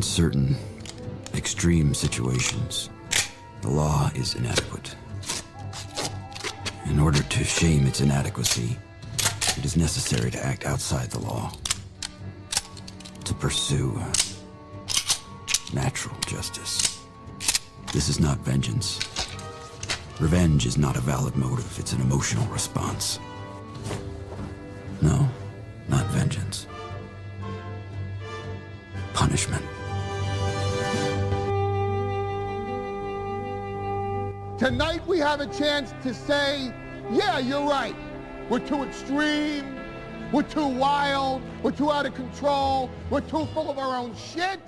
In certain extreme situations, the law is inadequate. In order to shame its inadequacy, it is necessary to act outside the law, to pursue natural justice. This is not vengeance. Revenge is not a valid motive, it's an emotional response. No, not vengeance. Punishment. Tonight we have a chance to say, yeah, you're right. We're too extreme, we're too wild, we're too out of control, we're too full of our own shit.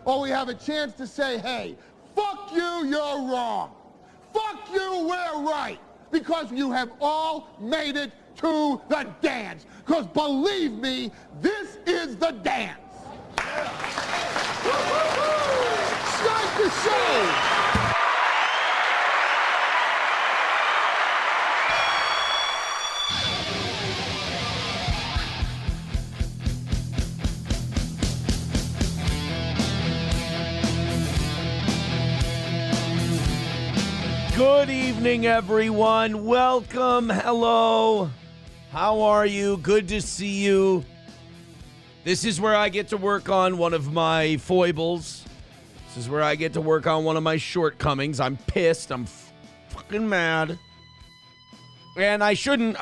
Or we have a chance to say, hey, fuck you, you're wrong. Fuck you, we're right. Because you have all made it to the dance. Because believe me, this is the dance. Start the show. Good evening, everyone. Welcome. Hello. How are you? Good to see you. This is where I get to work on one of my foibles. This is where I get to work on one of my shortcomings. I'm pissed. I'm fucking mad. And I shouldn't.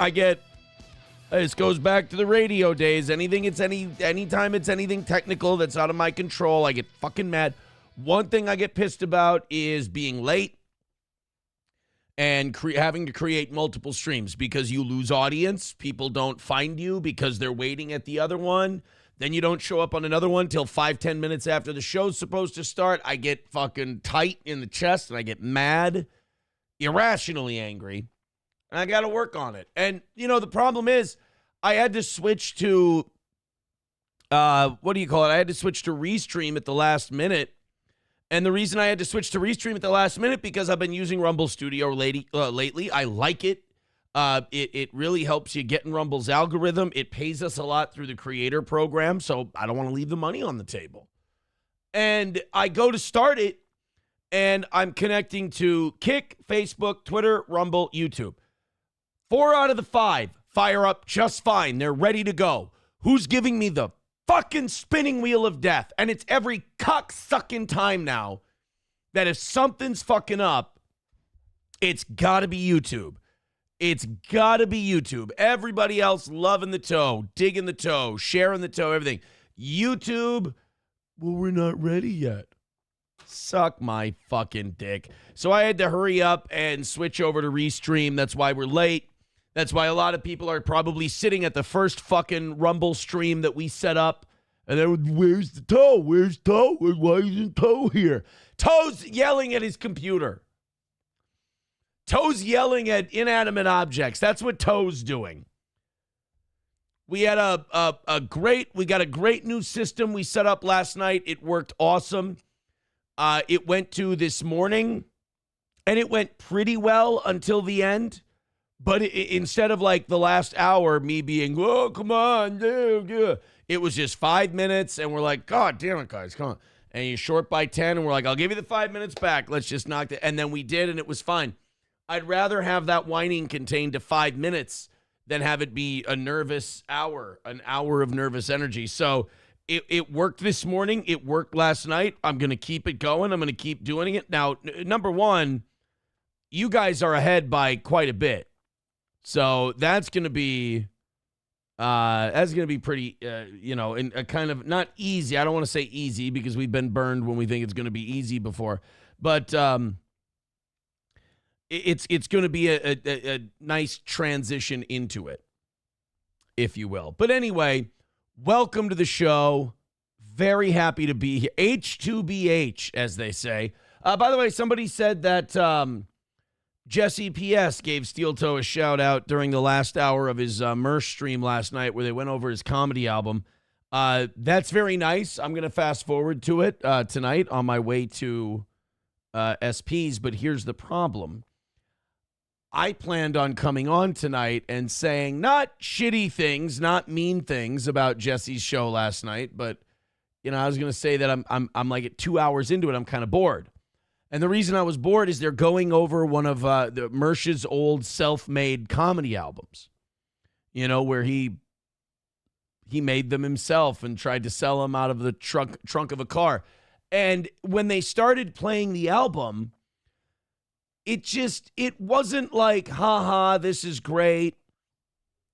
This goes back to the radio days. Anytime it's anything technical that's out of my control, I get fucking mad. One thing I get pissed about is being late and having to create multiple streams because you lose audience. People don't find you because they're waiting at the other one. Then you don't show up on another one till 5-10 minutes after the show's supposed to start. I get fucking tight in the chest and I get mad, irrationally angry, and I got to work on it. And, the problem is I had to switch to, I had to switch to Restream at the last minute. And the reason I had to switch to Restream at the last minute because I've been using Rumble Studio lately. I like it. It really helps you get in Rumble's algorithm. It pays us a lot through the creator program, so I don't want to leave the money on the table. And I go to start it, and I'm connecting to Kick, Facebook, Twitter, Rumble, YouTube. 4 out of the 5 fire up just fine. They're ready to go. Who's giving me the fucking spinning wheel of death? And it's every cocksucking time now that if something's fucking up, it's got to be YouTube. It's got to be YouTube. Everybody else loving the toe, digging the toe, sharing the toe, everything. YouTube, well, we're not ready yet. Suck my fucking dick. So I had to hurry up and switch over to Restream. That's why we're late. That's why a lot of people are probably sitting at the first fucking Rumble stream that we set up. And then, where's the toe? Where's Toe? Why isn't Toe here? Toe's yelling at his computer. Toe's yelling at inanimate objects. That's what Toe's doing. We had we got a great new system we set up last night. It worked awesome. It went to this morning, and it went pretty well until the end. But instead of like the last hour, me being, oh, come on, yeah, it was just 5 minutes, and we're like, God damn it, guys, come on. And you're short by 10, and we're like, I'll give you the 5 minutes back. Let's just knock it. And then we did, and it was fine. I'd rather have that whining contained to 5 minutes than have it be a nervous hour, an hour of nervous energy. So it worked this morning. It worked last night. I'm going to keep it going. I'm going to keep doing it. Now, number one, you guys are ahead by quite a bit. So that's going to be pretty, in a kind of not easy. I don't want to say easy because we've been burned when we think it's going to be easy before, but it's going to be a nice transition into it, if you will. But anyway, welcome to the show. Very happy to be here. H2BH, as they say. By the way, somebody said that Jesse P.S. gave Steel Toe a shout out during the last hour of his Mersh stream last night where they went over his comedy album. That's very nice. I'm going to fast forward to it tonight on my way to SP's, but here's the problem. I planned on coming on tonight and saying not shitty things, not mean things about Jesse's show last night, but I was going to say that I'm like at 2 hours into it, I'm kind of bored. And the reason I was bored is they're going over one of the Mersh's old self-made comedy albums, where he made them himself and tried to sell them out of the trunk of a car. And when they started playing the album, it wasn't like, haha, this is great.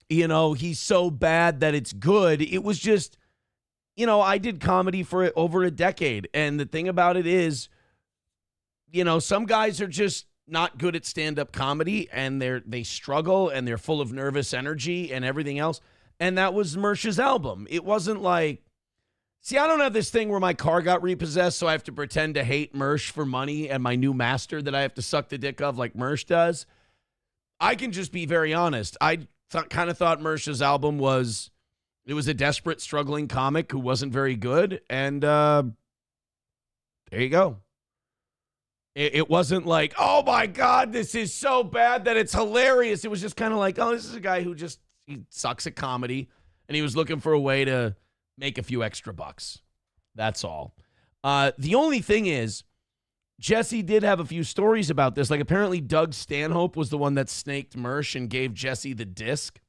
He's so bad that it's good. It was just, I did comedy for over a decade. And the thing about it is, some guys are just not good at stand-up comedy, and they struggle, and they're full of nervous energy and everything else. And that was Mersh's album. It wasn't like, see, I don't have this thing where my car got repossessed, so I have to pretend to hate Mersh for money and my new master that I have to suck the dick of like Mersh does. I can just be very honest. I kind of thought Mersh's album was a desperate, struggling comic who wasn't very good. And there you go. It wasn't like, oh my God, this is so bad that it's hilarious. It was just kind of like, oh, this is a guy who he sucks at comedy, and he was looking for a way to make a few extra bucks. That's all. The only thing is, Jesse did have a few stories about this. Like, apparently Doug Stanhope was the one that snaked Mersh and gave Jesse the disc.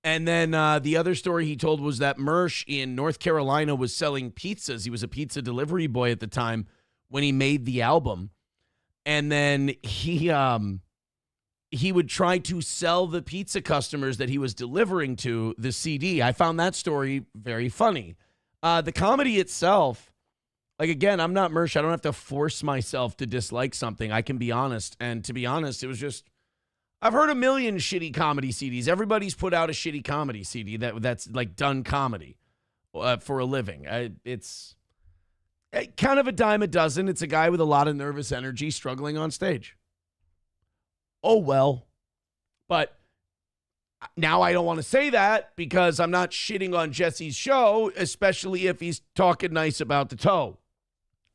And then the other story he told was that Mersh in North Carolina was selling pizzas. He was a pizza delivery boy at the time when he made the album. And then he would try to sell the pizza customers that he was delivering to the CD. I found that story very funny. The comedy itself, like, again, I'm not Mersh. I don't have to force myself to dislike something. I can be honest. And to be honest, it was just, I've heard a million shitty comedy CDs. Everybody's put out a shitty comedy CD that's like done comedy for a living. It's kind of a dime a dozen. It's a guy with a lot of nervous energy struggling on stage. Oh, well. But now I don't want to say that because I'm not shitting on Jesse's show, especially if he's talking nice about the toe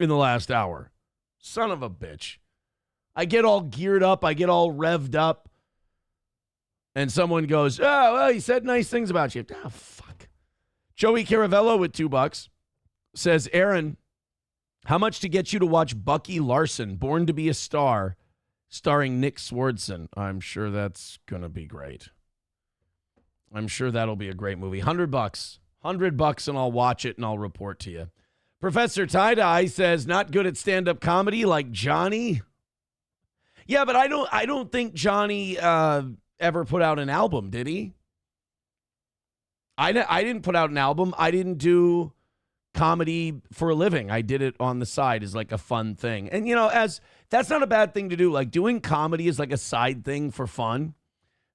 in the last hour. Son of a bitch. I get all geared up. I get all revved up. And someone goes, oh, well, he said nice things about you. Oh, fuck. Joey Caravello with $2 says, Aaron, how much to get you to watch Bucky Larson, Born to be a Star, starring Nick Swardson? I'm sure that's going to be great. I'm sure that'll be a great movie. $100. $100 and I'll watch it and I'll report to you. Professor Tie-Dye says, not good at stand-up comedy like Johnny. Yeah, but I don't think Johnny ever put out an album, did he? I didn't put out an album. I didn't do comedy for a living. I did it on the side as like a fun thing. And, that's not a bad thing to do. Like, doing comedy is like a side thing for fun.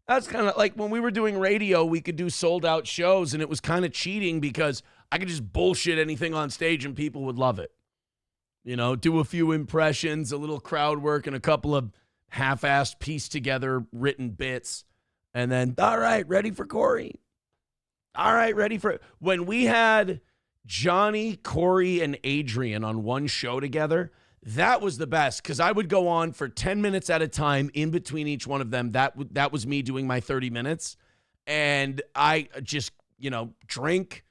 That's kind of like when we were doing radio, we could do sold out shows, and it was kind of cheating because I could just bullshit anything on stage and people would love it. Do a few impressions, a little crowd work, and a couple of half-assed pieced together written bits. And then, all right, ready for Corey. All right, ready for... When we had Johnny, Corey, and Adrian on one show together, that was the best because I would go on for 10 minutes at a time in between each one of them. That was me doing my 30 minutes. And I just, drink,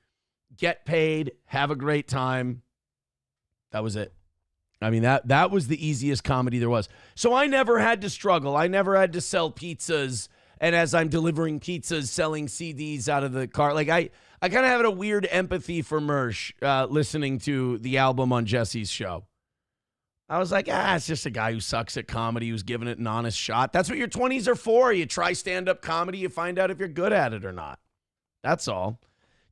get paid, have a great time. That was it. I mean, that was the easiest comedy there was. So I never had to struggle. I never had to sell pizzas. And as I'm delivering pizzas, selling CDs out of the car. Like, I kind of have a weird empathy for Mersh listening to the album on Jesse's show. I was like, it's just a guy who sucks at comedy who's giving it an honest shot. That's what your 20s are for. You try stand-up comedy, you find out if you're good at it or not. That's all.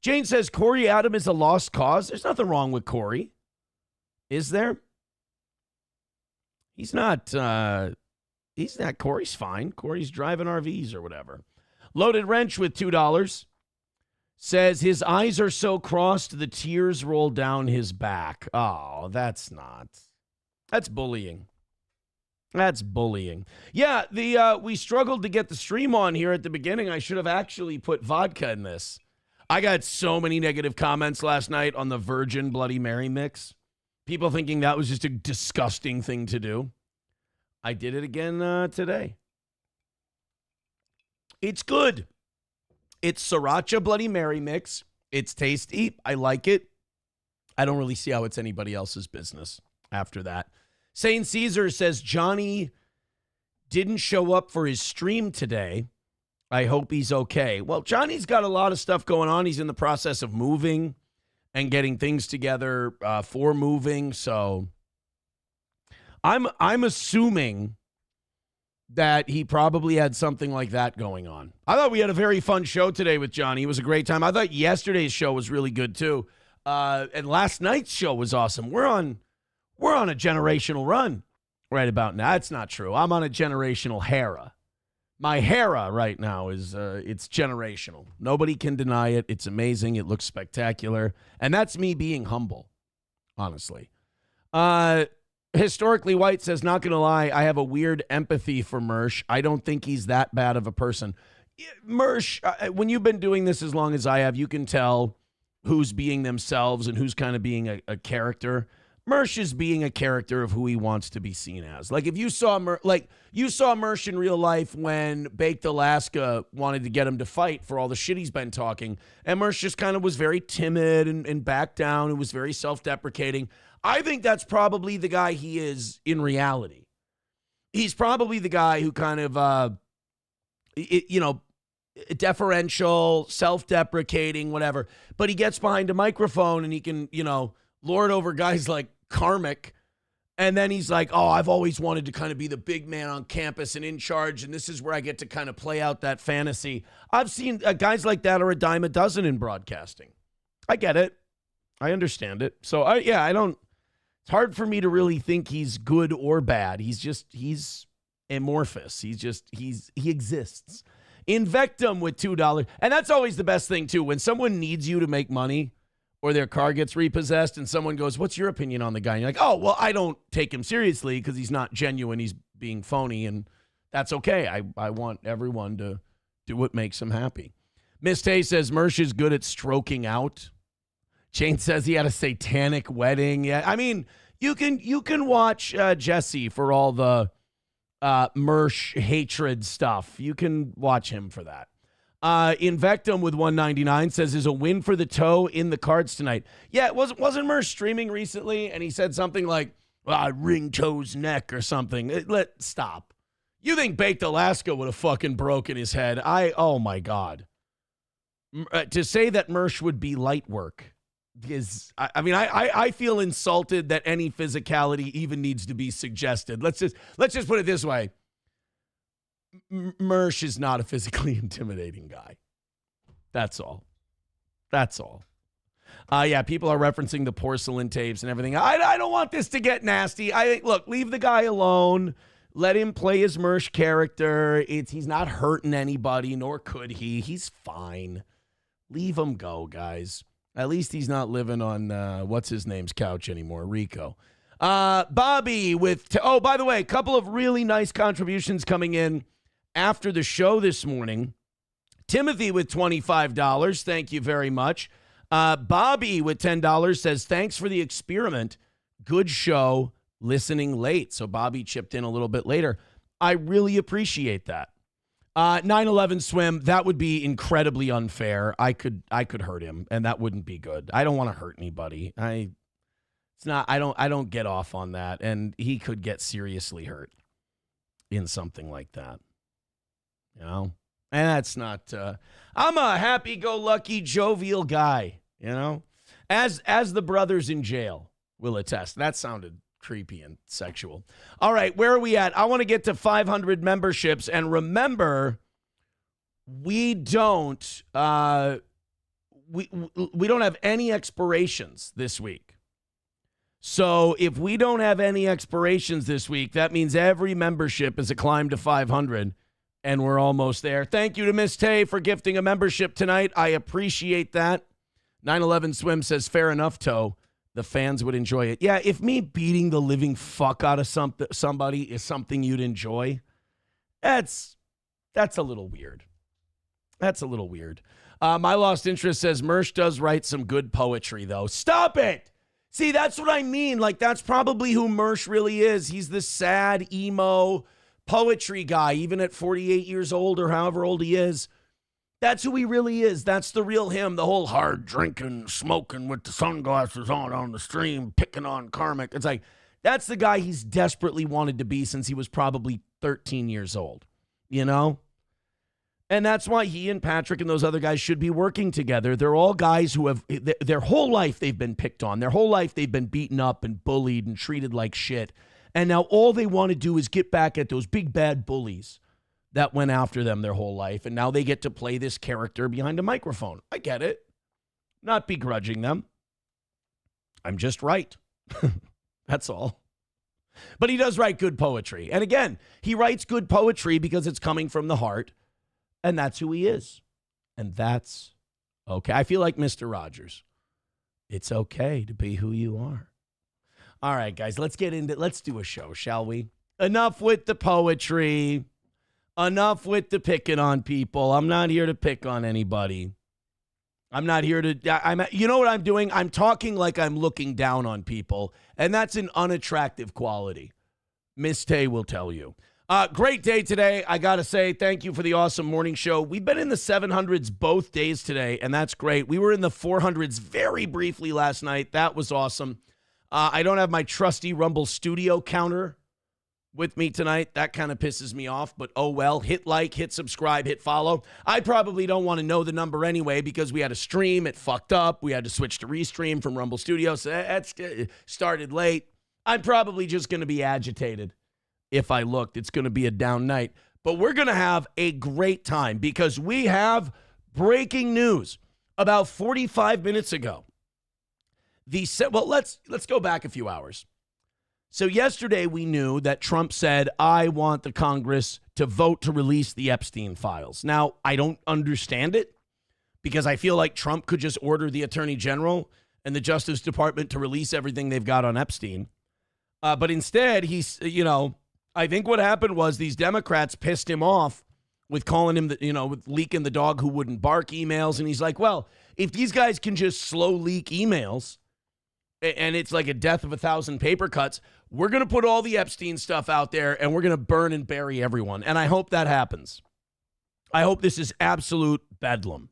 Jane says, Corey Adam is a lost cause. There's nothing wrong with Corey. Is there? He's not, Corey's fine. Corey's driving RVs or whatever. Loaded Wrench with $2 says his eyes are so crossed the tears roll down his back. Oh, that's bullying. That's bullying. Yeah, we struggled to get the stream on here at the beginning. I should have actually put vodka in this. I got so many negative comments last night on the Virgin Bloody Mary mix. People thinking that was just a disgusting thing to do. I did it again today. It's good. It's Sriracha Bloody Mary mix. It's tasty. I like it. I don't really see how it's anybody else's business after that. St. Caesar says Johnny didn't show up for his stream today. I hope he's okay. Well, Johnny's got a lot of stuff going on. He's in the process of moving and getting things together for moving. So I'm assuming that he probably had something like that going on. I thought we had a very fun show today with Johnny. It was a great time. I thought yesterday's show was really good too. And last night's show was awesome. We're on a generational run right about now. That's not true. I'm on a generational Hera. My Hera right now is it's generational. Nobody can deny it. It's amazing. It looks spectacular. And that's me being humble, honestly. Historically White says, not going to lie, I have a weird empathy for Mersh. I don't think he's that bad of a person. Mersh, when you've been doing this as long as I have, you can tell who's being themselves and who's kind of being a character. Mersh is being a character of who he wants to be seen as. Like if you saw Mersh in real life when Baked Alaska wanted to get him to fight for all the shit he's been talking, and Mersh just kind of was very timid and backed down and was very self-deprecating. I think that's probably the guy he is in reality. He's probably the guy who kind of, deferential, self-deprecating, whatever. But he gets behind a microphone and he can, lord over guys like Karmic. And then he's like, oh, I've always wanted to kind of be the big man on campus and in charge. And this is where I get to kind of play out that fantasy. I've seen guys like that are a dime a dozen in broadcasting. I get it. I understand it. So, it's hard for me to really think he's good or bad. He's amorphous. He exists. Invectum with $2. And that's always the best thing, too. When someone needs you to make money or their car gets repossessed and someone goes, what's your opinion on the guy? And you're like, oh, well, I don't take him seriously because he's not genuine. He's being phony, and that's okay. I want everyone to do what makes him happy. Miss Tay says Mersh is good at stroking out. Shane says he had a satanic wedding. Yeah, I mean, you can watch Jesse for all the Mersh hatred stuff. You can watch him for that. Invectum with $1.99 says, is a win for the toe in the cards tonight. Yeah, wasn't Mersh streaming recently, and he said something like, wring toe's neck or something. Stop. You think Baked Alaska would have fucking broken his head. Oh my God. To say that Mersh would be light work is, I feel insulted that any physicality even needs to be suggested. Let's just put it this way. Mersh is not a physically intimidating guy. That's all. Yeah, people are referencing the porcelain tapes and everything. I don't want this to get nasty. Look, leave the guy alone. Let him play his Mersh character. He's not hurting anybody, nor could he. He's fine. Leave him go, guys. At least he's not living on, what's his name's couch anymore, Rico. Bobby with, by the way, a couple of really nice contributions coming in after the show this morning. Timothy with $25. Thank you very much. Bobby with $10 says, thanks for the experiment. Good show. Listening late. So Bobby chipped in a little bit later. I really appreciate that. 9/11 swim, that would be incredibly unfair. I could hurt him, and that wouldn't be good. I don't want to hurt anybody. I don't get off on that, and he could get seriously hurt in something like that. And that's not I'm a happy-go-lucky, jovial guy, as the brothers in jail will attest. That sounded creepy and sexual. All right, where are we at? I want to get to 500 memberships, and remember, we don't we don't have any expirations this week. So if we don't have any expirations this week, that means every membership is a climb to 500, and we're almost there. Thank you to Miss Tay for gifting a membership tonight. I appreciate that. 9/11 Swim says, fair enough, Toe. The fans would enjoy it. Yeah, if me beating the living fuck out of somebody is something you'd enjoy, that's a little weird. That's a little weird. My Lost Interest says, Mersh does write some good poetry, though. Stop it! See, that's what I mean. Like, that's probably who Mersh really is. He's the sad, emo poetry guy, even at 48 years old or however old he is. That's who he really is. That's the real him. The whole hard drinking, smoking with the sunglasses on the stream, picking on Carmack. It's like, that's the guy he's desperately wanted to be since he was probably 13 years old, you know? And that's why he and Patrick and those other guys should be working together. They're all guys who have, their whole life they've been picked on. Their whole life they've been beaten up and bullied and treated like shit. And now all they want to do is get back at those big bad bullies that went after them their whole life. And now they get to play this character behind a microphone. I get it. Not begrudging them. I'm just right. That's all. But he does write good poetry. And again, he writes good poetry because it's coming from the heart. And that's who he is. And that's okay. I feel like Mr. Rogers. It's okay to be who you are. All right, guys, let's do a show, shall we? Enough with the poetry. Enough with the picking on people. I'm not here to pick on anybody. I'm not here to, you know what I'm doing? I'm talking like I'm looking down on people, and that's an unattractive quality. Miss Tay will tell you. Great day today. I got to say, thank you for the awesome morning show. We've been in the 700s both days today, and that's great. We were in the 400s very briefly last night. That was awesome. I don't have my trusty Rumble Studio counter with me tonight. That kind of pisses me off, but oh well. Hit like, hit subscribe, hit follow. I probably don't want to know the number anyway because we had a stream. It fucked up. We had to switch to Restream from Rumble Studio, so that's started late. I'm probably just going to be agitated. If I looked, it's going to be a down night. But we're going to have a great time because we have breaking news. About 45 minutes ago, let's go back a few hours. So yesterday we knew that Trump said, I want the Congress to vote to release the Epstein files. Now, I don't understand it because I feel like Trump could just order the Attorney General and the Justice Department to release everything they've got on Epstein. But instead, I think what happened was these Democrats pissed him off with calling him, with leaking the dog who wouldn't bark emails. And he's like, well, if these guys can just slow leak emails and it's like a death of 1,000 paper cuts, we're going to put all the Epstein stuff out there and we're going to burn and bury everyone. And I hope that happens. I hope this is absolute bedlam.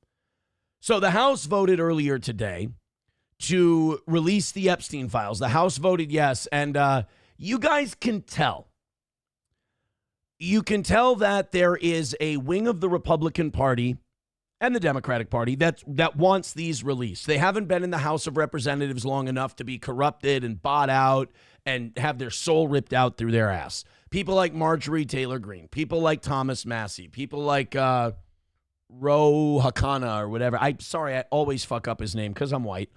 So the House voted earlier today to release the Epstein files. The House voted yes. And you guys can tell. You can tell that there is a wing of the Republican Party and the Democratic Party that wants these released. They haven't been in the House of Representatives long enough to be corrupted and bought out and have their soul ripped out through their ass. People like Marjorie Taylor Greene, people like Thomas Massey, people like Ro Hakana or whatever. I'm sorry, I always fuck up his name because I'm white.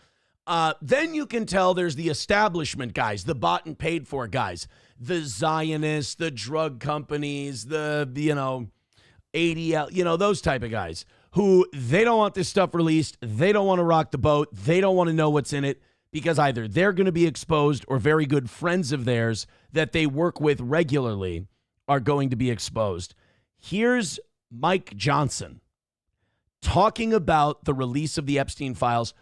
Then you can tell there's the establishment guys, the bought and paid for guys, the Zionists, the drug companies, the ADL, those type of guys who they don't want this stuff released. They don't want to rock the boat. They don't want to know what's in it because either they're going to be exposed or very good friends of theirs that they work with regularly are going to be exposed. Here's Mike Johnson talking about the release of the Epstein files.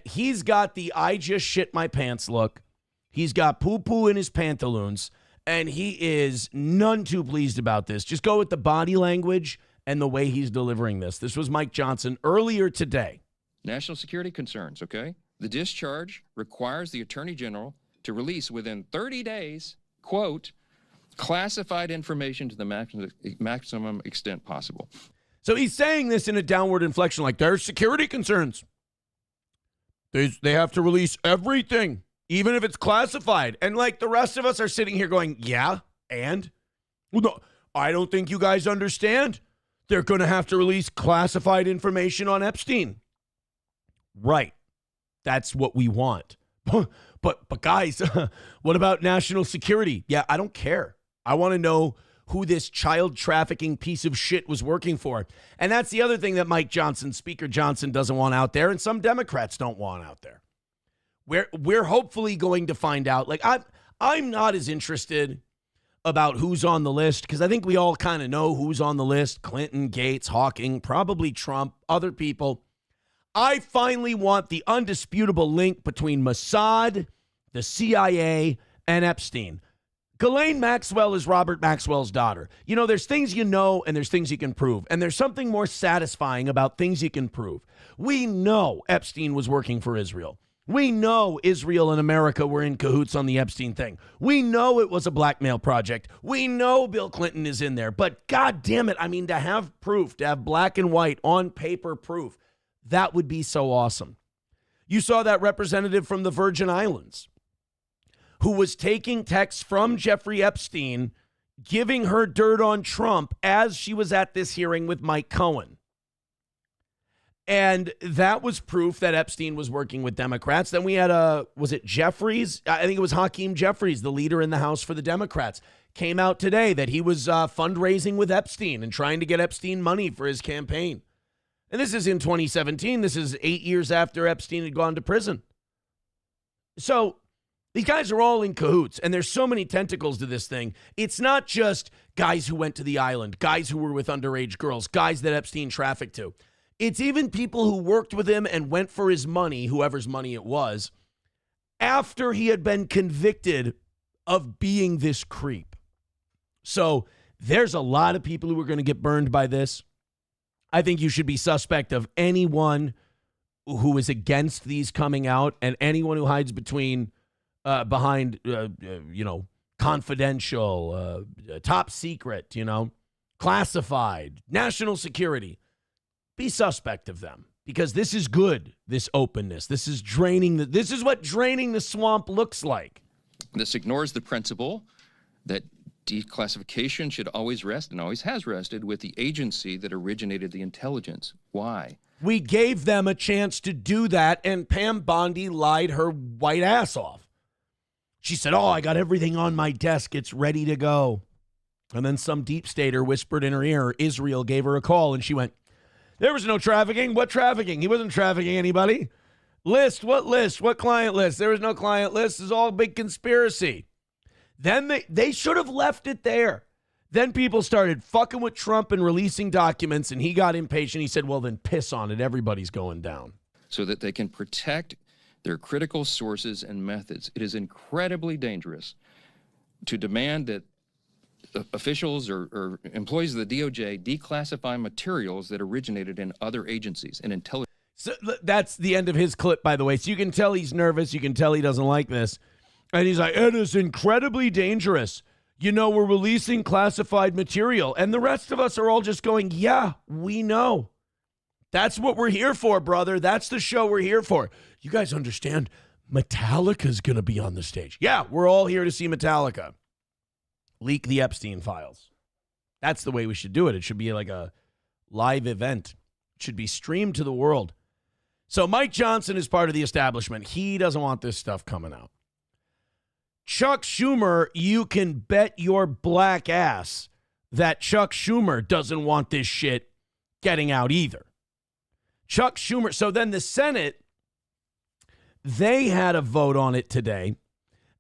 He's got the I just shit my pants look. He's got poo-poo in his pantaloons, and he is none too pleased about this. Just go with the body language and the way he's delivering this. This was Mike Johnson earlier today. National security concerns, okay? The discharge requires the Attorney General to release within 30 days, quote, classified information to the maximum extent possible. So he's saying this in a downward inflection, like there's security concerns. They have to release everything, even if it's classified. And like the rest of us are sitting here going, yeah, and? Well, no, I don't think you guys understand. They're going to have to release classified information on Epstein. Right. That's what we want. But guys, what about national security? Yeah, I don't care. I want to know who this child trafficking piece of shit was working for. And that's the other thing that Mike Johnson, Speaker Johnson, doesn't want out there, and some Democrats don't want out there. We're hopefully going to find out. Like, I'm not as interested about who's on the list because I think we all kind of know who's on the list. Clinton, Gates, Hawking, probably Trump, other people. I finally want the undisputable link between Mossad, the CIA, and Epstein. Ghislaine Maxwell is Robert Maxwell's daughter. You know, there's things you know and there's things you can prove. And there's something more satisfying about things you can prove. We know Epstein was working for Israel. We know Israel and America were in cahoots on the Epstein thing. We know it was a blackmail project. We know Bill Clinton is in there. But God damn it, I mean, to have proof, to have black and white on paper proof, that would be so awesome. You saw that representative from the Virgin Islands who was taking texts from Jeffrey Epstein, giving her dirt on Trump as she was at this hearing with Mike Cohen. And that was proof that Epstein was working with Democrats. Then we had was it Jeffries? I think it was Hakeem Jeffries, the leader in the House for the Democrats, came out today that he was fundraising with Epstein and trying to get Epstein money for his campaign. And this is in 2017. This is 8 years after Epstein had gone to prison. So these guys are all in cahoots, and there's so many tentacles to this thing. It's not just guys who went to the island, guys who were with underage girls, guys that Epstein trafficked to. It's even people who worked with him and went for his money, whoever's money it was, after he had been convicted of being this creep. So there's a lot of people who are going to get burned by this. I think you should be suspect of anyone who is against these coming out and anyone who hides behind confidential, top secret, classified, national security. Be suspect of them because this is good. This openness, this is what draining the swamp looks like. This ignores the principle that declassification should always rest and always has rested with the agency that originated the intelligence. Why? We gave them a chance to do that, and Pam Bondi lied her white ass off. She said, I got everything on my desk. It's ready to go. And then some deep stater whispered in her ear, Israel gave her a call, and she went, there was no trafficking. What trafficking? He wasn't trafficking anybody. List? What list? What client list? There was no client list. It's all a big conspiracy. Then they should have left it there. Then people started fucking with Trump and releasing documents, and he got impatient. He said, well, then piss on it. Everybody's going down. So that they can protect their critical sources and methods. It is incredibly dangerous to demand that officials or employees of the DOJ declassify materials that originated in other agencies and intelligence. So that's the end of his clip, by the way. So you can tell he's nervous. You can tell he doesn't like this. And he's like, it is incredibly dangerous. We're releasing classified material. And the rest of us are all just going, yeah, we know. That's what we're here for, brother. That's the show we're here for. You guys understand Metallica's going to be on the stage. Yeah, we're all here to see Metallica leak the Epstein files. That's the way we should do it. It should be like a live event. It should be streamed to the world. So Mike Johnson is part of the establishment. He doesn't want this stuff coming out. Chuck Schumer, you can bet your black ass that Chuck Schumer doesn't want this shit getting out either. Chuck Schumer. So then the Senate, they had a vote on it today,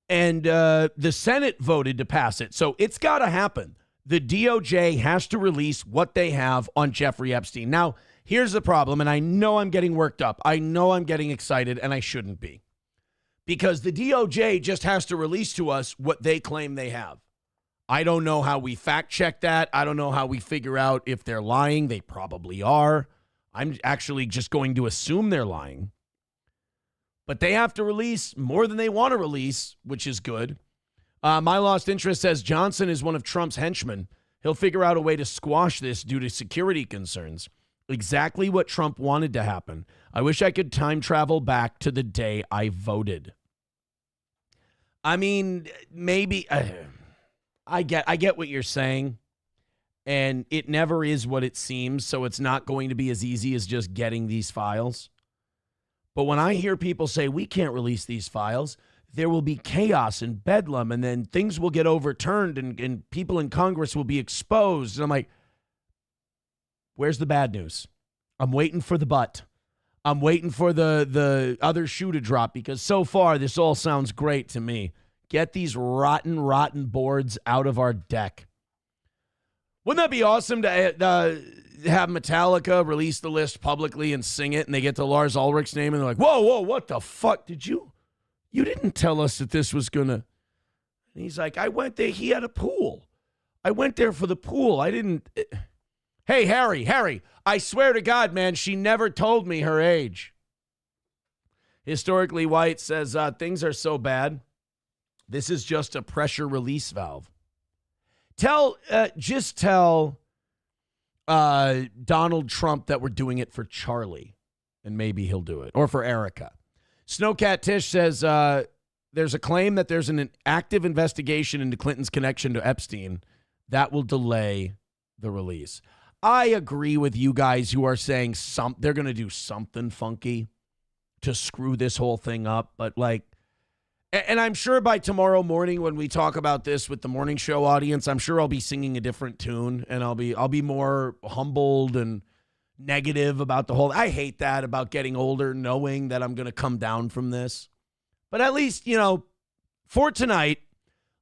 and the Senate voted to pass it. So it's got to happen. The DOJ has to release what they have on Jeffrey Epstein. Now, here's the problem, and I know I'm getting worked up. I know I'm getting excited, and I shouldn't be. Because the DOJ just has to release to us what they claim they have. I don't know how we fact check that. I don't know how we figure out if they're lying. They probably are. I'm actually just going to assume they're lying. But they have to release more than they want to release, which is good. My Lost Interest says Johnson is one of Trump's henchmen. He'll figure out a way to squash this due to security concerns. Exactly what Trump wanted to happen. I wish I could time travel back to the day I voted. I mean, maybe I get what you're saying, and it never is what it seems, so it's not going to be as easy as just getting these files. But when I hear people say we can't release these files, there will be chaos and bedlam, and then things will get overturned, and people in Congress will be exposed. And I'm like, where's the bad news? I'm waiting for the but. I'm waiting for the other shoe to drop, because so far this all sounds great to me. Get these rotten boards out of our deck. Wouldn't that be awesome to have Metallica release the list publicly and sing it, and they get to Lars Ulrich's name, and they're like, whoa, what the fuck did you didn't tell us that this was gonna, And he's like, I went there. He had a pool. I went there for the pool. I didn't. Hey, Harry, I swear to God, man, she never told me her age. Historically White says things are so bad. This is just a pressure release valve. Just tell Donald Trump that we're doing it for Charlie, and maybe he'll do it. Or for Erica. Snowcat Tish says there's a claim that there's an active investigation into Clinton's connection to Epstein that will delay the release. I agree with you guys who are saying they're going to do something funky to screw this whole thing up. But and I'm sure by tomorrow morning when we talk about this with the morning show audience, I'm sure I'll be singing a different tune and I'll be more humbled and negative about the whole. I hate that about getting older, knowing that I'm going to come down from this. But at least, for tonight,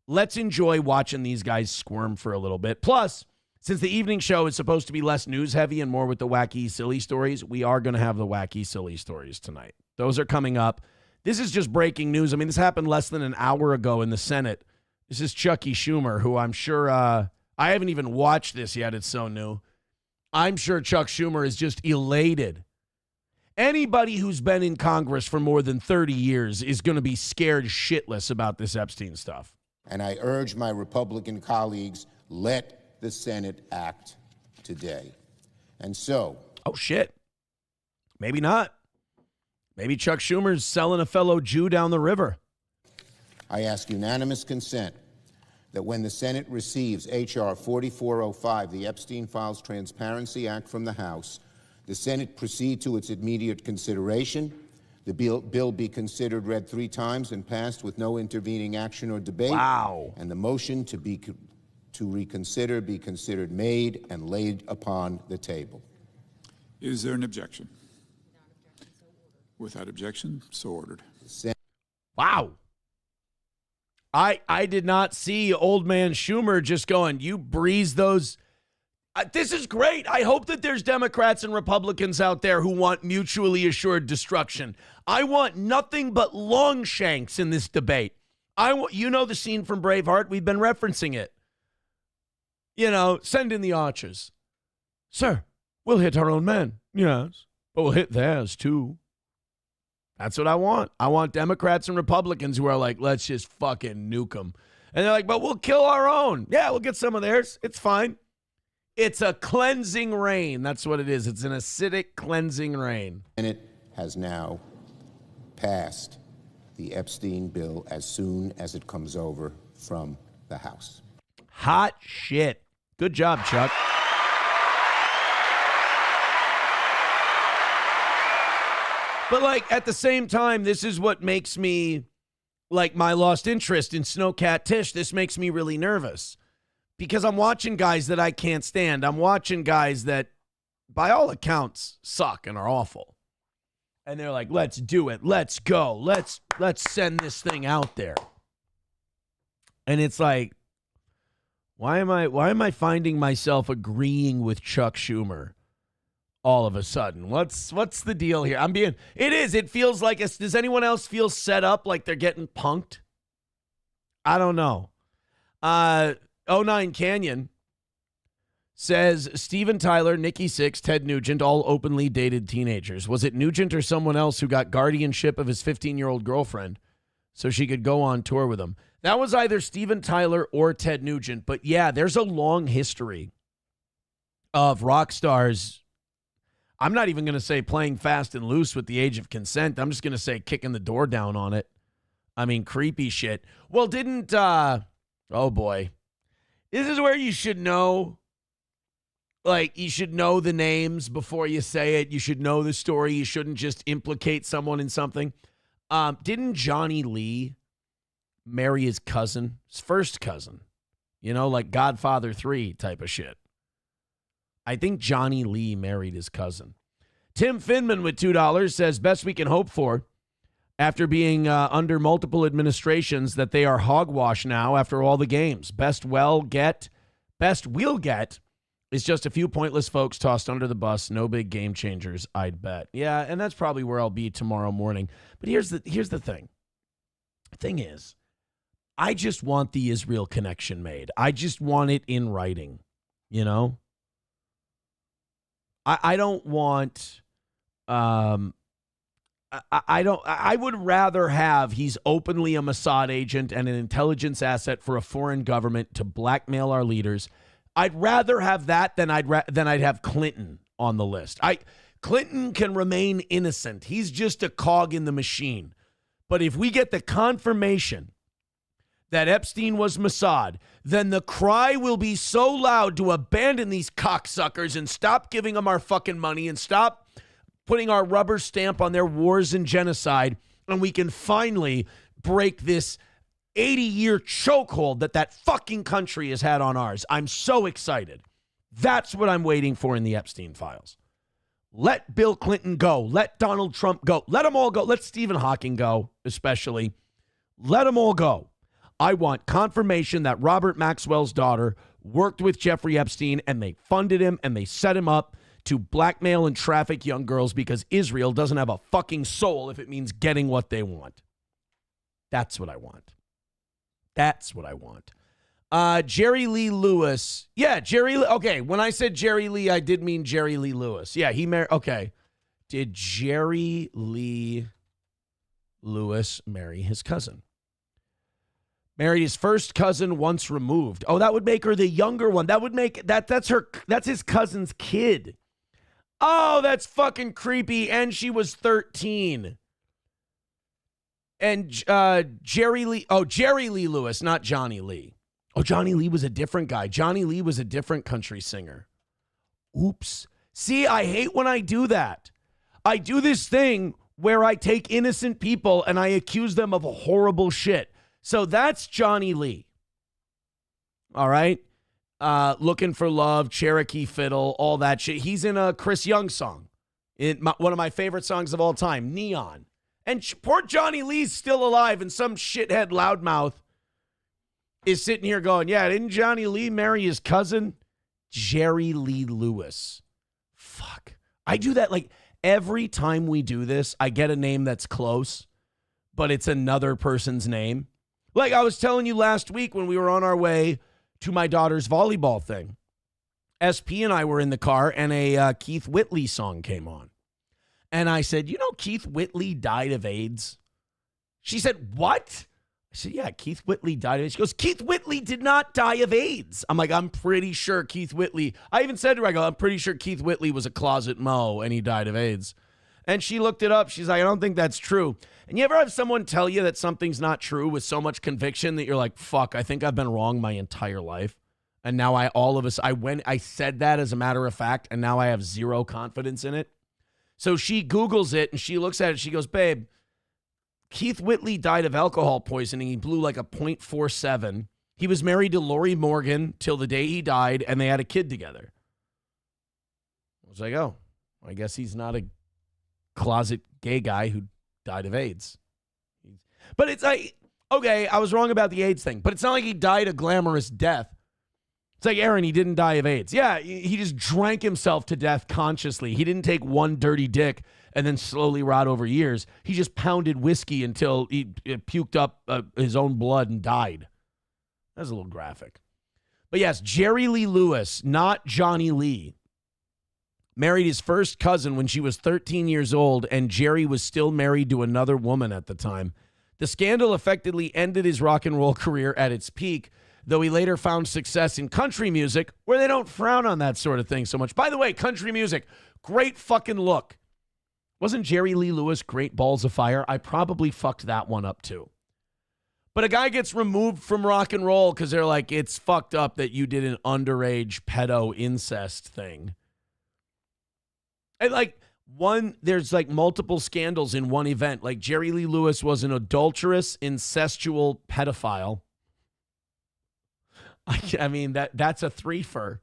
let's enjoy watching these guys squirm for a little bit. Plus, since the evening show is supposed to be less news heavy and more with the wacky, silly stories, we are going to have the wacky, silly stories tonight. Those are coming up. This is just breaking news. I mean, this happened less than an hour ago in the Senate. This is Chucky Schumer, who I'm sure I haven't even watched this yet. It's so new. I'm sure Chuck Schumer is just elated. Anybody who's been in Congress for more than 30 years is going to be scared shitless about this Epstein stuff. And I urge my Republican colleagues, let the Senate act today. And so... Oh, shit. Maybe not. Maybe Chuck Schumer's selling a fellow Jew down the river. I ask unanimous consent that when the Senate receives H.R. 4405, the Epstein Files Transparency Act from the House, the Senate proceed to its immediate consideration, the bill be considered read 3 times and passed with no intervening action or debate. Wow. And the motion to reconsider be considered made and laid upon the table. Is there an objection? Without objection, so ordered. Wow. I did not see old man Schumer just going, you breeze those. This is great. I hope that there's Democrats and Republicans out there who want mutually assured destruction. I want nothing but Longshanks in this debate. The scene from Braveheart. We've been referencing it. Send in the archers. Sir, we'll hit our own men. Yes, but we'll hit theirs too. That's what I want. I want Democrats and Republicans who are like, let's just fucking nuke them. And they're like, but we'll kill our own. Yeah, we'll get some of theirs. It's fine. It's a cleansing rain. That's what it is. It's an acidic cleansing rain. And it has now passed the Epstein bill as soon as it comes over from the House. Hot shit. Good job, Chuck. But at the same time, this is what makes me my lost interest in Snowcat Tish. This makes me really nervous because I'm watching guys that I can't stand. I'm watching guys that, by all accounts, suck and are awful. And they're like, let's do it. Let's go. Let's send this thing out there. And it's like, why am I finding myself agreeing with Chuck Schumer all of a sudden? What's the deal here? It feels like does anyone else feel set up like they're getting punked? I don't know. 09 Canyon says Steven Tyler, Nikki Sixx, Ted Nugent, all openly dated teenagers. Was it Nugent or someone else who got guardianship of his 15-year-old girlfriend so she could go on tour with him? That was either Steven Tyler or Ted Nugent. But yeah, there's a long history of rock stars. I'm not even going to say playing fast and loose with the age of consent. I'm just going to say kicking the door down on it. I mean, creepy shit. Well, oh boy. This is where you should know. You should know the names before you say it. You should know the story. You shouldn't just implicate someone in something. Didn't Johnny Lee marry his cousin? His first cousin. Like Godfather 3 type of shit. I think Johnny Lee married his cousin. Tim Finman with $2 says, best we can hope for after being under multiple administrations that they are hogwash now after all the games. Best we'll get is just a few pointless folks tossed under the bus. No big game changers, I'd bet. Yeah, and that's probably where I'll be tomorrow morning. But here's the thing. The thing is, I just want the Israel connection made. I just want it in writing, you know? I don't want, I would rather have he's openly a Mossad agent and an intelligence asset for a foreign government to blackmail our leaders. I'd rather have that than I'd have Clinton on the list. Clinton can remain innocent. He's just a cog in the machine. But if we get the confirmation that Epstein was Mossad, then the cry will be so loud to abandon these cocksuckers and stop giving them our fucking money and stop putting our rubber stamp on their wars and genocide, and we can finally break this 80-year chokehold that fucking country has had on ours. I'm so excited. That's what I'm waiting for in the Epstein files. Let Bill Clinton go. Let Donald Trump go. Let them all go. Let Stephen Hawking go, especially. Let them all go. I want confirmation that Robert Maxwell's daughter worked with Jeffrey Epstein and they funded him and they set him up to blackmail and traffic young girls because Israel doesn't have a fucking soul if it means getting what they want. That's what I want. That's what I want. Jerry Lee Lewis. Yeah, Jerry Lee. Okay, when I said Jerry Lee, I did mean Jerry Lee Lewis. Yeah, he married. Okay. Did Jerry Lee Lewis marry his cousin? Married his first cousin once removed. Oh, that would make her the younger one. That would make that's his cousin's kid. Oh, that's fucking creepy. And she was 13. And Jerry Lee Lewis, not Johnny Lee. Oh, Johnny Lee was a different guy. Johnny Lee was a different country singer. Oops. See, I hate when I do that. I do this thing where I take innocent people and I accuse them of horrible shit. So that's Johnny Lee. All right. Looking for Love, Cherokee Fiddle, all that shit. He's in a Chris Young song. One of my favorite songs of all time, Neon. And poor Johnny Lee's still alive, and some shithead loudmouth is sitting here going, yeah, didn't Johnny Lee marry his cousin? Jerry Lee Lewis. Fuck. I do that like every time we do this, I get a name that's close, but it's another person's name. Like I was telling you last week when we were on our way to my daughter's volleyball thing. SP and I were in the car and a Keith Whitley song came on. And I said, you know, Keith Whitley died of AIDS. She said, what? I said, yeah, Keith Whitley died of AIDS. She goes, Keith Whitley did not die of AIDS. I'm like, I'm pretty sure Keith Whitley. I even said to her, I go, I'm pretty sure Keith Whitley was a closet Mo and he died of AIDS. And she looked it up. She's like, I don't think that's true. And you ever have someone tell you that something's not true with so much conviction that you're like, fuck, I think I've been wrong my entire life. And now I said that as a matter of fact, and now I have zero confidence in it. So she Googles it and she looks at it. She goes, babe, Keith Whitley died of alcohol poisoning. He blew like a .47. He was married to Lori Morgan till the day he died, and they had a kid together. I was like, oh, I guess he's not a closet gay guy who died of AIDS. But it's like, okay, I was wrong about the AIDS thing, but it's not like he died a glamorous death. It's like, Aaron, he didn't die of AIDS. Yeah, he just drank himself to death consciously. He didn't take one dirty dick and then slowly rot over years. He just pounded whiskey until he puked up his own blood and died. That's a little graphic. But yes, Jerry Lee Lewis, not Johnny Lee, married his first cousin when she was 13 years old, and Jerry was still married to another woman at the time. The scandal effectively ended his rock and roll career at its peak, though he later found success in country music, where they don't frown on that sort of thing so much. By the way, country music, great fucking look. Wasn't Jerry Lee Lewis great balls of fire? I probably fucked that one up too. But a guy gets removed from rock and roll because they're like, it's fucked up that you did an underage pedo incest thing. And like there's like multiple scandals in one event. Like Jerry Lee Lewis was an adulterous, incestual pedophile. I mean, that's a threefer.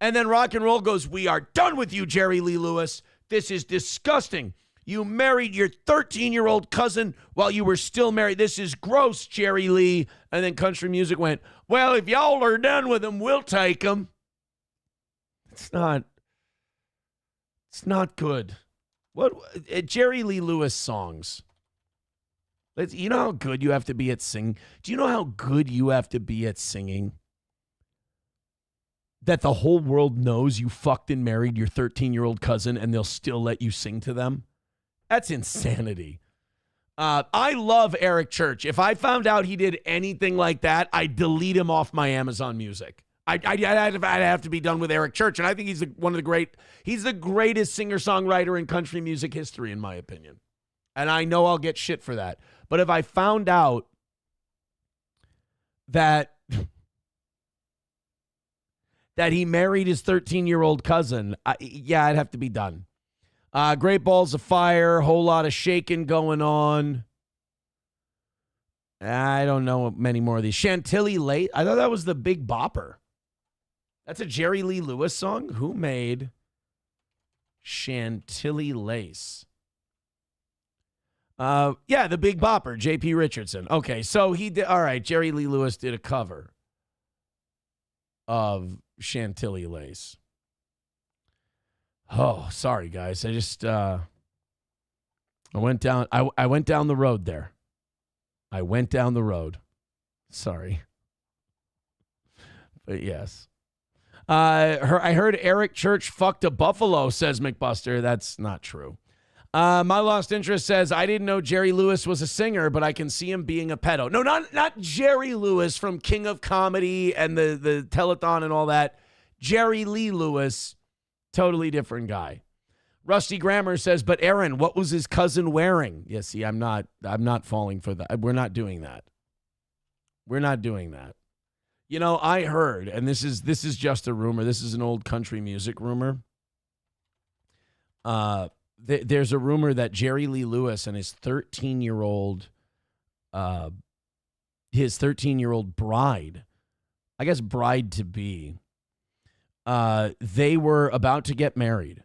And then rock and roll goes, we are done with you, Jerry Lee Lewis. This is disgusting. You married your 13-year-old cousin while you were still married. This is gross, Jerry Lee. And then country music went, well, if y'all are done with him, we'll take him. It's not good. What Jerry Lee Lewis songs? You know how good you have to be at singing? Do you know how good you have to be at singing? That the whole world knows you fucked and married your 13-year-old cousin and they'll still let you sing to them? That's insanity. I love Eric Church. If I found out he did anything like that, I'd delete him off my Amazon Music. I'd have to be done with Eric Church. And I think he's he's the greatest singer-songwriter in country music history, in my opinion. And I know I'll get shit for that. But if I found out that he married his 13-year-old cousin, I'd have to be done. Great Balls of Fire, whole lot of shaking going on. I don't know many more of these. Chantilly Lace. I thought that was the Big Bopper. That's a Jerry Lee Lewis song? Who made Chantilly Lace? The Big Bopper, J.P. Richardson. Okay, so he did. All right, Jerry Lee Lewis did a cover of Chantilly Lace. Oh, sorry guys. I just I went down the road there. I went down the road. Sorry. But yes. I heard Eric Church fucked a buffalo, says McBuster. That's not true. My Lost Interest says, I didn't know Jerry Lewis was a singer, but I can see him being a pedo. No, not Jerry Lewis from King of Comedy and the Telethon and all that. Jerry Lee Lewis, totally different guy. Rusty Grammar says, but Aaron, what was his cousin wearing? Yeah, see, I'm not falling for that. We're not doing that. We're not doing that. You know, I heard, and this is just a rumor. This is an old country music rumor. There's a rumor that Jerry Lee Lewis and his 13-year-old bride, I guess bride to be, they were about to get married.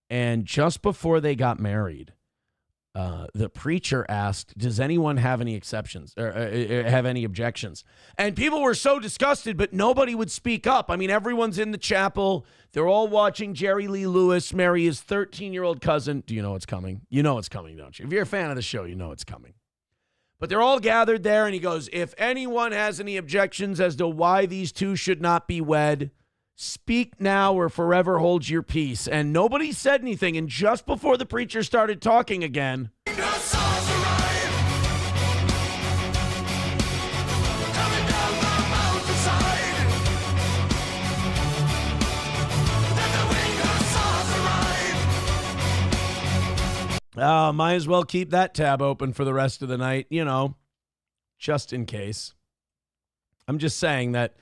And just before they got married, the preacher asked, does anyone have any exceptions or have any objections? And people were so disgusted, but nobody would speak up. I mean, everyone's in the chapel. They're all watching Jerry Lee Lewis marry his 13-year-old cousin. Do you know what's coming? You know it's coming, don't you? If you're a fan of the show, you know it's coming. But they're all gathered there, and he goes, if anyone has any objections as to why these two should not be wed, speak now or forever hold your peace. And nobody said anything. And just before the preacher started talking again, might as well keep that tab open for the rest of the night, you know, just in case. I'm just saying that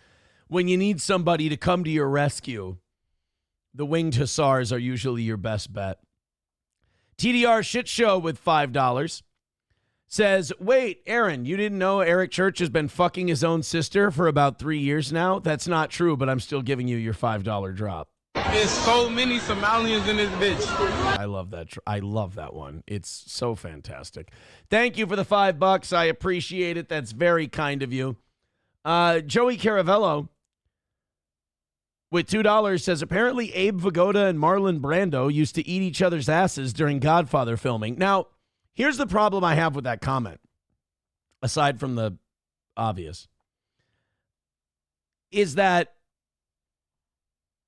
when you need somebody to come to your rescue, the winged hussars are usually your best bet. TDR Shit Show with $5 says, wait, Aaron, you didn't know Eric Church has been fucking his own sister for about 3 years now? That's not true, but I'm still giving you your $5 drop. There's so many Somalians in this bitch. I love that. I love that one. It's so fantastic. Thank you for the $5. I appreciate it. That's very kind of you. Joey Caravello with $2 says, apparently Abe Vigoda and Marlon Brando used to eat each other's asses during Godfather filming. Now, here's the problem I have with that comment, aside from the obvious, is that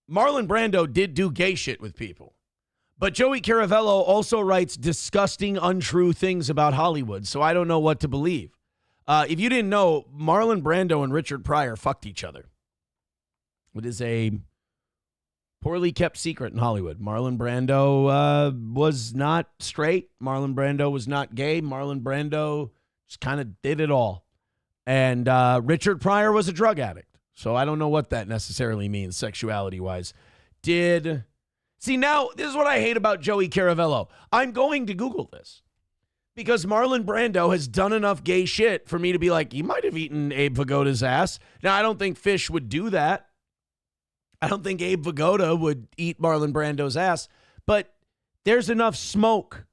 Marlon Brando did do gay shit with people. But Joey Caravello also writes disgusting, untrue things about Hollywood, so I don't know what to believe. If you didn't know, Marlon Brando and Richard Pryor fucked each other. It is a poorly kept secret in Hollywood. Marlon Brando was not straight. Marlon Brando was not gay. Marlon Brando just kind of did it all. And Richard Pryor was a drug addict. So I don't know what that necessarily means sexuality-wise. See, now, this is what I hate about Joey Caravello. I'm going to Google this. Because Marlon Brando has done enough gay shit for me to be like, he might have eaten Abe Vigoda's ass. Now, I don't think Fish would do that. I don't think Abe Vigoda would eat Marlon Brando's ass. But there's enough smoke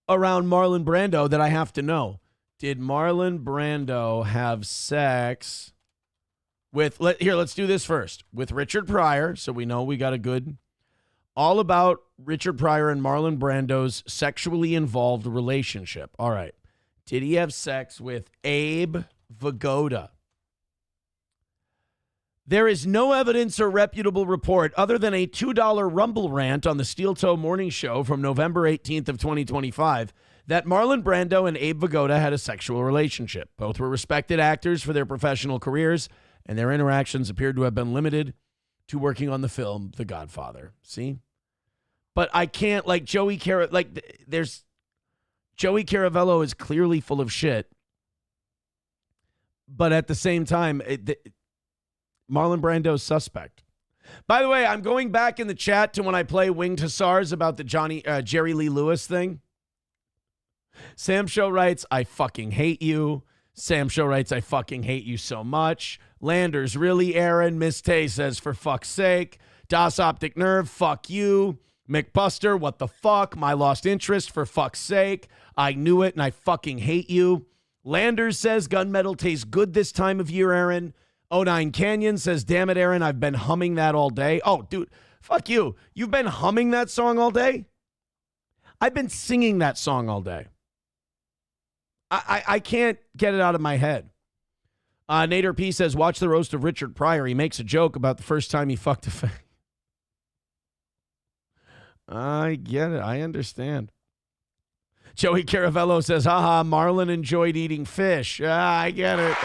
around Marlon Brando that I have to know. Did Marlon Brando have sex with, let's do this first. With Richard Pryor, so we know we got a good, all about Richard Pryor and Marlon Brando's sexually involved relationship. All right. Did he have sex with Abe Vigoda? There is no evidence or reputable report other than a $2 Rumble rant on the Steel Toe Morning Show from November 18th of 2025 that Marlon Brando and Abe Vigoda had a sexual relationship. Both were respected actors for their professional careers, and their interactions appeared to have been limited to working on the film The Godfather. See? But I can't, like, Joey Caravello is clearly full of shit. But at the same time, Marlon Brando's suspect. By the way, I'm going back in the chat to when I play Winged Hussars about the Jerry Lee Lewis thing. Sam Show writes, I fucking hate you. Sam Show writes, I fucking hate you so much. Landers, really, Aaron? Miss Tay says, for fuck's sake. Das Optic Nerve, fuck you. McBuster, what the fuck? My lost interest, for fuck's sake. I knew it and I fucking hate you. Landers says, gunmetal tastes good this time of year, Aaron. 09 Canyon says, damn it, Aaron, I've been humming that all day. Oh, dude, fuck you. You've been humming that song all day? I've been singing that song all day. I can't get it out of my head. Nader P says, watch the roast of Richard Pryor. He makes a joke about the first time he fucked a fag. I get it. I understand. Joey Caravello says, haha, Marlon enjoyed eating fish. I get it.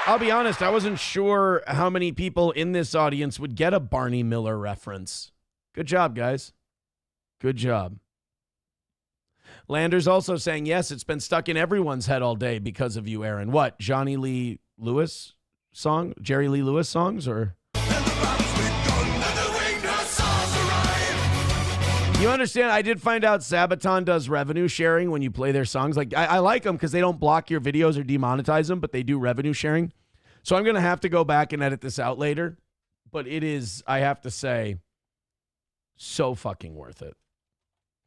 I'll be honest, I wasn't sure how many people in this audience would get a Barney Miller reference. Good job, guys. Good job. Landers also saying, yes, it's been stuck in everyone's head all day because of you, Aaron. What, Johnny Lee Lewis song? Jerry Lee Lewis songs? Or you understand, I did find out Sabaton does revenue sharing when you play their songs. Like, I like them because they don't block your videos or demonetize them, but they do revenue sharing. So I'm going to have to go back and edit this out later. But it is, I have to say, so fucking worth it.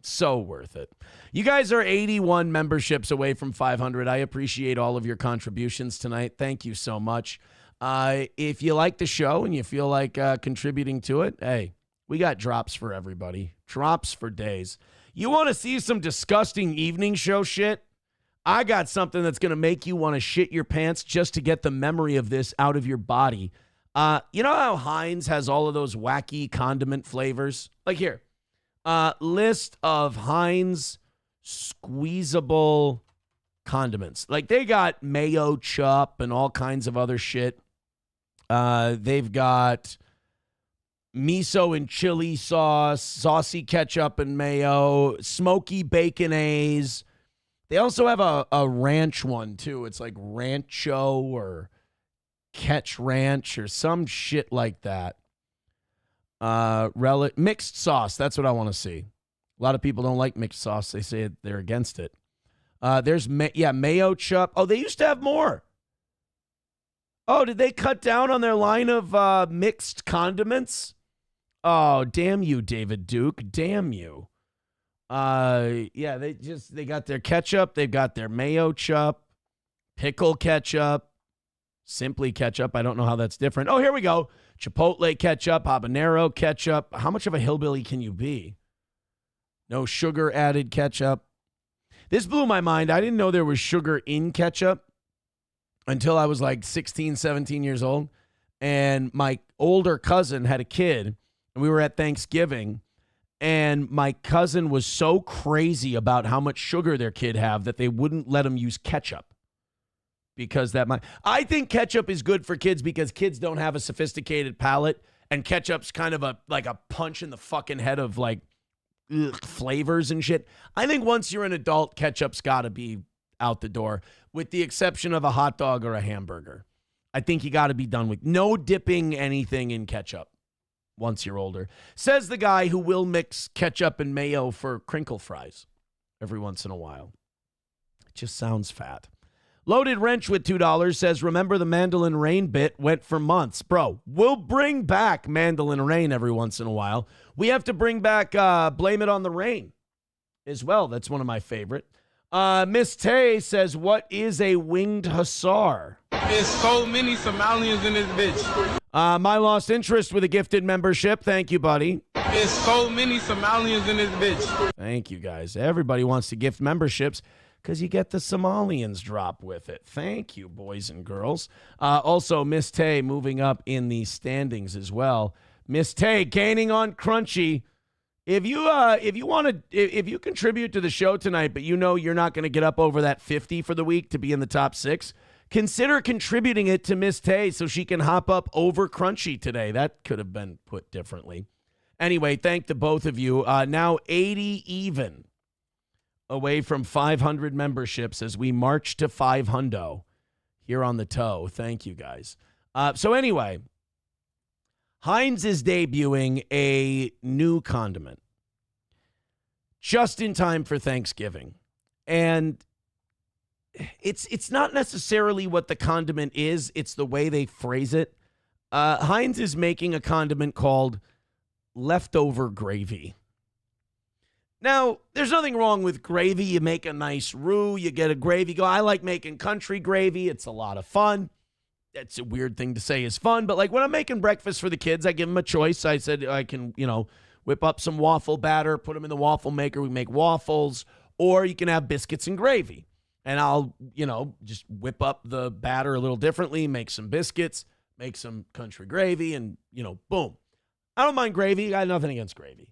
So worth it. You guys are 81 memberships away from 500. I appreciate all of your contributions tonight. Thank you so much. If you like the show and you feel like contributing to it, hey, we got drops for everybody. Drops for days. You want to see some disgusting evening show shit? I got something that's going to make you want to shit your pants just to get the memory of this out of your body. You know how Heinz has all of those wacky condiment flavors? Like here. List of Heinz squeezable condiments. Like they got mayo chup and all kinds of other shit. They've got miso and chili sauce, saucy ketchup and mayo, smoky baconaise. They also have a ranch one too. It's like rancho or catch ranch or some shit like that. Mixed sauce. That's what I want to see. A lot of people don't like mixed sauce. They say they're against it. There's mayo chup. Oh, they used to have more. Oh, did they cut down on their line of mixed condiments? Oh, damn you, David Duke. Damn you. They got their ketchup. They've got their mayo chup, pickle ketchup, simply ketchup. I don't know how that's different. Oh, here we go. Chipotle ketchup, habanero ketchup. How much of a hillbilly can you be? No sugar added ketchup. This blew my mind. I didn't know there was sugar in ketchup until I was like 16, 17 years old. And my older cousin had a kid, and we were at Thanksgiving. And my cousin was so crazy about how much sugar their kid have that they wouldn't let him use ketchup. Because I think ketchup is good for kids because kids don't have a sophisticated palate, and ketchup's kind of a punch in the fucking head of like flavors and shit. I think once you're an adult, ketchup's got to be out the door, with the exception of a hot dog or a hamburger. I think you got to be done with no dipping anything in ketchup once you're older. Says the guy who will mix ketchup and mayo for crinkle fries every once in a while. It just sounds fat. Loaded Wrench with $2 says, remember the Mandolin Rain bit went for months. Bro, we'll bring back Mandolin Rain every once in a while. We have to bring back Blame It on the Rain as well. That's one of my favorite. Miss Tay says, what is a winged hussar? There's so many Somalians in this bitch. My lost interest with a gifted membership. Thank you, buddy. There's so many Somalians in this bitch. Thank you, guys. Everybody wants to gift memberships because you get the Somalians drop with it. Thank you, boys and girls. Also, Miss Tay moving up in the standings as well. Miss Tay gaining on Crunchy. If you contribute to the show tonight, but you know you're not going to get up over that 50 for the week to be in the top 6, consider contributing it to Miss Tay so she can hop up over Crunchy today. That could have been put differently. Anyway, thank the both of you. Now 80 even away from 500 memberships as we march to 500 here on the toe. Thank you, guys. So anyway, Heinz is debuting a new condiment just in time for Thanksgiving. And it's not necessarily what the condiment is. It's the way they phrase it. Heinz is making a condiment called leftover gravy. Now, there's nothing wrong with gravy. You make a nice roux, you get a gravy. Go, I like making country gravy. It's a lot of fun. That's a weird thing to say is fun, but like when I'm making breakfast for the kids, I give them a choice. I said I can, whip up some waffle batter, put them in the waffle maker. We make waffles, or you can have biscuits and gravy. And I'll, just whip up the batter a little differently, make some biscuits, make some country gravy, and, boom. I don't mind gravy. I got nothing against gravy.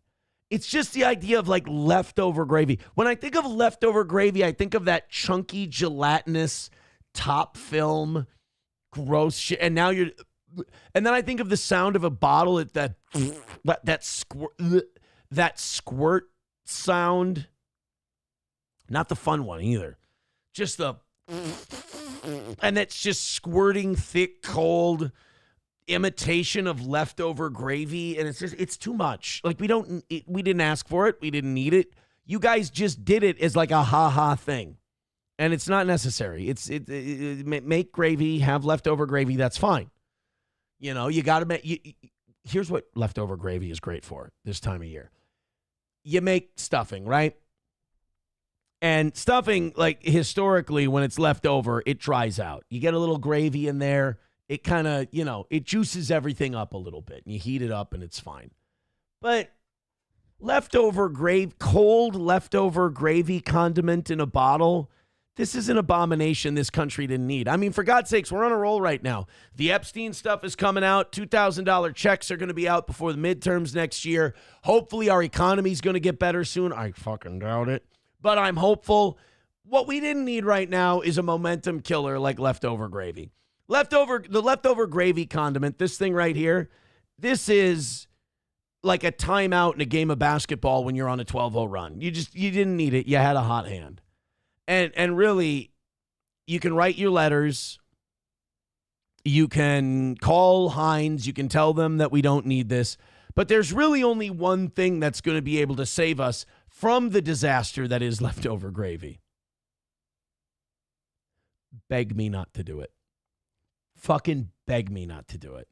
It's just the idea of like leftover gravy. When I think of leftover gravy, I think of that chunky, gelatinous top film, gross shit. And now and then I think of the sound of a bottle at that squirt sound. Not the fun one either. Just and that's just squirting thick, cold imitation of leftover gravy, and it's too much. Like we didn't ask for it, we didn't need it. You guys just did it as like a ha thing, and it's not necessary. Make gravy, have leftover gravy. That's fine. You got to make. Here's what leftover gravy is great for this time of year. You make stuffing, right? And stuffing, like historically, when it's left over, it dries out. You get a little gravy in there. It kind of, it juices everything up a little bit. And you heat it up and it's fine. But cold leftover gravy condiment in a bottle, this is an abomination this country didn't need. I mean, for God's sakes, we're on a roll right now. The Epstein stuff is coming out. $2,000 checks are going to be out before the midterms next year. Hopefully our economy is going to get better soon. I fucking doubt it. But I'm hopeful. What we didn't need right now is a momentum killer like leftover gravy. The leftover gravy condiment, this thing right here, this is like a timeout in a game of basketball when you're on a 12-0 run. You didn't need it. You had a hot hand. And really, you can write your letters. You can call Heinz. You can tell them that we don't need this. But there's really only one thing that's going to be able to save us from the disaster that is leftover gravy. Beg me not to do it. Fucking beg me not to do it.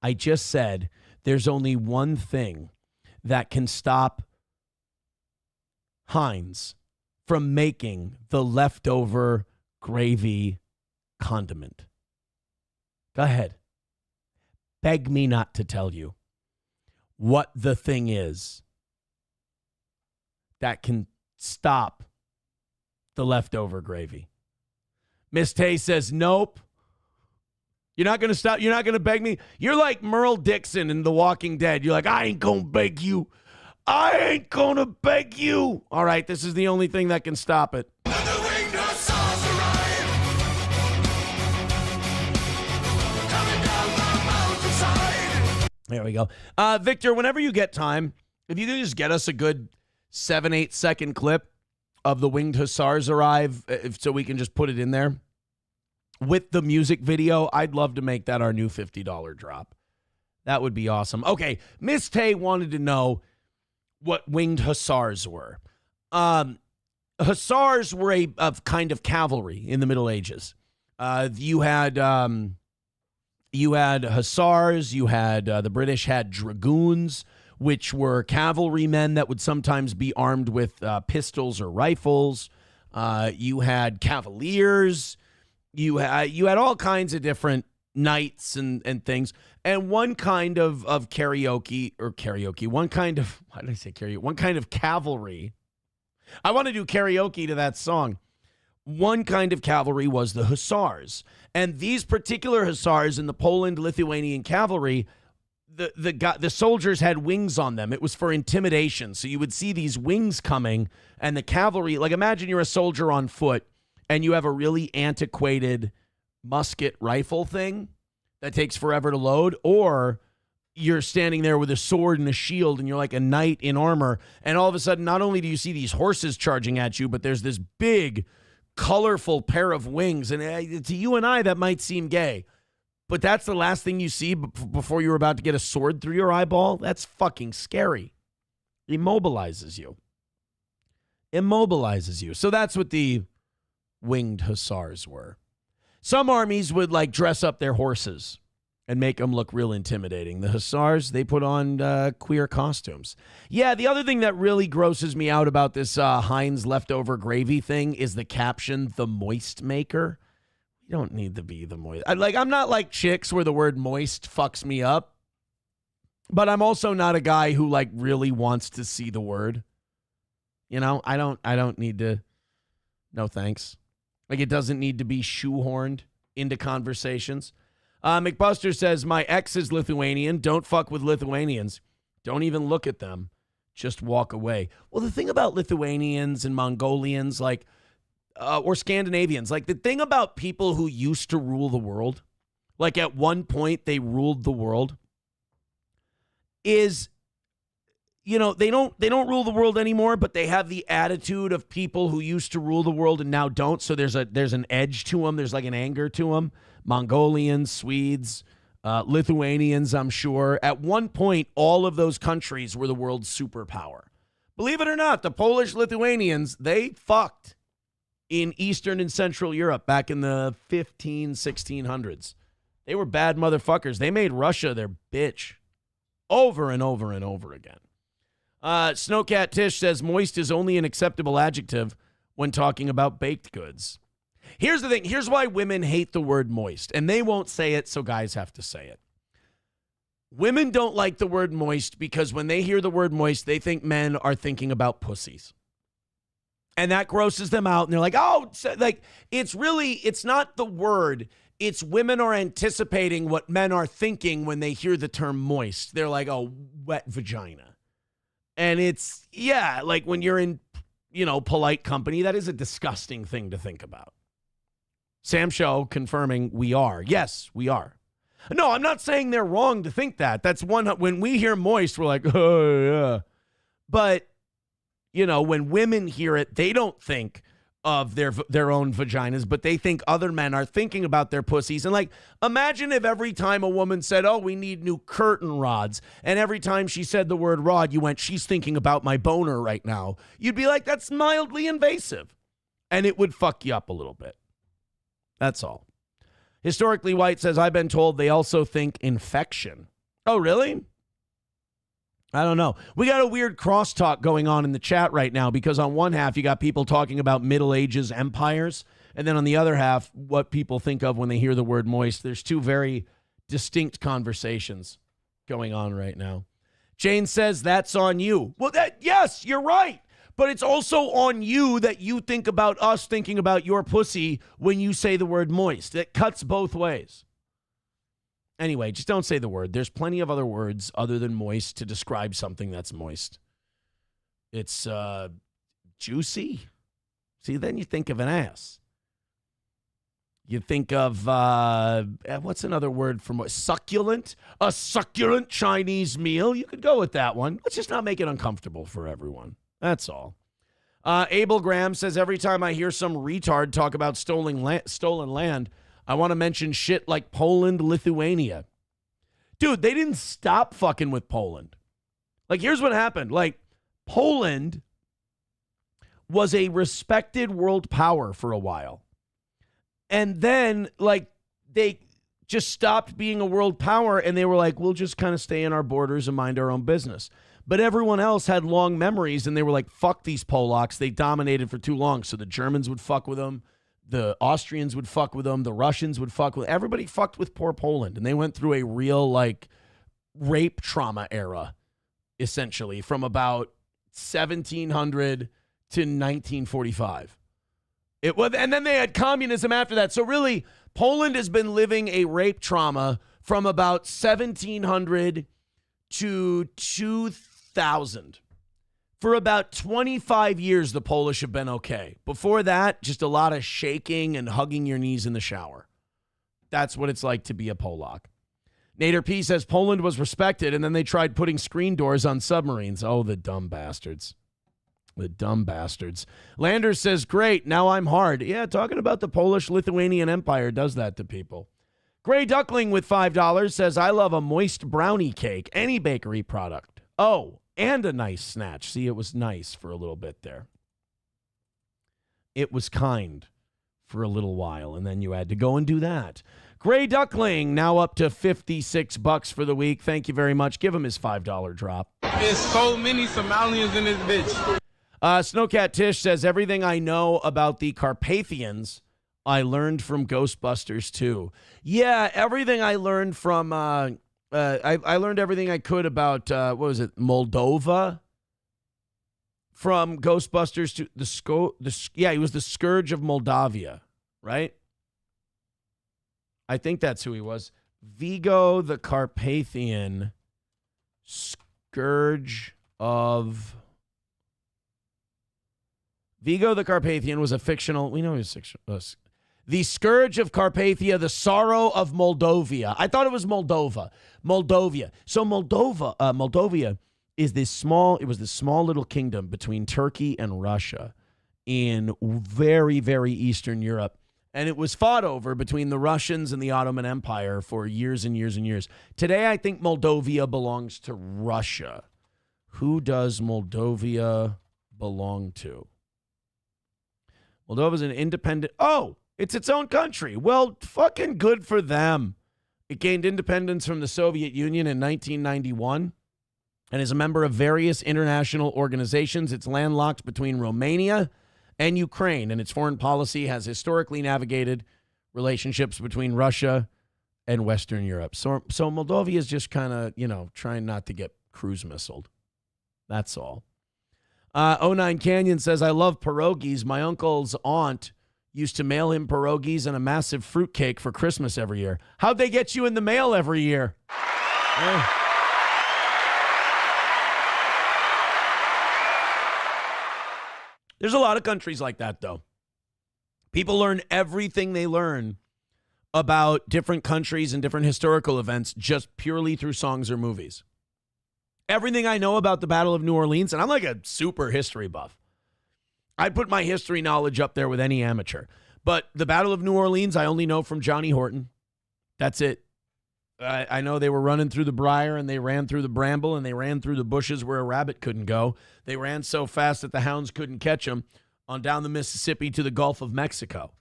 I just said there's only one thing that can stop Heinz from making the leftover gravy condiment. Go ahead. Beg me not to tell you what the thing is that can stop the leftover gravy. Miss Tay says, nope. You're not going to stop. You're not going to beg me. You're like Merle Dixon in The Walking Dead. You're like, I ain't going to beg you. I ain't going to beg you. All right, this is the only thing that can stop it. There we go. Victor, whenever you get time, if you could just get us a good 7-8 second clip of the winged hussars arrive, so we can just put it in there with the music video, I'd love to make that our new $50 drop. That would be awesome. Okay, Miss Tay wanted to know what winged hussars were. Hussars were a kind of cavalry in the Middle Ages. You had hussars. You had the British had dragoons, which were cavalrymen that would sometimes be armed with pistols or rifles. You had cavaliers. You had all kinds of different nights and things. And one kind of karaoke, one kind of, why did I say karaoke? One kind of cavalry. I want to do karaoke to that song. One kind of cavalry was the hussars. And these particular hussars in the Poland-Lithuanian cavalry, the soldiers had wings on them. It was for intimidation. So you would see these wings coming, and the cavalry, like imagine you're a soldier on foot and you have a really antiquated musket rifle thing that takes forever to load, or you're standing there with a sword and a shield and you're like a knight in armor, and all of a sudden not only do you see these horses charging at you, but there's this big colorful pair of wings, and to you and I that might seem gay, but that's the last thing you see before you're about to get a sword through your eyeball. That's fucking scary. Immobilizes you. So that's what the winged hussars were. Some armies would like dress up their horses and make them look real intimidating. The hussars, they put on queer costumes. Yeah, the other thing that really grosses me out about this Heinz leftover gravy thing is the caption, "The Moist Maker." You don't need to be the moist. I'm not like chicks where the word moist fucks me up, but I'm also not a guy who like really wants to see the word. You know, I don't need to. No thanks. Like it doesn't need to be shoehorned into conversations. McBuster says, my ex is Lithuanian. Don't fuck with Lithuanians. Don't even look at them. Just walk away. Well, the thing about Lithuanians and Mongolians, like, or Scandinavians, like the thing about people who used to rule the world, like at one point they ruled the world, is, you know, they don't rule the world anymore, but they have the attitude of people who used to rule the world and now don't. So there's an edge to them. There's like an anger to them. Mongolians, Swedes, Lithuanians, I'm sure. At one point, all of those countries were the world's superpower. Believe it or not, the Polish Lithuanians, they fucked in Eastern and Central Europe back in the 1600s. They were bad motherfuckers. They made Russia their bitch over and over and over again. Snowcat Tish says moist is only an acceptable adjective when talking about baked goods. Here's the thing. Here's why women hate the word moist, and they won't say it, so guys have to say it. Women don't like the word moist because when they hear the word moist, they think men are thinking about pussies. And that grosses them out, and they're like, oh, like it's not the word. It's women are anticipating what men are thinking when they hear the term moist. They're like, oh, wet vagina. And it's, yeah, like when you're in, you know, polite company, that is a disgusting thing to think about. Sam Show confirming we are. Yes, we are. No, I'm not saying they're wrong to think that. That's one, when we hear moist, we're like, oh, yeah. But, you know, when women hear it, they don't think of their own vaginas, but they think other men are thinking about their pussies. And like, imagine if every time a woman said, oh, we need new curtain rods, and every time she said the word rod, you went, she's thinking about my boner right now. You'd be like, that's mildly invasive. And it would fuck you up a little bit. That's all. Historically White says, I've been told they also think infection. Oh, really? I don't know. We got a weird crosstalk going on in the chat right now because on one half, you got people talking about Middle Ages empires. And then on the other half, what people think of when they hear the word moist. There's two very distinct conversations going on right now. Jane says, that's on you. Well, yes, you're right. But it's also on you that you think about us thinking about your pussy when you say the word moist. It cuts both ways. Anyway, just don't say the word. There's plenty of other words other than moist to describe something that's moist. It's juicy. See, then you think of an ass. You think of, what's another word for moist? Succulent? A succulent Chinese meal. You could go with that one. Let's just not make it uncomfortable for everyone. That's all. Abel Graham says, every time I hear some retard talk about stolen land, I want to mention shit like Poland, Lithuania. Dude, they didn't stop fucking with Poland. Like, here's what happened. Like, Poland was a respected world power for a while. And then, like, they just stopped being a world power, and they were like, we'll just kind of stay in our borders and mind our own business. But everyone else had long memories, and they were like, fuck these Polacks. They dominated for too long, so the Germans would fuck with them. The Austrians would fuck with them. The Russians would fuck with. Everybody fucked with poor Poland, and they went through a real like rape trauma era, essentially from about 1700 to 1945. It was, and then they had communism after that. So really, Poland has been living a rape trauma from about 1700 to 2000. For about 25 years, the Polish have been okay. Before that, just a lot of shaking and hugging your knees in the shower. That's what it's like to be a Polak. Nader P says Poland was respected, and then they tried putting screen doors on submarines. Oh, the dumb bastards. The dumb bastards. Landers says, great, now I'm hard. Yeah, talking about the Polish-Lithuanian Empire does that to people. Gray Duckling with $5 says, I love a moist brownie cake, any bakery product. Oh, and a nice snatch. See, it was nice for a little bit there. It was kind for a little while, and then you had to go and do that. Gray Duckling, now up to $56 for the week. Thank you very much. Give him his $5 drop. There's so many Somalians in this bitch. Snowcat Tish says, everything I know about the Carpathians, I learned from Ghostbusters too. Yeah, everything I learned from... I learned everything I could about, what was it, Moldova? From Ghostbusters to he was the Scourge of Moldavia, right? I think that's who he was. Vigo the Carpathian, Scourge of... Vigo the Carpathian was a fictional... We know he was fictional. The Scourge of Carpathia, the Sorrow of Moldavia. I thought it was Moldova. Moldavia. So Moldavia is this small little kingdom between Turkey and Russia in very, very Eastern Europe. And it was fought over between the Russians and the Ottoman Empire for years and years and years. Today, I think Moldavia belongs to Russia. Who does Moldavia belong to? Moldova's an independent... Oh! It's its own country. Well, fucking good for them. It gained independence from the Soviet Union in 1991 and is a member of various international organizations. It's landlocked between Romania and Ukraine, and its foreign policy has historically navigated relationships between Russia and Western Europe. So Moldova is just kind of, trying not to get cruise missiled. That's all. 09 Canyon says, I love pierogies. My uncle's aunt used to mail him pierogies and a massive fruitcake for Christmas every year. How'd they get you in the mail every year? There's a lot of countries like that, though. People learn everything they learn about different countries and different historical events just purely through songs or movies. Everything I know about the Battle of New Orleans, and I'm like a super history buff. I'd put my history knowledge up there with any amateur. But the Battle of New Orleans, I only know from Johnny Horton. That's it. I know they were running through the briar, and they ran through the bramble, and they ran through the bushes where a rabbit couldn't go. They ran so fast that the hounds couldn't catch them on down the Mississippi to the Gulf of Mexico.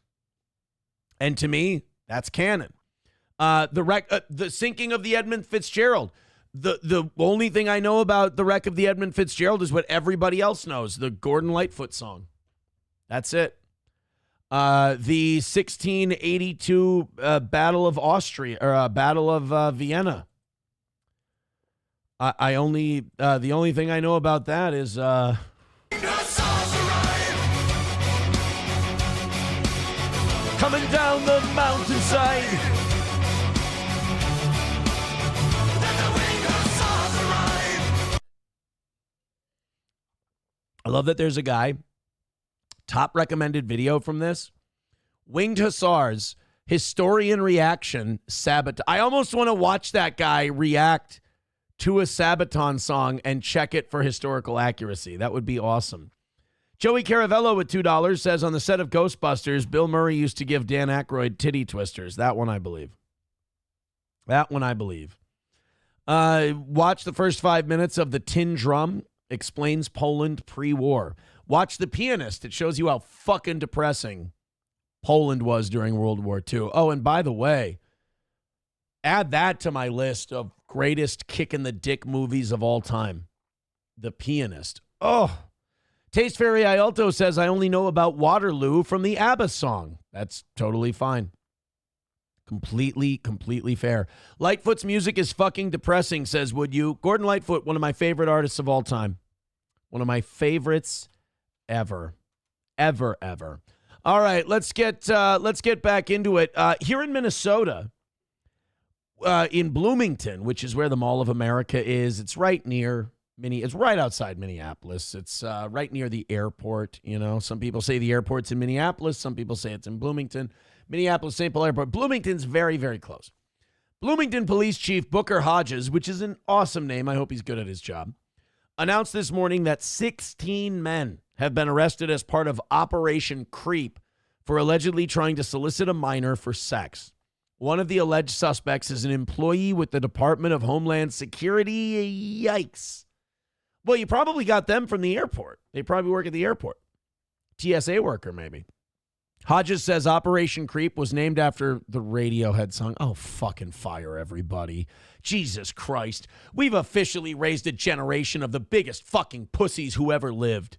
And to me, that's canon. The sinking of the Edmund Fitzgerald. The only thing I know about the wreck of the Edmund Fitzgerald is what everybody else knows, the Gordon Lightfoot song. That's it. The 1682 Battle of Austria, or Battle of Vienna. The only thing I know about that is coming down the mountainside. I love that there's a guy, top recommended video from this, Winged Hussars, historian reaction, Sabaton. I almost want to watch that guy react to a Sabaton song and check it for historical accuracy. That would be awesome. Joey Caravello with $2 says, on the set of Ghostbusters, Bill Murray used to give Dan Aykroyd titty twisters. That one I believe. Watch the first 5 minutes of The Tin Drum. Explains Poland pre-war. Watch The Pianist. It shows you how fucking depressing Poland was during World War II. Oh, and by the way, add that to my list of greatest kick in the dick movies of all time. The Pianist. Oh, Taste Fairy Ialto says, I only know about Waterloo from the ABBA song. That's totally fine. Completely fair. Lightfoot's music is fucking depressing, says Would You. Gordon Lightfoot, one of my favorite artists of all time. One of my favorites ever. Ever. All right, let's get back into it. Here in Minnesota, in Bloomington, which is where the Mall of America is, it's right near it's right outside Minneapolis. It's right near the airport. You know, some people say the airport's in Minneapolis. Some people say it's in Bloomington. Minneapolis, St. Paul Airport. Bloomington's very, very close. Bloomington Police Chief Booker Hodges, which is an awesome name, I hope he's good at his job, announced this morning that 16 men have been arrested as part of Operation Creep for allegedly trying to solicit a minor for sex. One of the alleged suspects is an employee with the Department of Homeland Security. Yikes. Well, you probably got them from the airport. They probably work at the airport. TSA worker, maybe. Hodges says Operation Creep was named after the Radiohead song. Oh, fucking fire, everybody. Jesus Christ. We've officially raised a generation of the biggest fucking pussies who ever lived.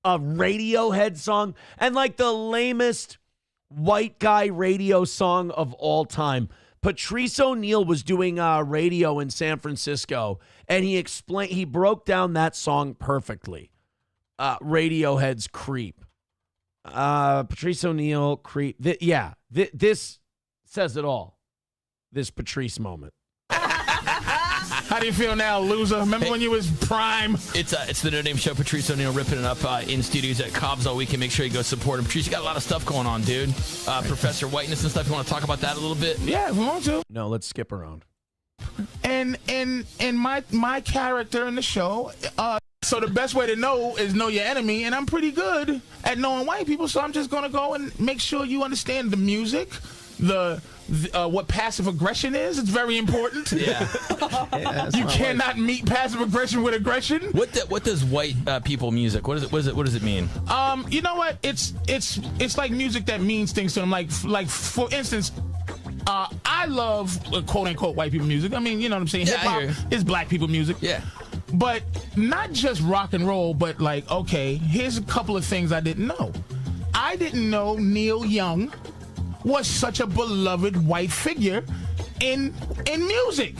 A Radiohead song, and like the lamest white guy radio song of all time. Patrice O'Neal was doing radio in San Francisco, and he broke down that song perfectly. Radiohead's Creep. Patrice O'Neal, Creep. This says it all. This Patrice moment. How do you feel now, loser? Remember when you was prime? It's the No Name Show. Patrice O'Neal ripping it up in studios at Cobb's all weekend. Make sure you go support him. Patrice, you got a lot of stuff going on, dude. Professor Whiteness and stuff. You want to talk about that a little bit? Yeah, if we want to. No, let's skip around. And my character in the show, so the best way to know is know your enemy, and I'm pretty good at knowing white people, so I'm just going to go and make sure you understand the music, what passive aggression is. It's very important. Yeah. You cannot meet passive aggression with aggression. What does white people music? What does it mean? You know what? It's like music that means things to them. Like for instance, I love quote unquote white people music. I mean, you know what I'm saying? Yeah, hip hop is black people music. Yeah. But not just rock and roll, but like, okay, here's a couple of things I didn't know. I didn't know Neil Young was such a beloved white figure in music.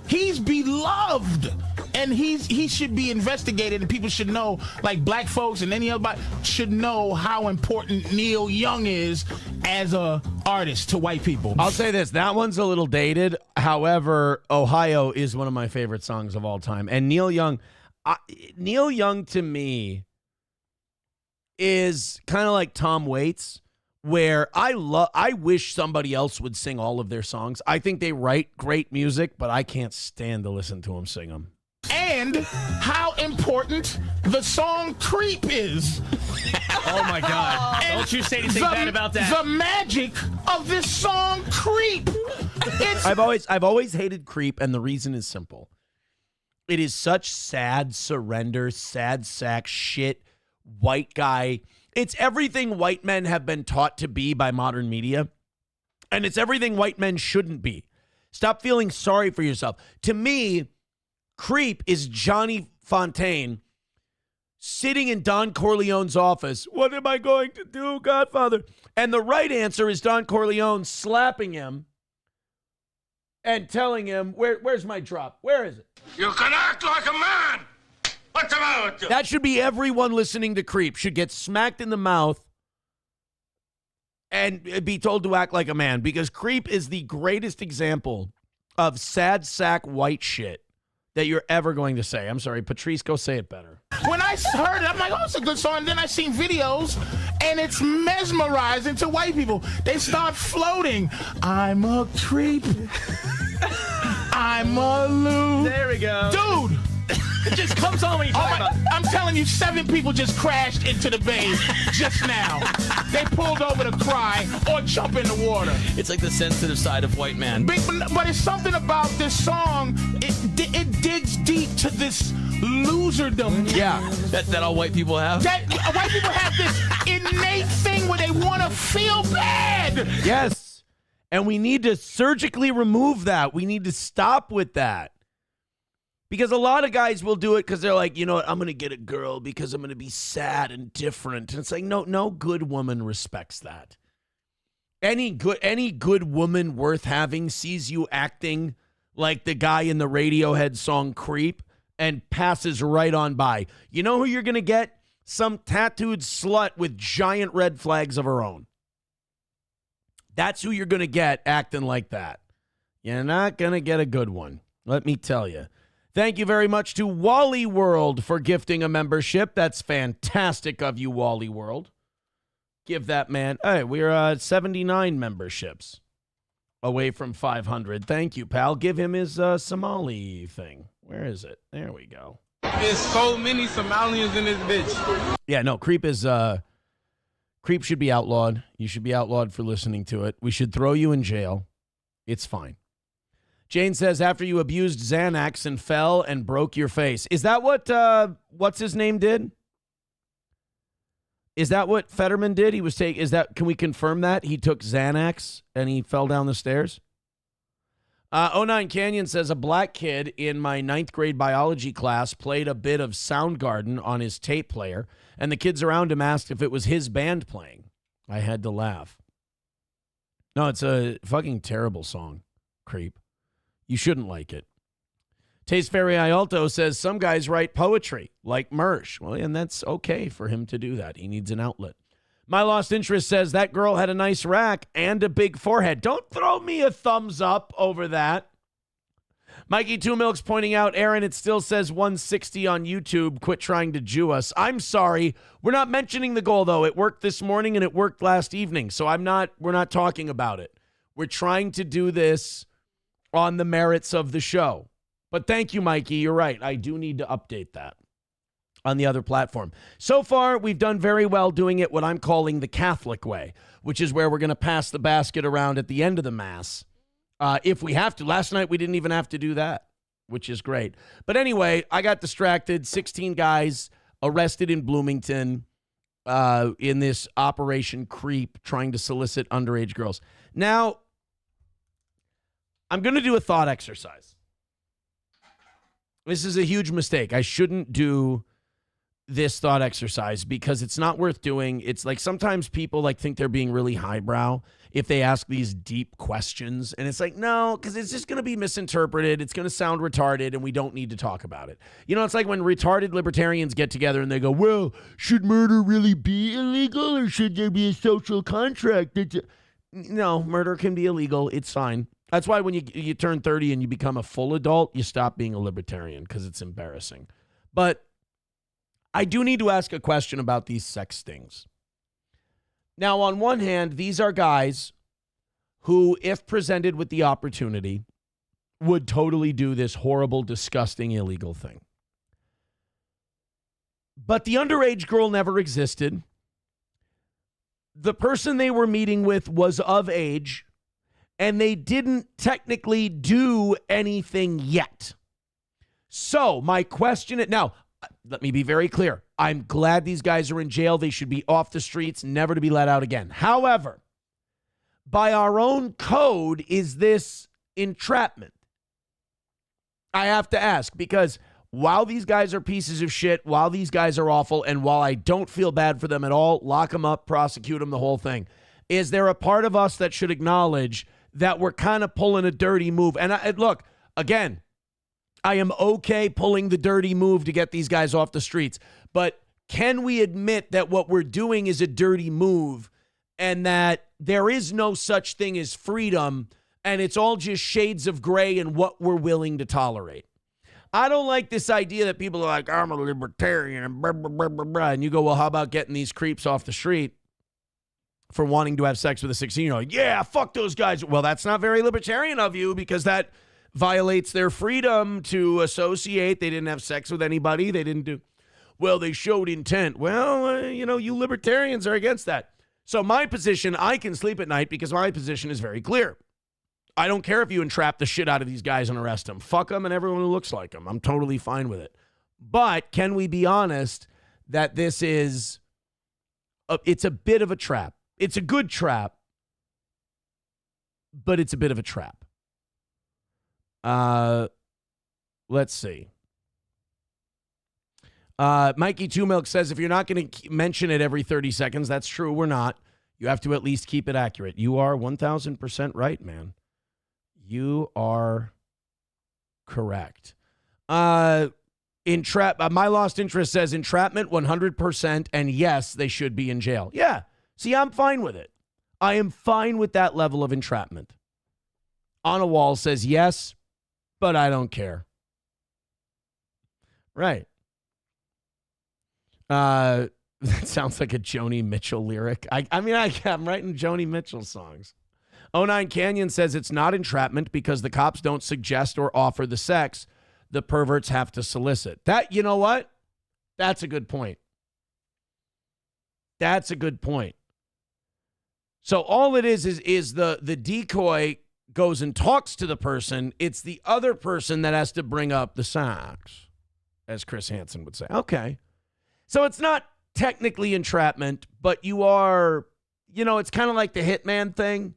He's beloved, and he should be investigated, and people should know, like black folks and any other should know how important Neil Young is as a artist to white people. I'll say this, that one's a little dated. However, Ohio is one of my favorite songs of all time. And Neil Young to me is kind of like Tom Waits, where I wish somebody else would sing all of their songs. I think they write great music, but I can't stand to listen to them sing them. And how important the song Creep is. Oh my God. Don't you say anything bad about that. The magic of this song Creep. I've always hated Creep, and the reason is simple. It is such sad surrender, sad sack shit, white guy. It's everything white men have been taught to be by modern media, and it's everything white men shouldn't be. Stop feeling sorry for yourself. To me, Creep is Johnny Fontaine sitting in Don Corleone's office. What am I going to do, Godfather? And the right answer is Don Corleone slapping him and telling him, where's my drop? Where is it? You can act like a man. What's the matter with you? That should be everyone listening to Creep should get smacked in the mouth and be told to act like a man, because Creep is the greatest example of sad sack white shit that you're ever going to say. I'm sorry, Patrice, go say it better. When I heard it, I'm like, oh, it's a good song. And then I seen videos, and it's mesmerizing to white people. They start floating. I'm a creep. I'm a loon. There we go. Dude. It just comes on when you talk about it. I'm telling you, 7 people just crashed into the bay just now. They pulled over to cry or jump in the water. It's like the sensitive side of white man. But it's something about this song. It digs deep to this loserdom. Yeah. That all white people have? That white people have this innate thing where they want to feel bad. Yes. And we need to surgically remove that. We need to stop with that. Because a lot of guys will do it because they're like, you know what, I'm going to get a girl because I'm going to be sad and different. And it's like, no good woman respects that. Any good woman worth having sees you acting like the guy in the Radiohead song Creep and passes right on by. You know who you're going to get? Some tattooed slut with giant red flags of her own. That's who you're going to get acting like that. You're not going to get a good one, let me tell you. Thank you very much to Wally World for gifting a membership. That's fantastic of you, Wally World. Give that man. Hey, we're at 79 memberships away from 500. Thank you, pal. Give him his Somali thing. Where is it? There we go. There's so many Somalians in this bitch. Yeah, no, creep should be outlawed. You should be outlawed for listening to it. We should throw you in jail. It's fine. Jane says, after you abused Xanax and fell and broke your face. Is that what, what's his name did? Is that what Fetterman did? Can we confirm that? He took Xanax and he fell down the stairs? 09 Canyon says, a black kid in my 9th grade biology class played a bit of Soundgarden on his tape player, and the kids around him asked if it was his band playing. I had to laugh. No, it's a fucking terrible song, Creep. You shouldn't like it. Taste Fairy Ialto says some guys write poetry, like Mersh. Well, and that's okay for him to do that. He needs an outlet. My Lost Interest says that girl had a nice rack and a big forehead. Don't throw me a thumbs up over that. Mikey Two Milks pointing out, Aaron, it still says 160 on YouTube. Quit trying to Jew us. I'm sorry. We're not mentioning the goal, though. It worked this morning and it worked last evening. So we're not talking about it. We're trying to do this on the merits of the show. But thank you, Mikey. You're right. I do need to update that on the other platform. So far, we've done very well doing it what I'm calling the Catholic way, which is where we're going to pass the basket around at the end of the Mass. If we have to. Last night, we didn't even have to do that, which is great. But anyway, I got distracted. 16 guys arrested in Bloomington in this Operation Creep trying to solicit underage girls. Now, I'm going to do a thought exercise. This is a huge mistake. I shouldn't do this thought exercise because it's not worth doing. It's like sometimes people think they're being really highbrow if they ask these deep questions. And it's like, no, because it's just going to be misinterpreted. It's going to sound retarded and we don't need to talk about it. You know, it's like when retarded libertarians get together and they go, well, should murder really be illegal or should there be a social contract? No, murder can be illegal. It's fine. That's why when you turn 30 and you become a full adult, you stop being a libertarian because it's embarrassing. But I do need to ask a question about these sex stings. Now, on one hand, these are guys who, if presented with the opportunity, would totally do this horrible, disgusting, illegal thing. But the underage girl never existed. The person they were meeting with was of age, and they didn't technically do anything yet. So my question, now, let me be very clear. I'm glad these guys are in jail. They should be off the streets, never to be let out again. However, by our own code, is this entrapment? I have to ask, because while these guys are pieces of shit, while these guys are awful, and while I don't feel bad for them at all, lock them up, prosecute them, the whole thing, is there a part of us that should acknowledge that we're kind of pulling a dirty move? And look, again, I am okay pulling the dirty move to get these guys off the streets. But can we admit that what we're doing is a dirty move and that there is no such thing as freedom and it's all just shades of gray and what we're willing to tolerate? I don't like this idea that people are like, I'm a libertarian and blah, blah, blah, blah, blah. And you go, well, how about getting these creeps off the street for wanting to have sex with a 16-year-old? Yeah, fuck those guys. Well, that's not very libertarian of you because that violates their freedom to associate. They didn't have sex with anybody. They didn't do, well, they showed intent. Well, you libertarians are against that. So my position, I can sleep at night because my position is very clear. I don't care if you entrap the shit out of these guys and arrest them. Fuck them and everyone who looks like them. I'm totally fine with it. But can we be honest that this is, it's a bit of a trap. It's a good trap, but it's a bit of a trap. Let's see. Mikey Two Milk says, if you're not going to mention it every 30 seconds, that's true. We're not. You have to at least keep it accurate. You are 1,000% right, man. You are correct. My Lost Interest says entrapment 100%, and yes, they should be in jail. Yeah. See, I'm fine with it. I am fine with that level of entrapment. On a Wall says yes, but I don't care. Right. That sounds like a Joni Mitchell lyric. I'm writing Joni Mitchell songs. 09 Canyon says it's not entrapment because the cops don't suggest or offer the sex. The perverts have to solicit. That, you know what? That's a good point. That's a good point. So all it is the decoy goes and talks to the person. It's the other person that has to bring up the sex, as Chris Hansen would say. Okay. So it's not technically entrapment, but you are, it's kind of like the hitman thing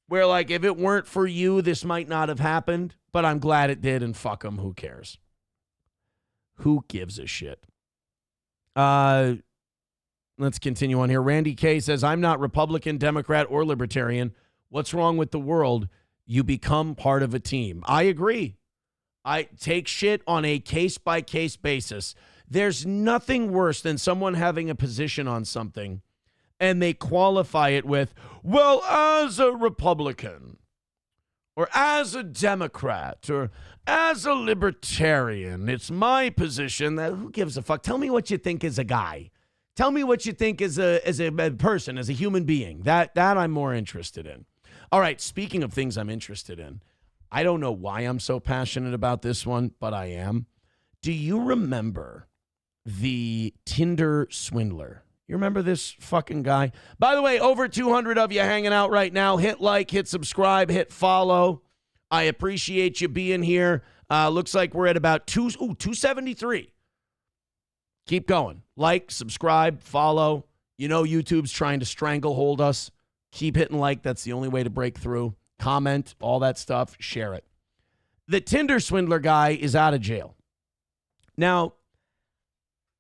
where, like, if it weren't for you, this might not have happened, but I'm glad it did, and fuck them. Who cares? Who gives a shit? Let's continue on here. Randy K says, I'm not Republican, Democrat, or Libertarian. What's wrong with the world? You become part of a team. I agree. I take shit on a case-by-case basis. There's nothing worse than someone having a position on something and they qualify it with, well, as a Republican or as a Democrat or as a Libertarian, it's my position that who gives a fuck? Tell me what you think as a guy. Tell me what you think as a person, as a human being. That I'm more interested in. All right, speaking of things I'm interested in, I don't know why I'm so passionate about this one, but I am. Do you remember the Tinder Swindler? You remember this fucking guy? By the way, over 200 of you hanging out right now. Hit like, hit subscribe, hit follow. I appreciate you being here. Looks like we're at about 273. Keep going. Like, subscribe, follow. YouTube's trying to stranglehold us. Keep hitting like. That's the only way to break through. Comment, all that stuff. Share it. The Tinder Swindler guy is out of jail. Now,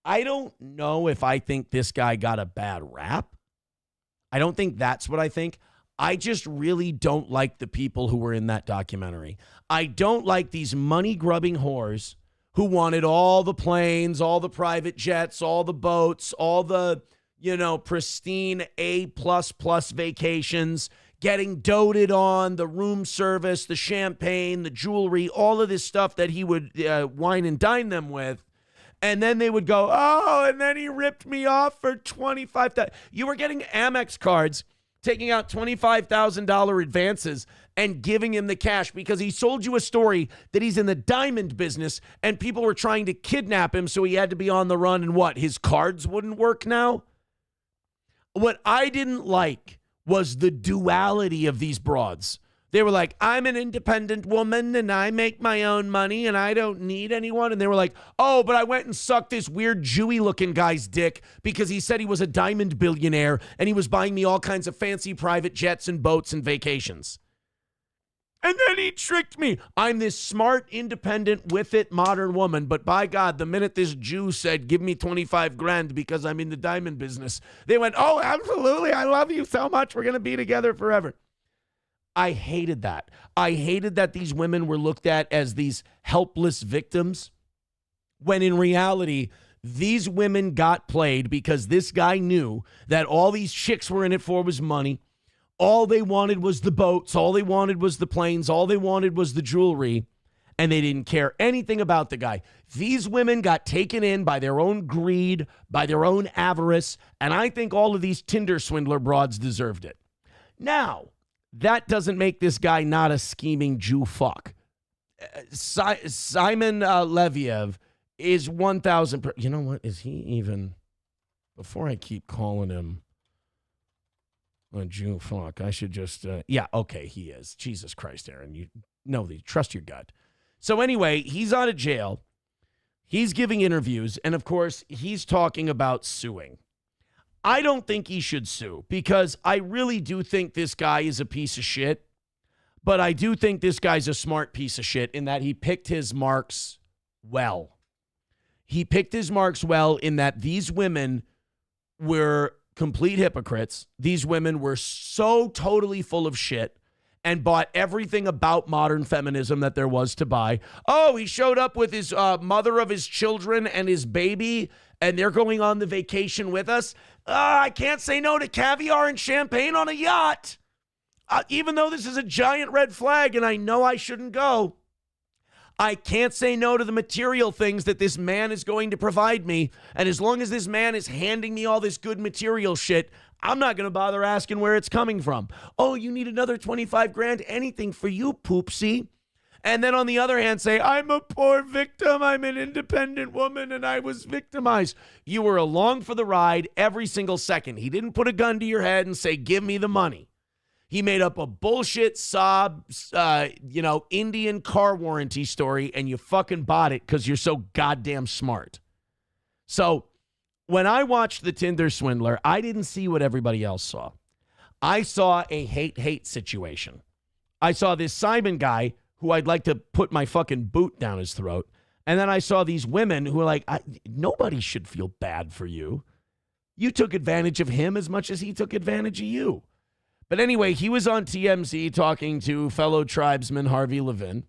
I don't know if I think this guy got a bad rap. I don't think that's what I think. I just really don't like the people who were in that documentary. I don't like these money-grubbing whores who wanted all the planes, all the private jets, all the boats, all the, pristine A++ vacations, getting doted on, the room service, the champagne, the jewelry, all of this stuff that he would wine and dine them with. And then they would go, oh, and then he ripped me off for $25,000. You were getting Amex cards, taking out $25,000 advances and giving him the cash because he sold you a story that he's in the diamond business and people were trying to kidnap him, so he had to be on the run, and what, his cards wouldn't work now? What I didn't like was the duality of these broads. They were like, I'm an independent woman and I make my own money and I don't need anyone. And they were like, oh, but I went and sucked this weird Jewy looking guy's dick because he said he was a diamond billionaire and he was buying me all kinds of fancy private jets and boats and vacations. And then he tricked me. I'm this smart, independent, with it, modern woman. But by God, the minute this Jew said, give me 25 grand because I'm in the diamond business, they went, oh, absolutely. I love you so much. We're going to be together forever. I hated that. I hated that these women were looked at as these helpless victims, when in reality, these women got played because this guy knew that all these chicks were in it for was money. All they wanted was the boats. All they wanted was the planes. All they wanted was the jewelry. And they didn't care anything about the guy. These women got taken in by their own greed, by their own avarice. And I think all of these Tinder Swindler broads deserved it. Now, that doesn't make this guy not a scheming Jew fuck. Simon Leviev is 1,000. You know what? Is he even? Before I keep calling him a Jew fuck, I should just. Yeah, okay, he is. Jesus Christ, Aaron. You know, trust your gut. So anyway, he's out of jail. He's giving interviews. And of course, he's talking about suing. I don't think he should sue because I really do think this guy is a piece of shit. But I do think this guy's a smart piece of shit in that he picked his marks well. he picked his marks well in that these women were complete hypocrites. These women were so totally full of shit and bought everything about modern feminism that there was to buy. Oh, he showed up with his mother of his children and his baby, and they're going on the vacation with us. I can't say no to caviar and champagne on a yacht. Even though this is a giant red flag and I know I shouldn't go, I can't say no to the material things that this man is going to provide me. And as long as this man is handing me all this good material shit, I'm not going to bother asking where it's coming from. Oh, you need another 25 grand? Anything for you, poopsie. And then on the other hand, say, I'm a poor victim. I'm an independent woman and I was victimized. You were along for the ride every single second. He didn't put a gun to your head and say, give me the money. He made up a bullshit sob, Indian car warranty story, and you fucking bought it because you're so goddamn smart. So when I watched the Tinder Swindler, I didn't see what everybody else saw. I saw a hate situation. I saw this Simon guy who I'd like to put my fucking boot down his throat. And then I saw these women who are like, nobody should feel bad for you. You took advantage of him as much as he took advantage of you. But anyway, he was on TMZ talking to fellow tribesman Harvey Levin.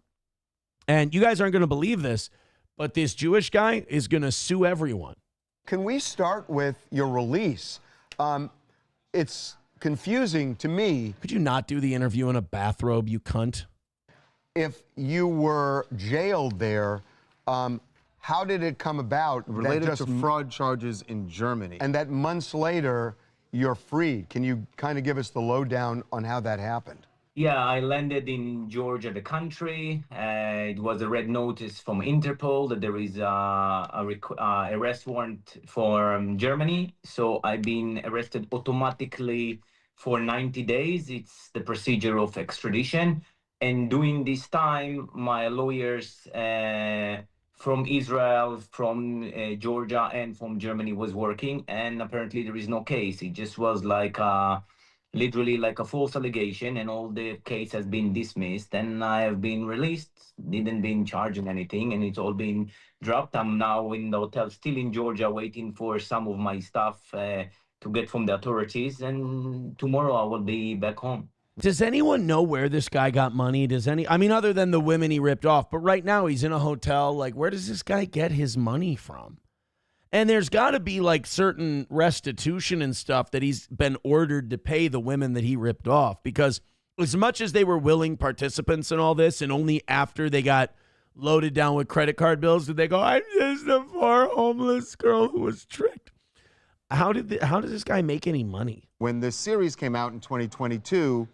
And you guys aren't going to believe this, but this Jewish guy is going to sue everyone. Can we start with your release? It's confusing to me. Could you not do the interview in a bathrobe, you cunt? If you were jailed there, how did it come about? Related to fraud charges in Germany. And that months later, you're free. Can you kind of give us the lowdown on how that happened? Yeah, I landed in Georgia, the country. It was a red notice from Interpol that there is a arrest warrant for Germany. So I've been arrested automatically for 90 days. It's the procedure of extradition. And during this time, my lawyers from Israel, from Georgia, and from Germany was working. And apparently there is no case. It just was like literally like a false allegation, and all the case has been dismissed. And I have been released, didn't been charged in anything, and it's all been dropped. I'm now in the hotel, still in Georgia, waiting for some of my stuff to get from the authorities. And tomorrow I will be back home. Does anyone know where this guy got money? Other than the women he ripped off, but right now he's in a hotel. Like, where does this guy get his money from? And there's got to be like certain restitution and stuff that he's been ordered to pay the women that he ripped off, because as much as they were willing participants in all this, and only after they got loaded down with credit card bills did they go, I'm just a poor homeless girl who was tricked. How did this guy make any money? When the series came out in 2022,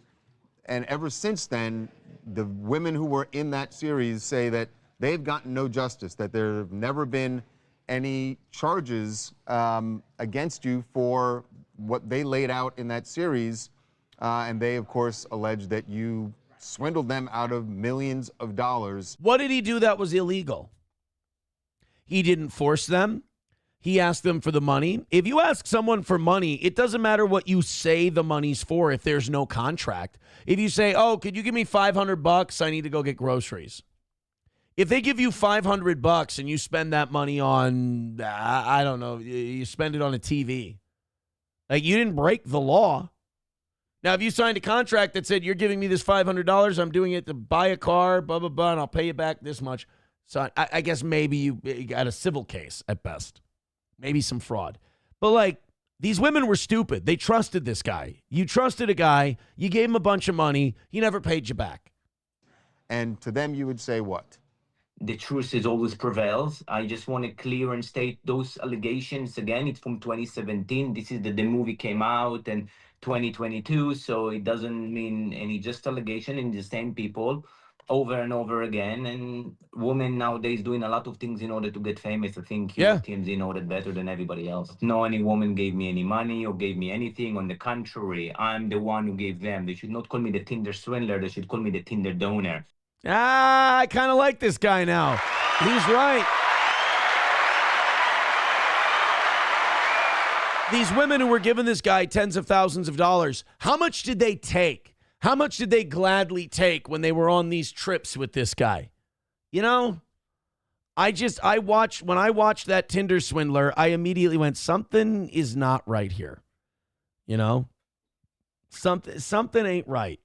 and ever since then, the women who were in that series say that they've gotten no justice, that there have never been any charges against you for what they laid out in that series. And they, of course, allege that you swindled them out of millions of dollars. What did he do that was illegal? He didn't force them. He asked them for the money. If you ask someone for money, it doesn't matter what you say the money's for if there's no contract. If you say, oh, could you give me $500? I need to go get groceries. If they give you $500 and you spend that money on, I don't know, you spend it on a TV. Like, you didn't break the law. Now, if you signed a contract that said, you're giving me this $500, I'm doing it to buy a car, blah, blah, blah, and I'll pay you back this much. So I guess maybe you got a civil case at best. Maybe some fraud. But, like, these women were stupid. They trusted this guy. You trusted a guy. You gave him a bunch of money. He never paid you back. And to them, you would say what? The truth is always prevails. I just want to clear and state those allegations again. It's from 2017. This is the movie came out in 2022. So it doesn't mean any just allegation in the same people over and over again. And women nowadays doing a lot of things in order to get famous. I think TMZ know that better than everybody else. No, any woman gave me any money or gave me anything. On the contrary, I'm the one who gave them. They should not call me the Tinder Swindler. They should call me the Tinder Donor. I kind of like this guy now. He's right. These women who were giving this guy tens of thousands of dollars, how much did they take? How much did they gladly take when they were on these trips with this guy? You know, When I watched that Tinder Swindler, I immediately went, something is not right here. You know? Something ain't right.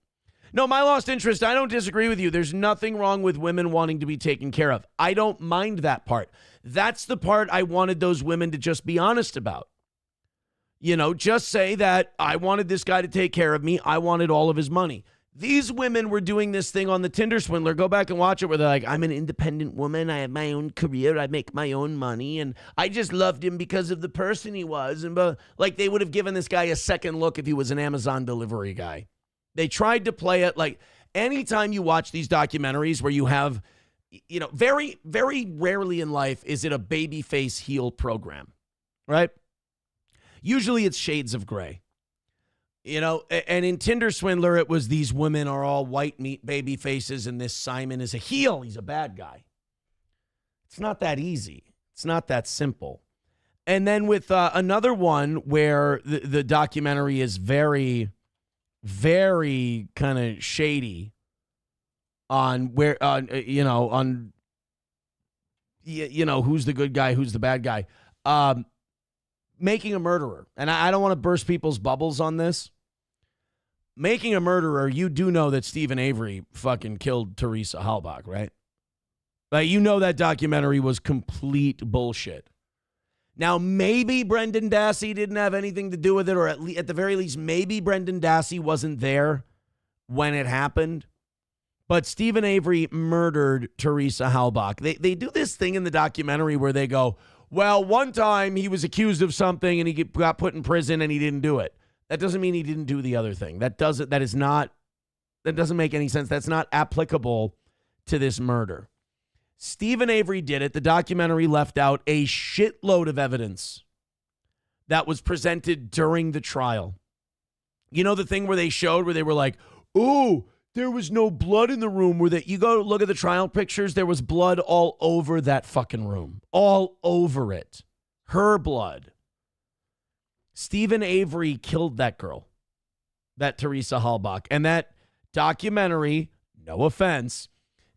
No, my lost interest, I don't disagree with you. There's nothing wrong with women wanting to be taken care of. I don't mind that part. That's the part I wanted those women to just be honest about. You know, just say that I wanted this guy to take care of me. I wanted all of his money. These women were doing this thing on the Tinder Swindler. Go back and watch it where they're like, I'm an independent woman. I have my own career. I make my own money. And I just loved him because of the person he was. And like they would have given this guy a second look if he was an Amazon delivery guy. They tried to play it like anytime you watch these documentaries where you have, you know, very, very rarely in life is it a babyface heel program, right? Usually it's shades of gray. You know, and in Tinder Swindler, it was these women are all white meat baby faces, and this Simon is a heel. He's a bad guy. It's not that easy. It's not that simple. And then with another one where the documentary is very, very kind of shady on where, you know, who's the good guy, who's the bad guy. Making a Murderer. And I don't want to burst people's bubbles on this. Making a Murderer, you do know that Stephen Avery fucking killed Teresa Halbach, right? Like, you know that documentary was complete bullshit. Now, maybe Brendan Dassey didn't have anything to do with it, or at the very least, maybe Brendan Dassey wasn't there when it happened. But Stephen Avery murdered Teresa Halbach. They do this thing in the documentary where they go, well, one time he was accused of something and he got put in prison and he didn't do it. That doesn't mean he didn't do the other thing. That doesn't make any sense. That's not applicable to this murder. Stephen Avery did it. The documentary left out a shitload of evidence that was presented during the trial. You know the thing where they showed where they were like, ooh, there was no blood in the room, where that you go look at the trial pictures, there was blood all over that fucking room. All over it. Her blood. Stephen Avery killed that girl, that Teresa Halbach. And that documentary, no offense,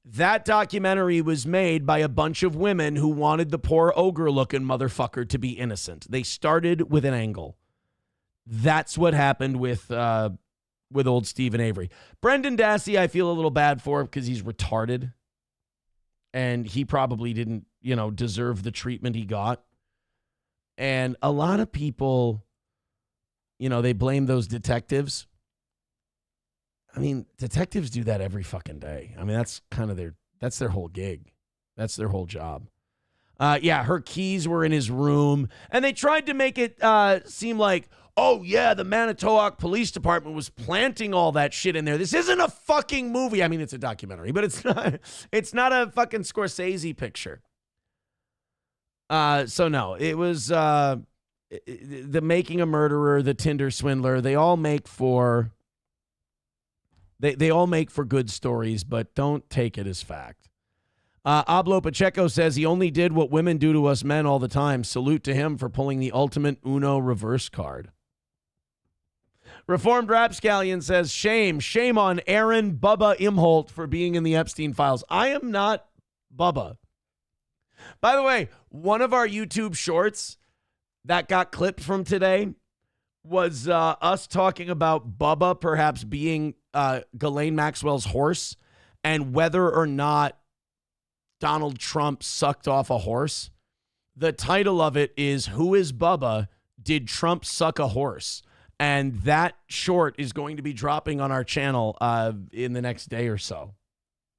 that documentary was made by a bunch of women who wanted the poor ogre-looking motherfucker to be innocent. They started with an angle. That's what happened with old Stephen Avery. Brendan Dassey, I feel a little bad for because he's retarded. And he probably didn't, deserve the treatment he got. And a lot of people, they blame those detectives. I mean, detectives do that every fucking day. I mean, that's kind of that's their whole gig. That's their whole job. Her keys were in his room. And they tried to make it seem like, oh, yeah, the Manitowoc Police Department was planting all that shit in there. This isn't a fucking movie. I mean, it's a documentary, but it's not a fucking Scorsese picture. So, no, it was the Making a Murderer, the Tinder Swindler. They all make for good stories, but don't take it as fact. Ablo Pacheco says he only did what women do to us men all the time. Salute to him for pulling the ultimate Uno reverse card. Reformed Rapscallion says, shame on Aaron Bubba Imholt for being in the Epstein files. I am not Bubba. By the way, one of our YouTube shorts that got clipped from today was us talking about Bubba perhaps being Ghislaine Maxwell's horse and whether or not Donald Trump sucked off a horse. The title of it is, Who is Bubba? Did Trump suck a horse? And that short is going to be dropping on our channel in the next day or so.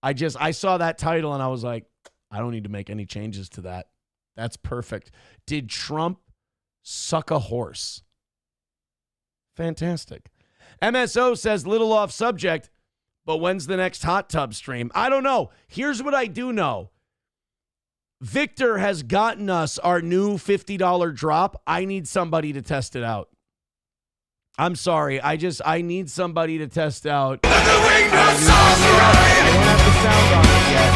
I saw that title and I was like, I don't need to make any changes to that. That's perfect. Did Trump suck a horse? Fantastic. MSO says, little off subject, but when's the next hot tub stream? I don't know. Here's what I do know. Victor has gotten us our new $50 drop. I need somebody to test it out. I'm sorry. I need somebody to test out. I don't have the sound on it yet.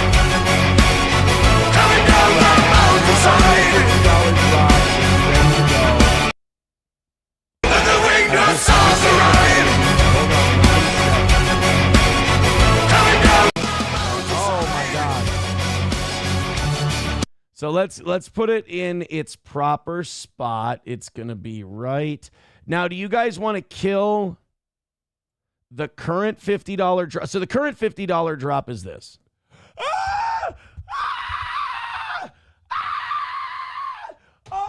Coming down the mountainside. $50 drop. Ready to go. Let the winged sauce arrive. Hold on 1 second. Coming down. Oh my God. So let's put it in its proper spot. It's going to be right. Now, do you guys want to kill the current $50 drop? So the current $50 drop is this.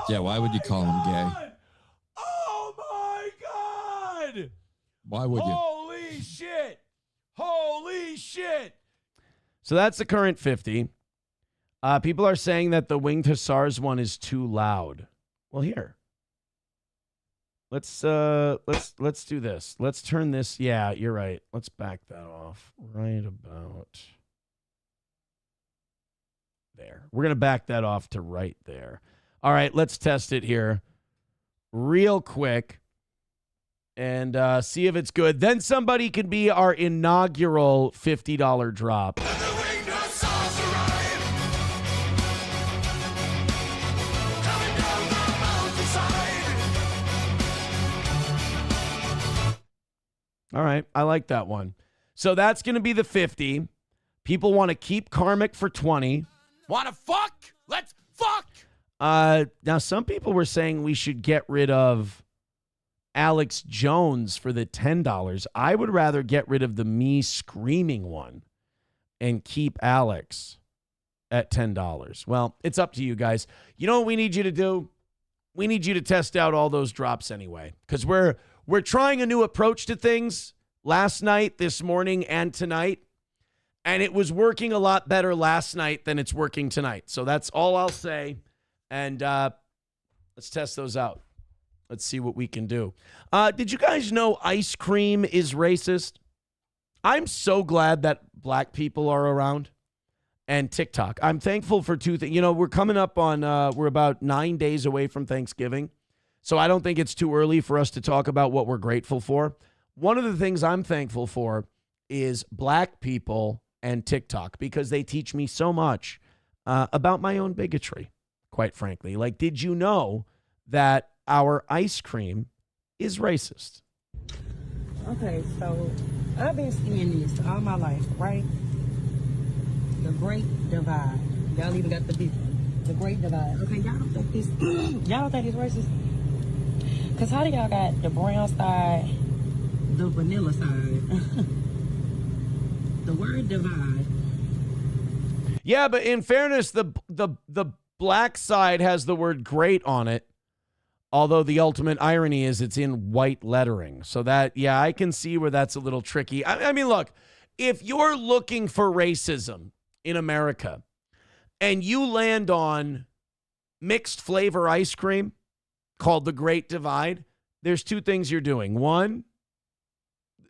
Yeah, why would you call him gay? Oh my God! Why would you? Holy shit! Holy shit! So that's the current 50. People are saying that the Winged Hussars one is too loud. Well, here. Let's do this. Let's turn this. Yeah, you're right. Let's back that off right about there. We're going to back that off to right there. All right, let's test it here real quick and see if it's good. Then somebody can be our inaugural $50 drop. All right, I like that one. So that's going to be the 50. People want to keep Karmic for 20. Want to fuck? Let's fuck! Now, some people were saying we should get rid of Alex Jones for the $10. I would rather get rid of the me screaming one and keep Alex at $10. Well, it's up to you guys. You know what we need you to do? We need you to test out all those drops anyway, because we're trying a new approach to things last night, this morning, and tonight. And it was working a lot better last night than it's working tonight. So that's all I'll say. And let's test those out. Let's see what we can do. Did you guys know ice cream is racist? I'm so glad that black people are around. And TikTok. I'm thankful for two things. You know, we're coming up on, we're about 9 days away from Thanksgiving. So I don't think it's too early for us to talk about what we're grateful for. One of the things I'm thankful for is black people and TikTok, because they teach me so much about my own bigotry, quite frankly. Like, did you know that our ice cream is racist? Okay, so I've been seeing this all my life, right? The Great Divide. Y'all even got the big one. The Great Divide. Okay, y'all don't think this y'all don't think it's racist? Cause how do y'all got the brown side, the vanilla side? The word divide. Yeah, but in fairness, the black side has the word great on it. Although the ultimate irony is it's in white lettering. So that, yeah, I can see where that's a little tricky. I mean, look, if you're looking for racism in America and you land on mixed flavor ice cream called the Great Divide, there's two things you're doing. One,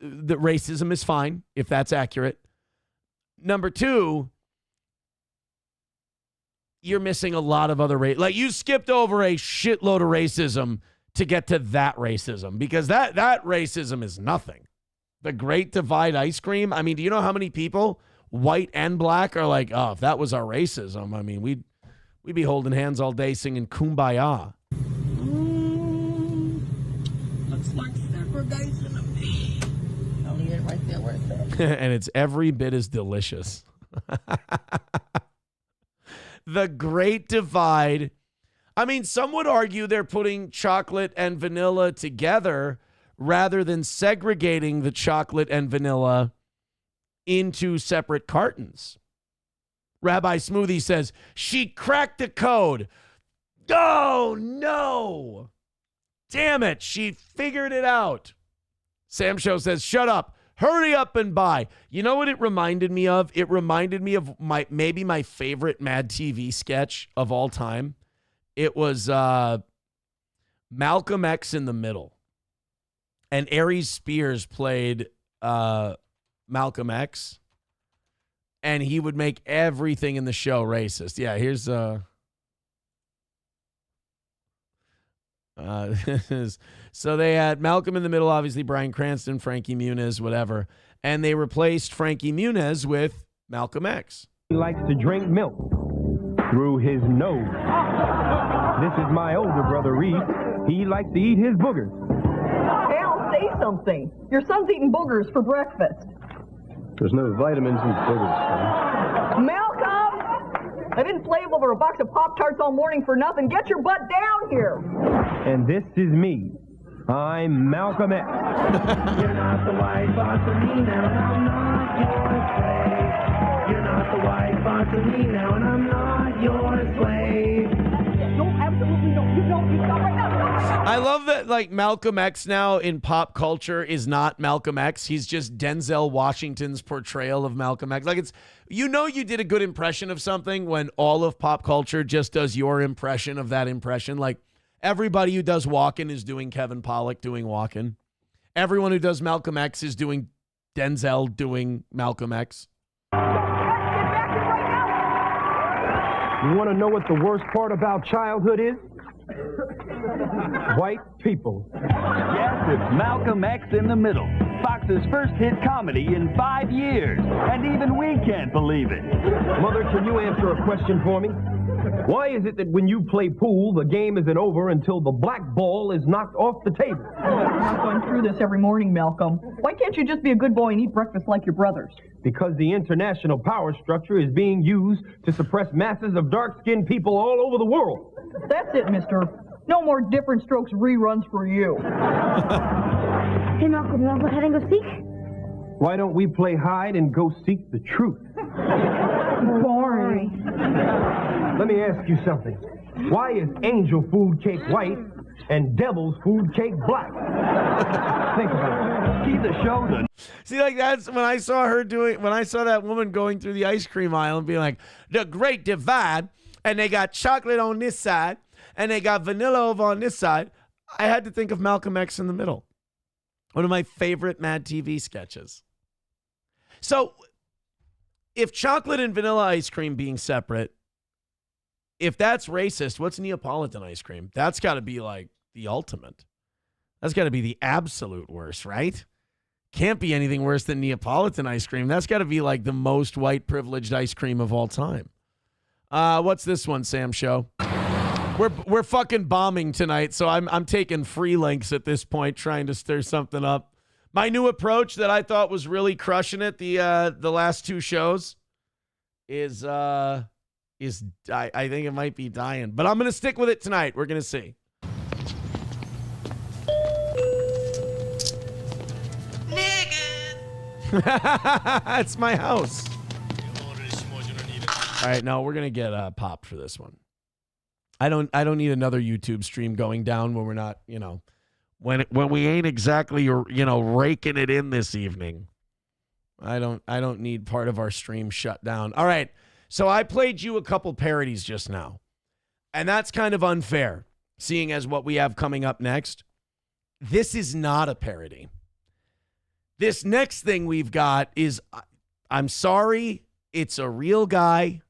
the racism is fine, if that's accurate. Number two, you're missing a lot of other like you skipped over a shitload of racism to get to that racism, because that racism is nothing. The Great Divide ice cream. I mean, do you know how many people, white and black, are like, oh, if that was our racism, I mean, we'd be holding hands all day singing Kumbaya. Looks like segregation to me. I'll leave it right there where it's at. And it's every bit as delicious. The Great Divide. I mean, some would argue they're putting chocolate and vanilla together rather than segregating the chocolate and vanilla into separate cartons. Rabbi Smoothie says, she cracked the code. Oh, no. Damn it. She figured it out. Sam Show says, shut up. Hurry up and buy. You know what it reminded me of? It reminded me of maybe my favorite Mad TV sketch of all time. It was Malcolm X in the Middle. And Aries Spears played Malcolm X. And he would make everything in the show racist. Yeah, here's so they had Malcolm in the Middle, obviously Bryan Cranston, Frankie Muniz, whatever. And they replaced Frankie Muniz with Malcolm X. He likes to drink milk through his nose. This is my older brother, Reed. He likes to eat his boogers. Al, say something. Your son's eating boogers for breakfast. There's no vitamins in boogers, son. Malcolm! I didn't slave over a box of Pop-Tarts all morning for nothing. Get your butt down here. And this is me. I'm Malcolm X. You're not the white boss of me now, and I'm not your slave. You're not the white boss of me now, and I'm not your slave. No, absolutely no. You don't. You stop right now. I love that, like, Malcolm X now in pop culture is not Malcolm X. He's just Denzel Washington's portrayal of Malcolm X. Like, it's, you know, you did a good impression of something when all of pop culture just does your impression of that impression. Like, everybody who does Walken is doing Kevin Pollak doing Walken. Everyone who does Malcolm X is doing Denzel doing Malcolm X. You want to know what the worst part about childhood is? White people. Yes, it's Malcolm X in the Middle, Fox's first hit comedy in 5 years. And even we can't believe it. Mother, can you answer a question for me? Why is it that when you play pool, the game isn't over until the black ball is knocked off the table? I'm not going through this every morning, Malcolm. Why can't you just be a good boy and eat breakfast like your brothers? Because the international power structure is being used to suppress masses of dark-skinned people all over the world. That's it, mister. No more Different Strokes reruns for you. Hey, Malcolm, you want to go ahead and go seek? Why don't we play hide and go seek the truth? Boring. Let me ask you something. Why is angel food cake white and devil's food cake black? Think about it. See the show then. See, like, that's when I saw her doing, when I saw that woman going through the ice cream aisle and being like, the great divide, and they got chocolate on this side, and they got vanilla over on this side. I had to think of Malcolm X in the Middle. One of my favorite Mad TV sketches. So, if chocolate and vanilla ice cream being separate, if that's racist, what's Neapolitan ice cream? That's got to be like the ultimate. That's got to be the absolute worst, right? Can't be anything worse than Neapolitan ice cream. That's got to be like the most white privileged ice cream of all time. What's this one, Sam Show? We're fucking bombing tonight, so I'm taking free links at this point, trying to stir something up. My new approach that I thought was really crushing it the last two shows is I think it might be dying, but I'm gonna stick with it tonight. We're gonna see. It's my house. All right, no, we're gonna get popped for this one. I don't need another YouTube stream going down when we're not, when we ain't exactly, raking it in this evening. I don't need part of our stream shut down. All right. So I played you a couple parodies just now. And that's kind of unfair, seeing as what we have coming up next. This is not a parody. This next thing we've got is, I'm sorry, it's a real guy.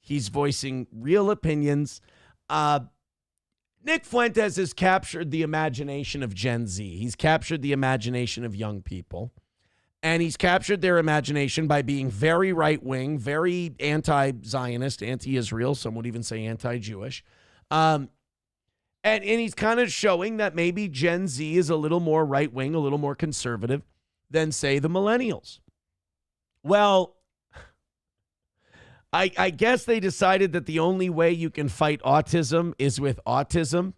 He's voicing real opinions. Nick Fuentes has captured the imagination of Gen Z. He's captured the imagination of young people. And he's captured their imagination by being very right-wing, very anti-Zionist, anti-Israel, some would even say anti-Jewish. And he's kind of showing that maybe Gen Z is a little more right-wing, a little more conservative than, say, the millennials. Well, I guess they decided that the only way you can fight autism is with autism,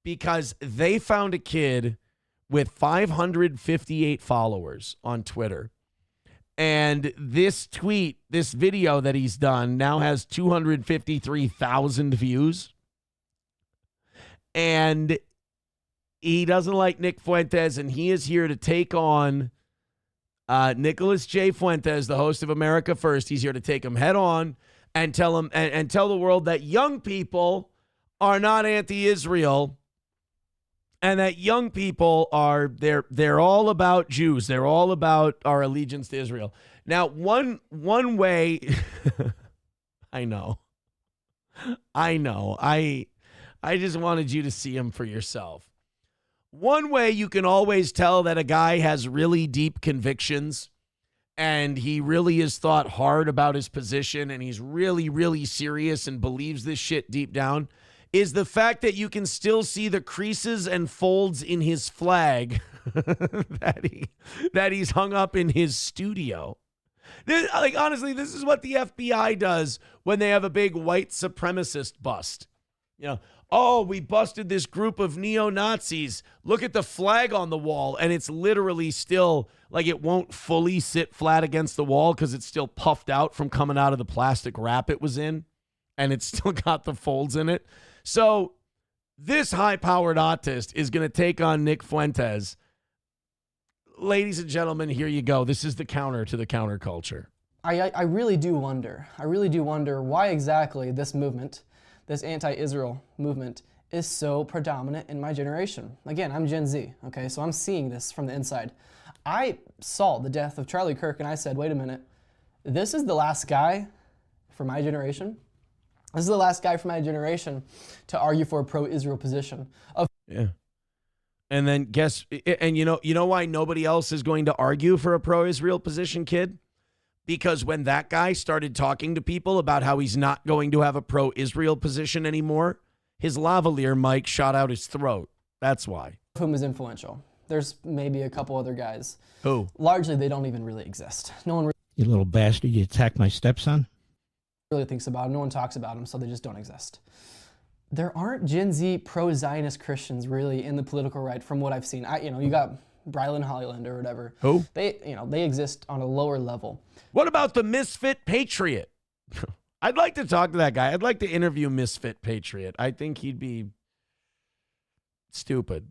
because they found a kid with 558 followers on Twitter. And this video that he's done now has 253,000 views. And he doesn't like Nick Fuentes, and he is here to take on Nicholas J. Fuentes, the host of America First. He's here to take him head on and tell him and tell the world that young people are not anti-Israel, and that young people are they're all about Jews. They're all about our allegiance to Israel. Now, one way I know. I just wanted you to see him for yourself. One way you can always tell that a guy has really deep convictions and he really has thought hard about his position and he's really, really serious and believes this shit deep down is the fact that you can still see the creases and folds in his flag that he's hung up in his studio. Honestly, this is what the FBI does when they have a big white supremacist bust. Oh, we busted this group of neo-Nazis. Look at the flag on the wall, and it's literally still, it won't fully sit flat against the wall because it's still puffed out from coming out of the plastic wrap it was in, and it's still got the folds in it. So this high-powered autist is going to take on Nick Fuentes. Ladies and gentlemen, here you go. This is the counter to the counterculture. I really do wonder. I really do wonder why exactly this movement, this anti-Israel movement, is so predominant in my generation. Again, I'm Gen Z, okay? So I'm seeing this from the inside. I saw the death of Charlie Kirk and I said, wait a minute, this is the last guy for my generation? This is the last guy for my generation to argue for a pro-Israel position. Yeah. And then you know why nobody else is going to argue for a pro-Israel position, kid? Because when that guy started talking to people about how he's not going to have a pro-Israel position anymore, his lavalier mic shot out his throat. That's why. Whom is influential. There's maybe a couple other guys. Who? Largely, they don't even really exist. No one You little bastard, you attacked my stepson? really thinks about them. No one talks about them, so they just don't exist. There aren't Gen Z pro-Zionist Christians really in the political right from what I've seen. You got Brylan Hollyland or whatever. Who? They exist on a lower level. What about the Misfit Patriot? I'd like to talk to that guy. I'd like to interview Misfit Patriot. I think he'd be stupid.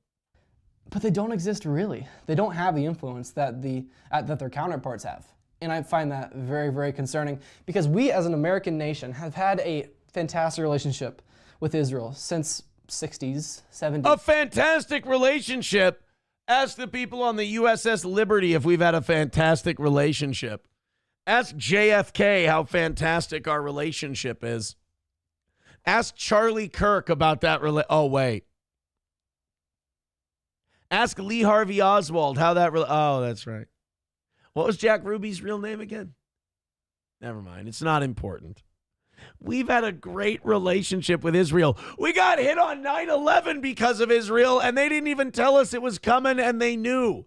But they don't exist really. They don't have the influence that their counterparts have. And I find that very, very concerning because we as an American nation have had a fantastic relationship with Israel since 60s, 70s. A fantastic relationship. Ask the people on the USS Liberty if we've had a fantastic relationship. Ask JFK how fantastic our relationship is. Ask Charlie Kirk about that. Oh, wait. Ask Lee Harvey Oswald how that. Oh, that's right. What was Jack Ruby's real name again? Never mind. It's not important. We've had a great relationship with Israel. We got hit on 9/11 because of Israel, and they didn't even tell us it was coming, and they knew.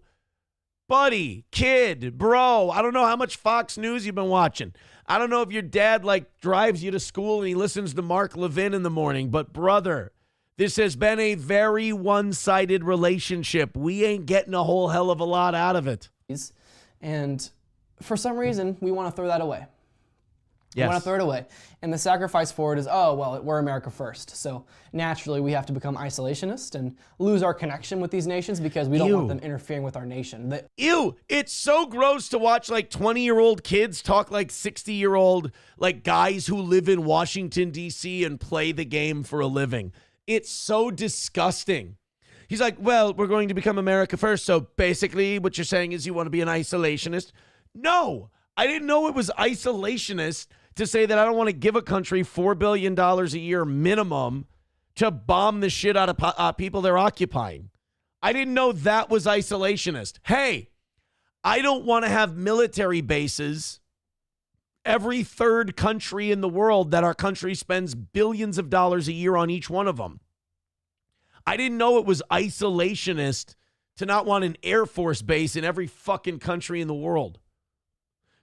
Buddy, kid, bro, I don't know how much Fox News you've been watching. I don't know if your dad, drives you to school and he listens to Mark Levin in the morning, but brother, this has been a very one-sided relationship. We ain't getting a whole hell of a lot out of it. And for some reason, we want to throw that away. Yes. We want to throw it away. And the sacrifice for it is, we're America first. So naturally, we have to become isolationist and lose our connection with these nations because we don't want them interfering with our nation. Ew, it's so gross to watch 20-year-old kids talk like 60-year-old guys who live in Washington, D.C. and play the game for a living. It's so disgusting. He's like, well, we're going to become America first. So basically what you're saying is you want to be an isolationist? No, I didn't know it was isolationist to say that I don't want to give a country $4 billion a year minimum to bomb the shit out of people they're occupying. I didn't know that was isolationist. Hey, I don't want to have military bases every third country in the world that our country spends billions of dollars a year on each one of them. I didn't know it was isolationist to not want an Air Force base in every fucking country in the world.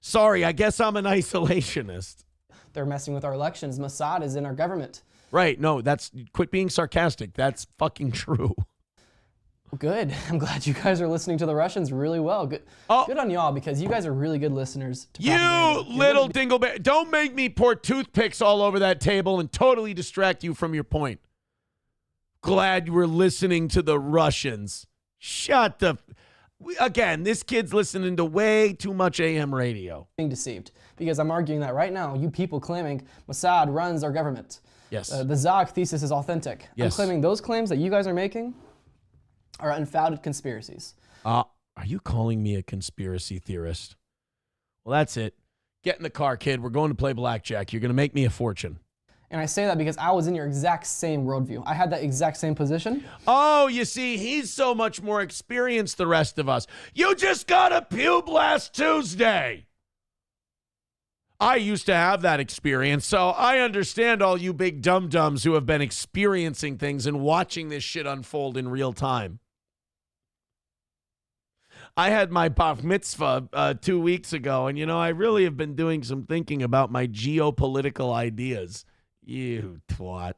Sorry, I guess I'm an isolationist. They're messing with our elections. Mossad is in our government. Right. No, quit being sarcastic. That's fucking true. Good. I'm glad you guys are listening to the Russians really well. Good, good on y'all because you guys are really good listeners. You little dingleberry. Don't make me pour toothpicks all over that table and totally distract you from your point. Glad you were listening to the Russians. Shut the... Again, this kid's listening to way too much AM radio. Being deceived because I'm arguing that right now, you people claiming Mossad runs our government. Yes. The Zog thesis is authentic. Yes. I'm claiming those claims that you guys are making are unfounded conspiracies. Are you calling me a conspiracy theorist? Well, that's it. Get in the car, kid. We're going to play blackjack. You're going to make me a fortune. And I say that because I was in your exact same worldview. I had that exact same position. Oh, you see, he's so much more experienced than the rest of us. You just got a pube last Tuesday. I used to have that experience, so I understand all you big dum-dums who have been experiencing things and watching this shit unfold in real time. I had my bar mitzvah 2 weeks ago, and, I really have been doing some thinking about my geopolitical ideas. You twat.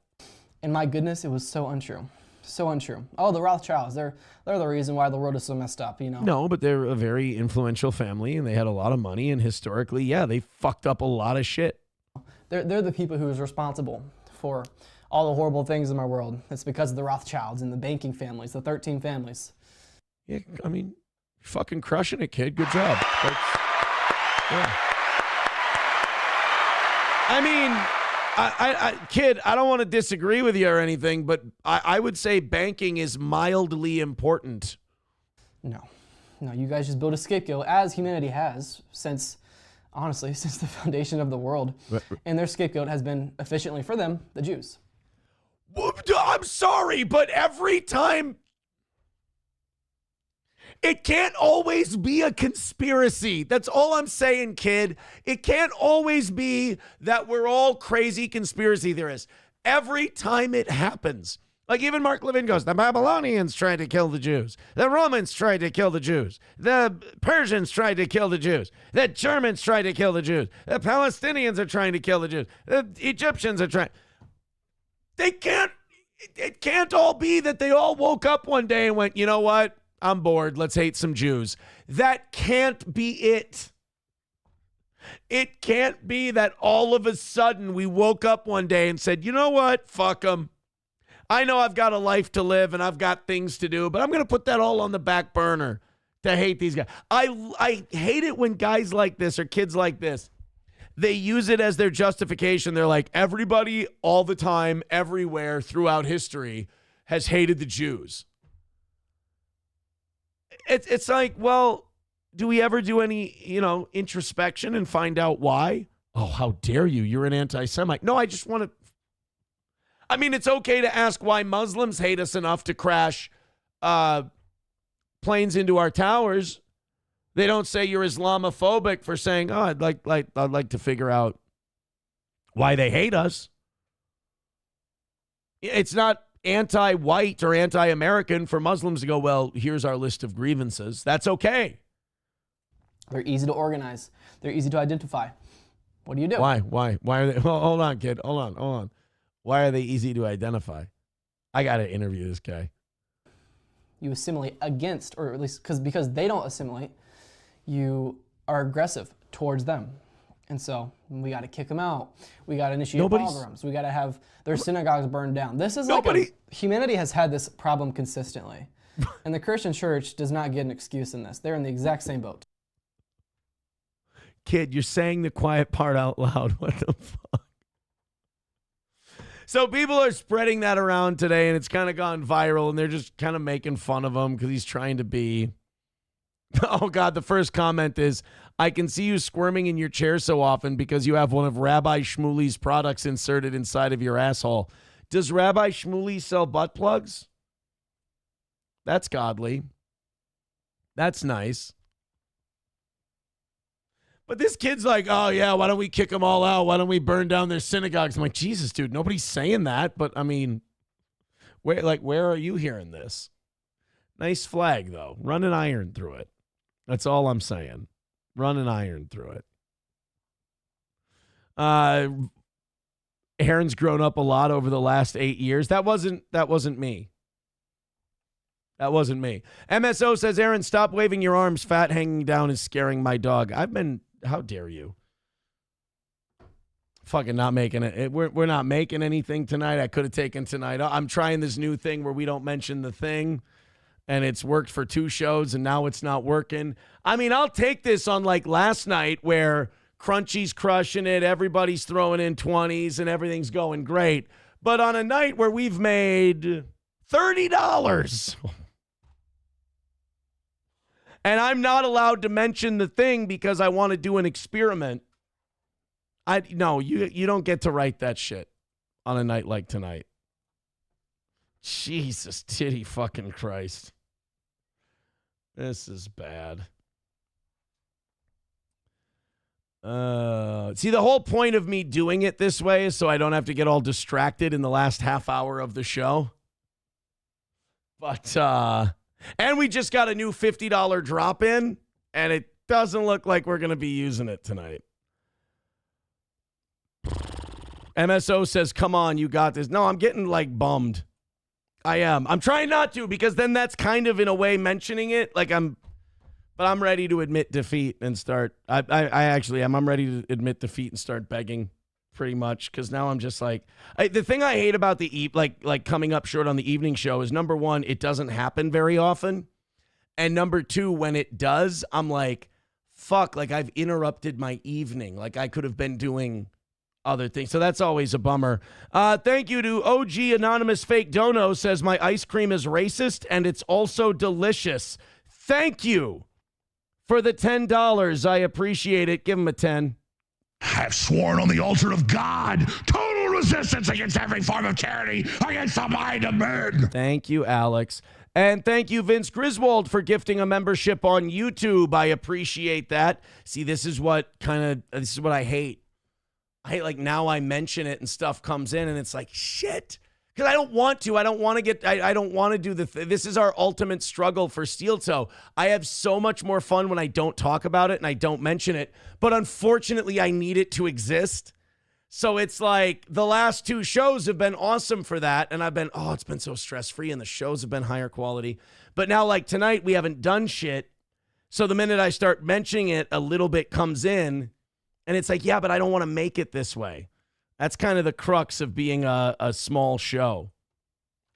And my goodness, it was so untrue. So untrue. Oh, the Rothschilds, they're the reason why the world is so messed up, No, but they're a very influential family, and they had a lot of money, and historically, yeah, they fucked up a lot of shit. They're the people who is responsible for all the horrible things in our world. It's because of the Rothschilds and the banking families, the 13 families. Yeah, I mean, you're fucking crushing it, kid. Good job. Yeah. I mean, kid, I don't want to disagree with you or anything, but I would say banking is mildly important. No, you guys just build a scapegoat, as humanity has since the foundation of the world. And their scapegoat has been efficiently for them, the Jews. I'm sorry, but every time, it can't always be a conspiracy. That's all I'm saying, kid. It can't always be that we're all crazy conspiracy theorists. Every time it happens, like even Mark Levin goes, the Babylonians tried to kill the Jews. The Romans tried to kill the Jews. The Persians tried to kill the Jews. The Germans tried to kill the Jews. The Palestinians are trying to kill the Jews. The Egyptians are trying. It can't all be that they all woke up one day and went, you know what? I'm bored. Let's hate some Jews. That can't be it. It can't be that all of a sudden we woke up one day and said, you know what? Fuck them. I know I've got a life to live and I've got things to do, but I'm going to put that all on the back burner to hate these guys. I hate it when guys like this or kids like this, they use it as their justification. They're like, everybody all the time, everywhere throughout history has hated the Jews. It's like, well, do we ever do any, introspection and find out why? Oh, how dare you? You're an anti-Semite. No, I just want to. I mean, it's okay to ask why Muslims hate us enough to crash planes into our towers. They don't say you're Islamophobic for saying, oh, I'd like to figure out why they hate us. It's not anti-white or anti-American for Muslims to go, well, here's our list of grievances. That's okay. They're easy to organize. They're easy to identify. What do you do? Why are they? Well, hold on, kid. Hold on. Why are they easy to identify? I got to interview this guy. You assimilate against, or at least because they don't assimilate, you are aggressive towards them. And so we got to kick them out. We got to initiate pogroms. We got to have their synagogues burned down. This is humanity has had this problem consistently. And the Christian church does not get an excuse in this. They're in the exact same boat. Kid, you're saying the quiet part out loud. What the fuck? So people are spreading that around today, and it's kind of gone viral, and they're just kind of making fun of him because he's trying to be. Oh, God, the first comment is, I can see you squirming in your chair so often because you have one of Rabbi Shmuley's products inserted inside of your asshole. Does Rabbi Shmuley sell butt plugs? That's godly. That's nice. But this kid's like, oh, yeah, why don't we kick them all out? Why don't we burn down their synagogues? I'm like, Jesus, dude, nobody's saying that. But, I mean, where are you hearing this? Nice flag, though. Run an iron through it. That's all I'm saying. Run an iron through it. Aaron's grown up a lot over the last 8 years. That wasn't me. That wasn't me. MSO says, Aaron, stop waving your arms. Fat hanging down is scaring my dog. How dare you? Fucking not making it. We're not making anything tonight. I could have taken tonight. I'm trying this new thing where we don't mention the thing, and it's worked for 2 shows, and now it's not working. I mean, I'll take this on like last night where Crunchy's crushing it, everybody's throwing in 20s, and everything's going great. But on a night where we've made $30, and I'm not allowed to mention the thing because I want to do an experiment. No, you don't get to write that shit on a night like tonight. Jesus, titty fucking Christ. This is bad. See, the whole point of me doing it this way is so I don't have to get all distracted in the last half hour of the show. But, And we just got a new $50 drop in, and it doesn't look like we're going to be using it tonight. MSO says, come on, you got this. No, I'm getting like bummed. I am. I'm trying not to, because then that's kind of in a way mentioning it. But I'm ready to admit defeat and start. I actually am. I'm ready to admit defeat and start begging pretty much, because now I'm just like, the thing I hate about the like coming up short on the evening show is, number one, it doesn't happen very often. And number two, when it does, I'm like, fuck, like I've interrupted my evening. Like I could have been doing other things. So that's always a bummer. Thank you to OG Anonymous Fake Dono, says my ice cream is racist and it's also delicious. Thank you for the $10. I appreciate it. Give him a 10. I have sworn on the altar of God, total resistance against every form of tyranny, against the mind of men. Thank you, Alex. And thank you, Vince Griswold, for gifting a membership on YouTube. I appreciate that. See, this is what I hate. I hate, like, now I mention it and stuff comes in and it's like, shit. Because I don't want to. I don't want to do this is our ultimate struggle for Steel Toe. I have so much more fun when I don't talk about it and I don't mention it. But unfortunately, I need it to exist. So it's like the last 2 shows have been awesome for that. And I've been, it's been so stress-free and the shows have been higher quality. But now, like tonight, we haven't done shit. So the minute I start mentioning it, a little bit comes in. And it's like, yeah, but I don't want to make it this way. That's kind of the crux of being a small show,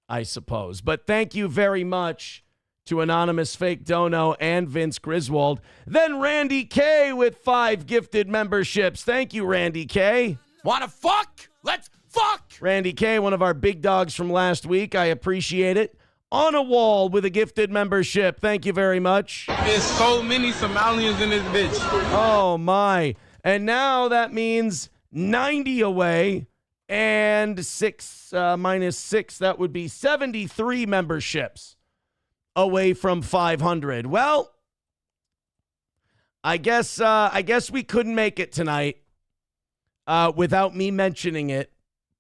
I suppose. But thank you very much to Anonymous Fake Dono and Vince Griswold. Then Randy K with 5 gifted memberships. Thank you, Randy K. Wanna fuck? Let's fuck! Randy K, one of our big dogs from last week. I appreciate it. On a Wall with a gifted membership. Thank you very much. There's so many Somalians in this bitch. Oh, my. And now that means 90 away, and 6 minus 6, that would be 73 memberships away from 500. Well, I guess we couldn't make it tonight without me mentioning it.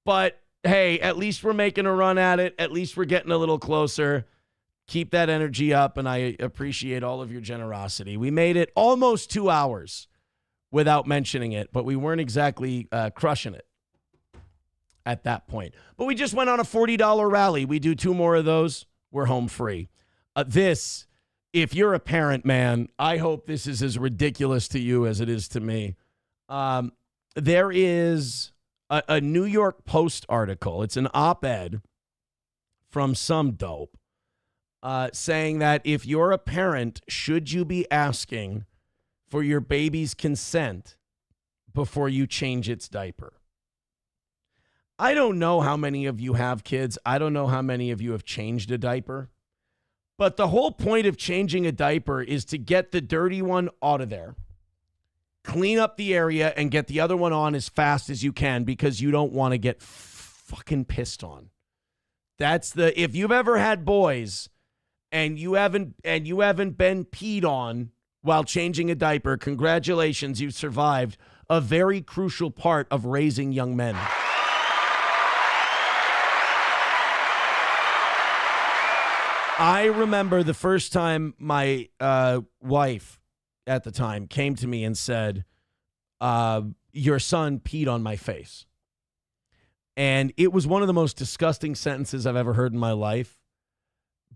But hey, at least we're making a run at it. At least we're getting a little closer. Keep that energy up, and I appreciate all of your generosity. We made it almost 2 hours without mentioning it, but we weren't exactly crushing it at that point. But we just went on a $40 rally. We do 2 more of those, we're home free. If you're a parent, man, I hope this is as ridiculous to you as it is to me. There is a New York Post article. It's an op-ed from some dope saying that if you're a parent, should you be asking for your baby's consent before you change its diaper? I don't know how many of you have kids. I don't know how many of you have changed a diaper. But the whole point of changing a diaper is to get the dirty one out of there, clean up the area, and get the other one on as fast as you can, because you don't want to get fucking pissed on. If you've ever had boys and you haven't been peed on while changing a diaper, congratulations, you've survived a very crucial part of raising young men. I remember the first time my wife at the time came to me and said, your son peed on my face. And it was one of the most disgusting sentences I've ever heard in my life.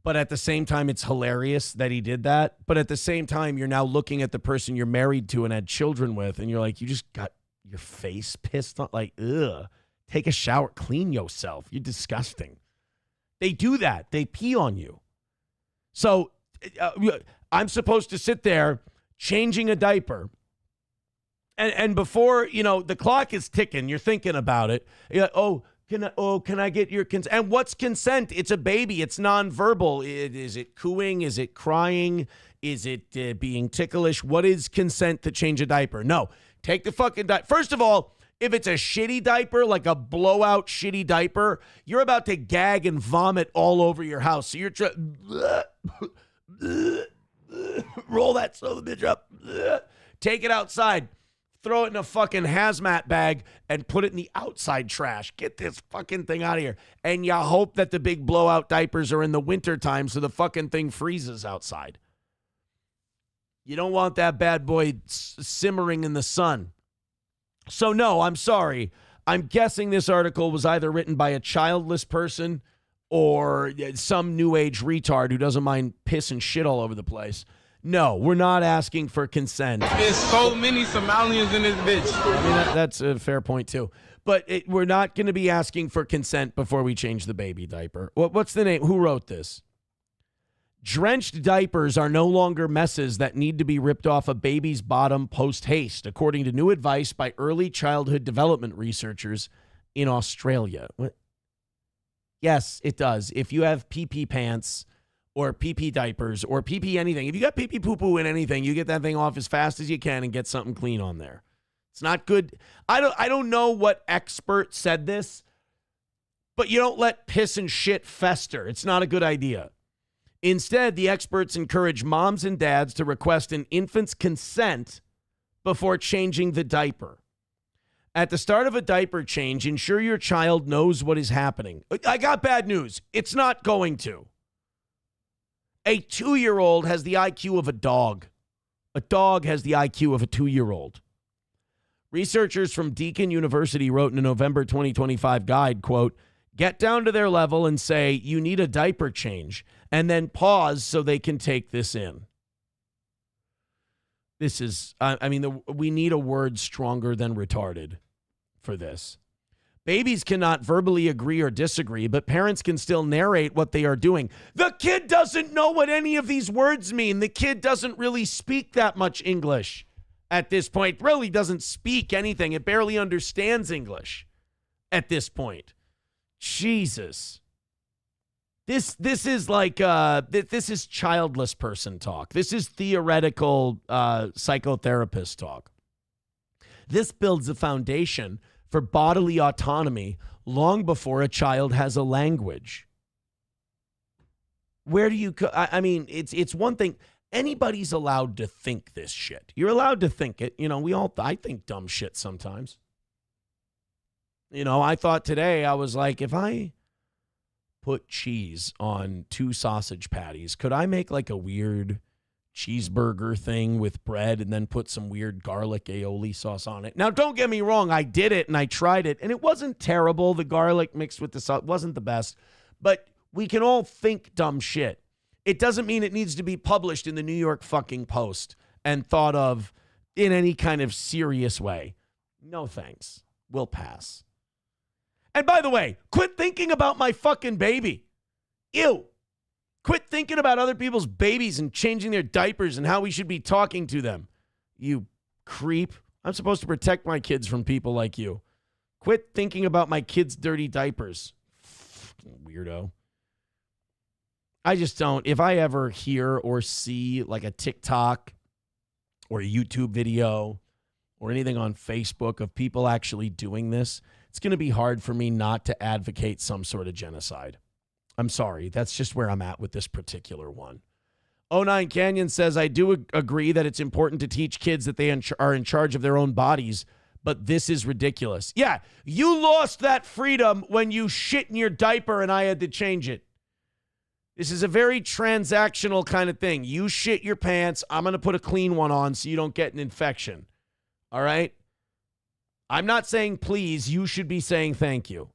But at the same time, it's hilarious that he did that. But at the same time, you're now looking at the person you're married to and had children with, and you're like, you just got your face pissed on. Like, ugh, take a shower, clean yourself. You're disgusting. They do that. They pee on you. So I'm supposed to sit there changing a diaper. And before, the clock is ticking, you're thinking about it. You're like, can I get your consent? And what's consent? It's a baby. It's nonverbal. Is it cooing? Is it crying? Is it being ticklish? What is consent to change a diaper? No. Take the fucking diaper. First of all, if it's a shitty diaper, like a blowout shitty diaper, you're about to gag and vomit all over your house. So you're trying roll that son of a bitch up. Take it outside. throw it in a fucking hazmat bag and put it in the outside trash. Get this fucking thing out of here. And you hope that the big blowout diapers are in the wintertime so the fucking thing freezes outside. You don't want that bad boy simmering in the sun. So no, I'm sorry. I'm guessing this article was either written by a childless person or some new age retard who doesn't mind piss and shit all over the place. No, we're not asking for consent. There's so many Somalians in this bitch. I mean, that's a fair point too. But we're not going to be asking for consent before we change the baby diaper. What's the name? Who wrote this? Drenched diapers are no longer messes that need to be ripped off a baby's bottom post-haste, according to new advice by early childhood development researchers in Australia. What? Yes, it does. If you have pee-pee pants or pee-pee diapers or pee-pee anything, if you got pee-pee poo-poo in anything, you get that thing off as fast as you can and get something clean on there. It's not good. I don't know what expert said this, but you don't let piss and shit fester. It's not a good idea. Instead, the experts encourage moms and dads to request an infant's consent before changing the diaper. At the start of a diaper change, ensure your child knows what is happening. I got bad news. It's not going to. A 2-year-old has the IQ of a dog. A dog has the IQ of a 2-year-old. Researchers from Deakin University wrote in a November 2025 guide, quote, "Get down to their level and say, you need a diaper change, and then pause so they can take this in." This is, we need a word stronger than retarded for this. Babies cannot verbally agree or disagree, but parents can still narrate what they are doing. The kid doesn't know what any of these words mean. The kid doesn't really speak that much English at this point. Really doesn't speak anything. It barely understands English at this point. Jesus. This is like this is childless person talk. This is theoretical psychotherapist talk. This builds a foundation for bodily autonomy long before a child has a language. Where do you? It's one thing. Anybody's allowed to think this shit. You're allowed to think it. I think dumb shit sometimes. I thought today, I was like, if I put cheese on 2 sausage patties, could I make like a weird cheeseburger thing with bread and then put some weird garlic aioli sauce on it? Now, don't get me wrong. I did it and I tried it and it wasn't terrible. The garlic mixed with the sauce wasn't the best, but we can all think dumb shit. It doesn't mean it needs to be published in the New York fucking Post and thought of in any kind of serious way. No thanks. We'll pass. And by the way, quit thinking about my fucking baby. Ew. Quit thinking about other people's babies and changing their diapers and how we should be talking to them. You creep. I'm supposed to protect my kids from people like you. Quit thinking about my kids' dirty diapers. Fucking weirdo. I just don't. If I ever hear or see like a TikTok or a YouTube video or anything on Facebook of people actually doing this, it's going to be hard for me not to advocate some sort of genocide. I'm sorry. That's just where I'm at with this particular one. 09 Canyon says, I do agree that it's important to teach kids that they are in charge of their own bodies, but this is ridiculous. Yeah, you lost that freedom when you shit in your diaper and I had to change it. This is a very transactional kind of thing. You shit your pants, I'm going to put a clean one on so you don't get an infection. All right? I'm not saying please. You should be saying thank you.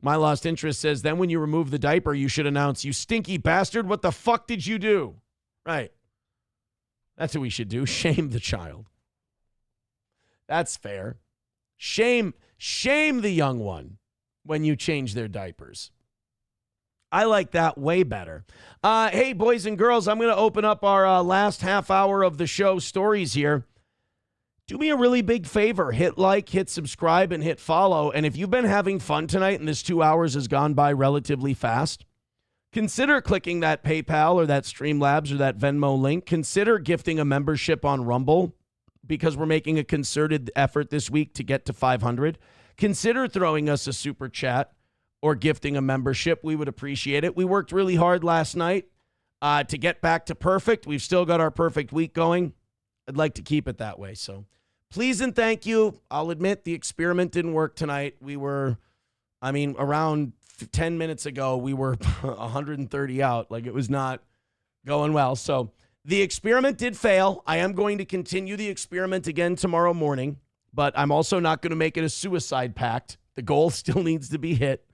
My Lost Interest says, then when you remove the diaper, you should announce, you stinky bastard, what the fuck did you do? Right. That's what we should do. Shame the child. That's fair. Shame the young one when you change their diapers. I like that way better. Hey, boys and girls, I'm going to open up our last half hour of the show stories here. Do me a really big favor. Hit like, hit subscribe, and hit follow. And if you've been having fun tonight and this 2 hours has gone by relatively fast, consider clicking that PayPal or that Streamlabs or that Venmo link. Consider gifting a membership on Rumble because we're making a concerted effort this week to get to 500. Consider throwing us a super chat or gifting a membership. We would appreciate it. We worked really hard last night to get back to perfect. We've still got our perfect week going. I'd like to keep it that way. So please and thank you. I'll admit the experiment didn't work tonight. We were, around 10 minutes ago, we were 130 out. Like, it was not going well. So the experiment did fail. I am going to continue the experiment again tomorrow morning, but I'm also not going to make it a suicide pact. The goal still needs to be hit.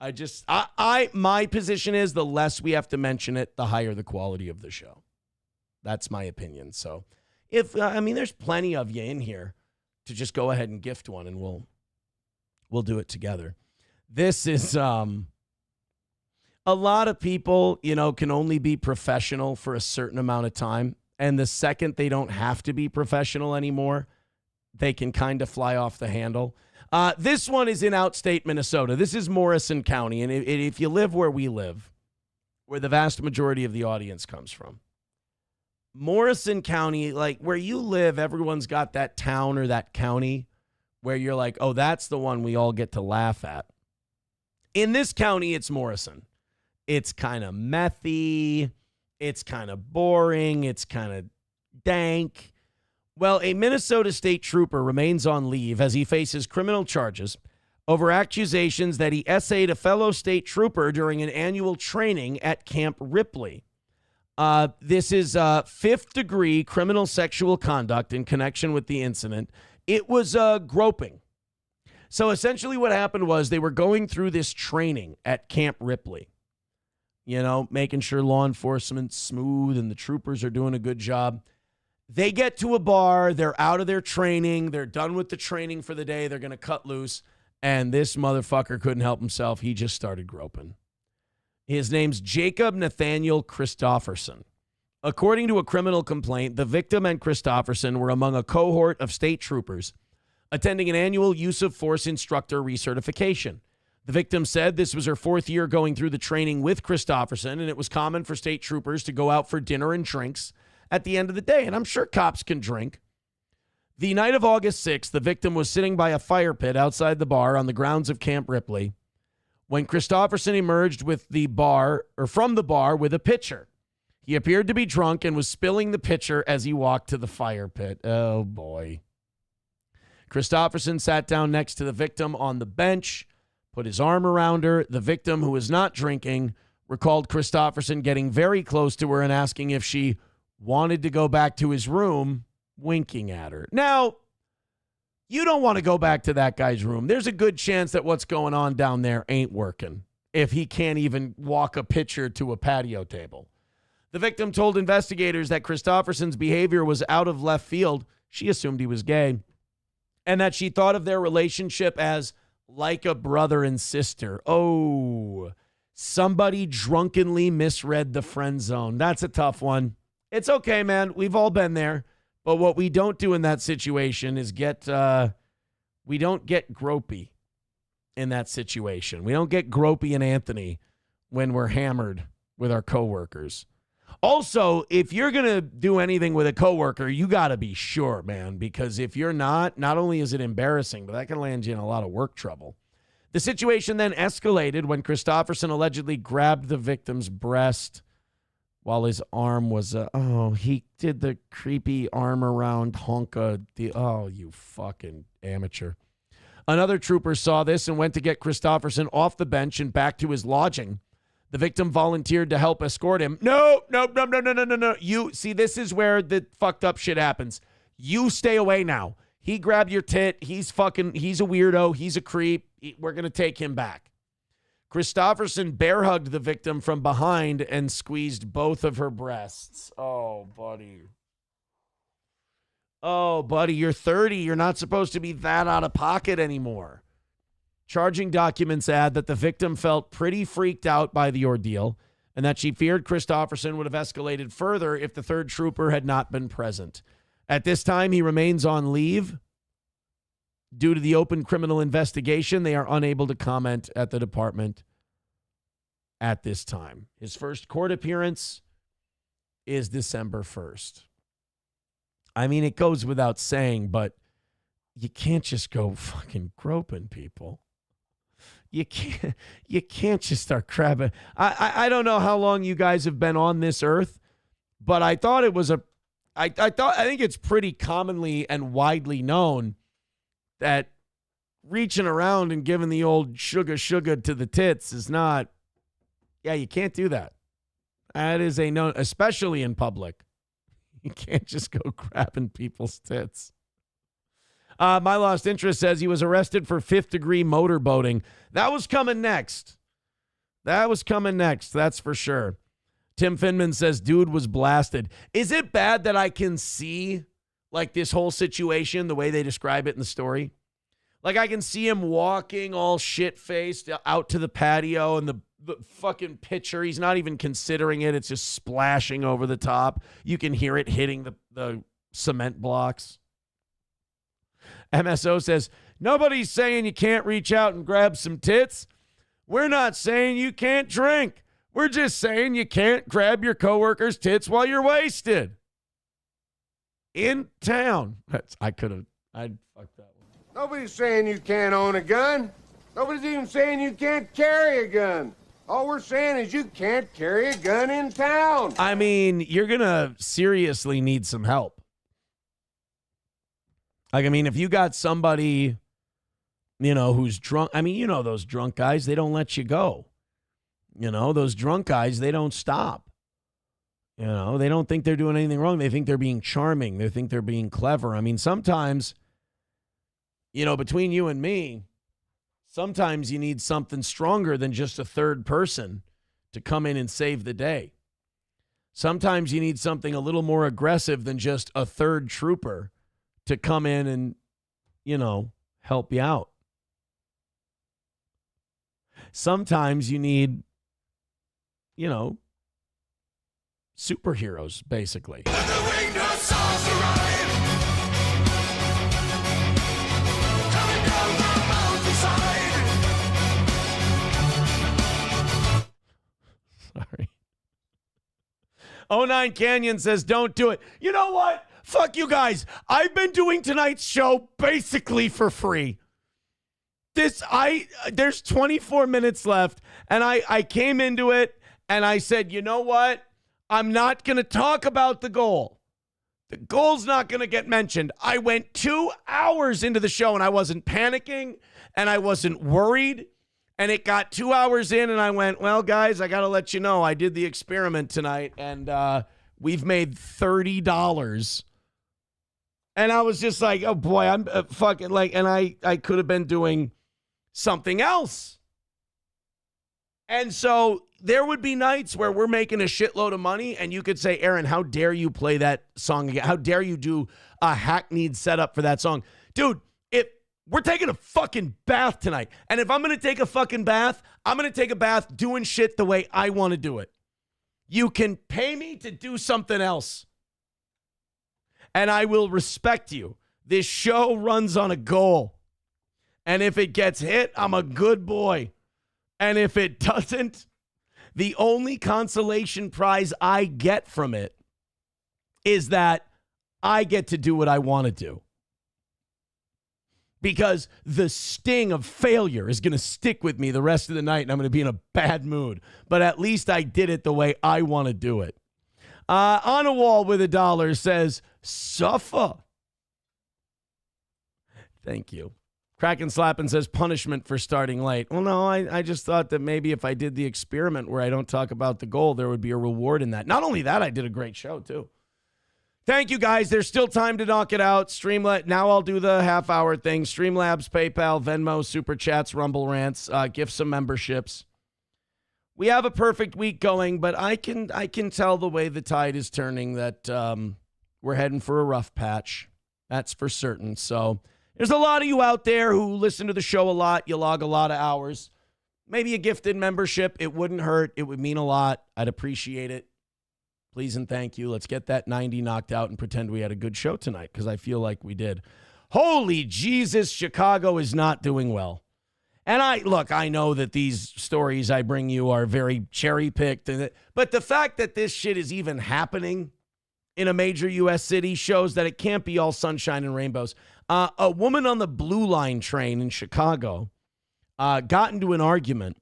My position is the less we have to mention it, the higher the quality of the show. That's my opinion. So there's plenty of you in here to just go ahead and gift one, and we'll do it together. This is, a lot of people, can only be professional for a certain amount of time. And the second they don't have to be professional anymore, they can kind of fly off the handle. This one is in outstate Minnesota. This is Morrison County. And if you live where we live, where the vast majority of the audience comes from, Morrison County, like where you live, everyone's got that town or that county where you're like, oh, that's the one we all get to laugh at. In this county, it's Morrison. It's kind of methy. It's kind of boring. It's kind of dank. Well, a Minnesota state trooper remains on leave as he faces criminal charges over accusations that he essayed a fellow state trooper during an annual training at Camp Ripley. This is fifth-degree criminal sexual conduct in connection with the incident. It was groping. So essentially what happened was they were going through this training at Camp Ripley, making sure law enforcement's smooth and the troopers are doing a good job. They get to a bar, they're out of their training, they're done with the training for the day, they're going to cut loose, and this motherfucker couldn't help himself. He just started groping. His name's Jacob Nathaniel Christofferson. According to a criminal complaint, the victim and Christofferson were among a cohort of state troopers attending an annual use of force instructor recertification. The victim said this was her fourth year going through the training with Christofferson, and it was common for state troopers to go out for dinner and drinks at the end of the day, and I'm sure cops can drink. The night of August 6th, the victim was sitting by a fire pit outside the bar on the grounds of Camp Ripley when Christofferson emerged from the bar with a pitcher. He appeared to be drunk and was spilling the pitcher as he walked to the fire pit. Oh, boy. Christofferson sat down next to the victim on the bench, put his arm around her. The victim, who was not drinking, recalled Christofferson getting very close to her and asking if she wanted to go back to his room, winking at her. Now, you don't want to go back to that guy's room. There's a good chance that what's going on down there ain't working if he can't even walk a pitcher to a patio table. The victim told investigators that Christofferson's behavior was out of left field. She assumed he was gay, and that she thought of their relationship as like a brother and sister. Oh, somebody drunkenly misread the friend zone. That's a tough one. It's okay, man. We've all been there. But what we don't do in that situation is we don't get gropey in that situation. We don't get gropey and Anthony when we're hammered with our coworkers. Also, if you're going to do anything with a coworker, you got to be sure, man, because if you're not only is it embarrassing, but that can land you in a lot of work trouble. The situation then escalated when Christofferson allegedly grabbed the victim's breast while his arm was, he did the creepy arm around honka. You fucking amateur. Another trooper saw this and went to get Christofferson off the bench and back to his lodging. The victim volunteered to help escort him. No. You see, this is where the fucked up shit happens. You stay away now. He grabbed your tit. He's a weirdo. He's a creep. We're going to take him back. Christofferson bear hugged the victim from behind and squeezed both of her breasts. Oh, buddy. You're 30. You're not supposed to be that out of pocket anymore. Charging documents add that the victim felt pretty freaked out by the ordeal and that she feared Christofferson would have escalated further if the third trooper had not been present. At this time, he remains on leave. Due to the open criminal investigation, they are unable to comment at the department at this time. His first court appearance is December 1st. I mean, it goes without saying, but you can't just go fucking groping people. You can't just start grabbing. I don't know how long you guys have been on this earth, but I thought it was a I think it's pretty commonly and widely known that reaching around and giving the old sugar to the tits is not, you can't do that. That is a no, especially in public. You can't just go grabbing people's tits. My Lost Interest says he was arrested for 5th-degree motorboating. That was coming next. That's for sure. Tim Finman says, dude was blasted. Is it bad that I can see, like, this whole situation, the way they describe it in the story? Like, I can see him walking all shit-faced out to the patio, and the fucking pitcher, he's not even considering it. It's just splashing over the top. You can hear it hitting the cement blocks. MSO says, nobody's saying you can't reach out and grab some tits. We're not saying you can't drink. We're just saying you can't grab your coworker's tits while you're wasted. In town. I'd fucked that one. Nobody's saying you can't own a gun. Nobody's even saying you can't carry a gun. All we're saying is you can't carry a gun in town. I mean, you're going to seriously need some help. Like, I mean, if you got somebody, who's drunk, those drunk guys, they don't let you go. Those drunk guys, they don't stop. They don't think they're doing anything wrong. They think they're being charming. They think they're being clever. I mean, sometimes, between you and me, sometimes you need something stronger than just a third person to come in and save the day. Sometimes you need something a little more aggressive than just a third trooper to come in and, help you out. Sometimes you need, superheroes, basically. Sorry. 09 Canyon says, don't do it. You know what? Fuck you guys. I've been doing tonight's show basically for free. There's 24 minutes left, and I came into it, and I said, you know what? I'm not going to talk about the goal. The goal's not going to get mentioned. I went 2 hours into the show, and I wasn't panicking, and I wasn't worried, and it got 2 hours in, and I went, well, guys, I got to let you know, I did the experiment tonight, and we've made $30. And I was just like, oh, boy, I'm fucking like, and I could have been doing something else. And so there would be nights where we're making a shitload of money, and you could say, Aaron, how dare you play that song again? How dare you do a hackneyed setup for that song? Dude, we're taking a fucking bath tonight. And if I'm going to take a fucking bath, I'm going to take a bath doing shit the way I want to do it. You can pay me to do something else, and I will respect you. This show runs on a goal. And if it gets hit, I'm a good boy. And if it doesn't, the only consolation prize I get from it is that I get to do what I want to do. Because the sting of failure is going to stick with me the rest of the night, and I'm going to be in a bad mood. But at least I did it the way I want to do it. On a wall with $1 says, suffer. Thank you. Kraken Slappin says, punishment for starting late. Well, no, I just thought that maybe if I did the experiment where I don't talk about the goal, there would be a reward in that. Not only that, I did a great show, too. Thank you, guys. There's still time to knock it out. Streamlabs. Now I'll do the half-hour thing. Streamlabs, PayPal, Venmo, Super Chats, Rumble Rants, gifts some memberships. We have a perfect week going, but I can tell the way the tide is turning that we're heading for a rough patch. That's for certain. So there's a lot of you out there who listen to the show a lot. You log a lot of hours. Maybe a gifted membership. It wouldn't hurt. It would mean a lot. I'd appreciate it. Please and thank you. Let's get that 90 knocked out and pretend we had a good show tonight, because I feel like we did. Holy Jesus, Chicago is not doing well. And I know that these stories I bring you are very cherry-picked, but the fact that this shit is even happening in a major U.S. city shows that it can't be all sunshine and rainbows. A woman on the Blue Line train in Chicago got into an argument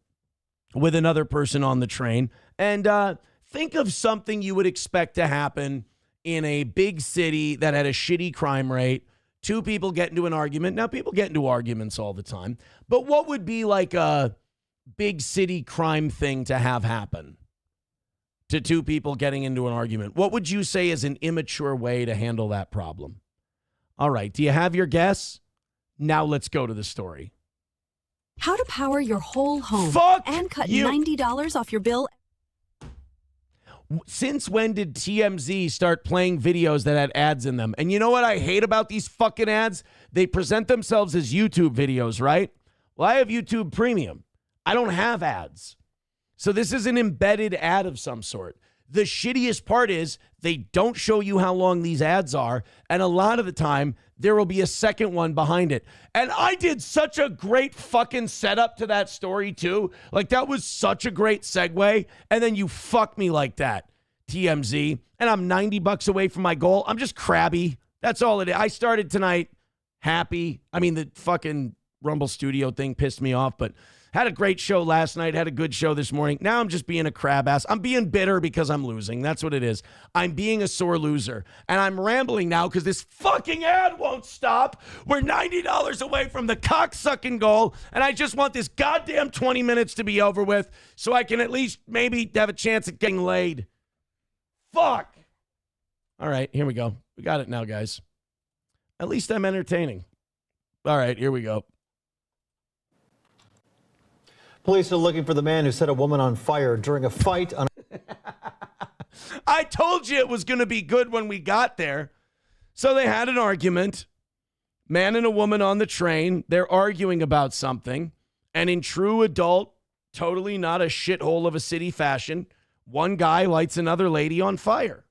with another person on the train, and think of something you would expect to happen in a big city that had a shitty crime rate. Two people get into an argument. Now, people get into arguments all the time. But what would be like a big city crime thing to have happen to two people getting into an argument? What would you say is an immature way to handle that problem? All right. Do you have your guess? Now let's go to the story. How to power your whole home and cut you. $90 off your bill. Since when did TMZ start playing videos that had ads in them? And you know what I hate about these fucking ads? They present themselves as YouTube videos, right? Well, I have YouTube Premium. I don't have ads. So this is an embedded ad of some sort. The shittiest part is they don't show you how long these ads are. And a lot of the time, there will be a second one behind it. And I did such a great fucking setup to that story, too. Like, that was such a great segue. And then you fuck me like that, TMZ. And I'm $90 away from my goal. I'm just crabby. That's all it is. I started tonight happy. I mean, the fucking Rumble Studio thing pissed me off, but had a great show last night, had a good show this morning. Now I'm just being a crab ass. I'm being bitter because I'm losing. That's what it is. I'm being a sore loser. And I'm rambling now because this fucking ad won't stop. We're $90 away from the cocksucking goal, and I just want this goddamn 20 minutes to be over with so I can at least maybe have a chance at getting laid. Fuck. All right, here we go. We got it now, guys. At least I'm entertaining. All right, here we go. Police are looking for the man who set a woman on fire during a fight on. I told you it was going to be good when we got there. So they had an argument. Man and a woman on the train. They're arguing about something. And in true adult, totally not a shithole of a city fashion, one guy lights another lady on fire.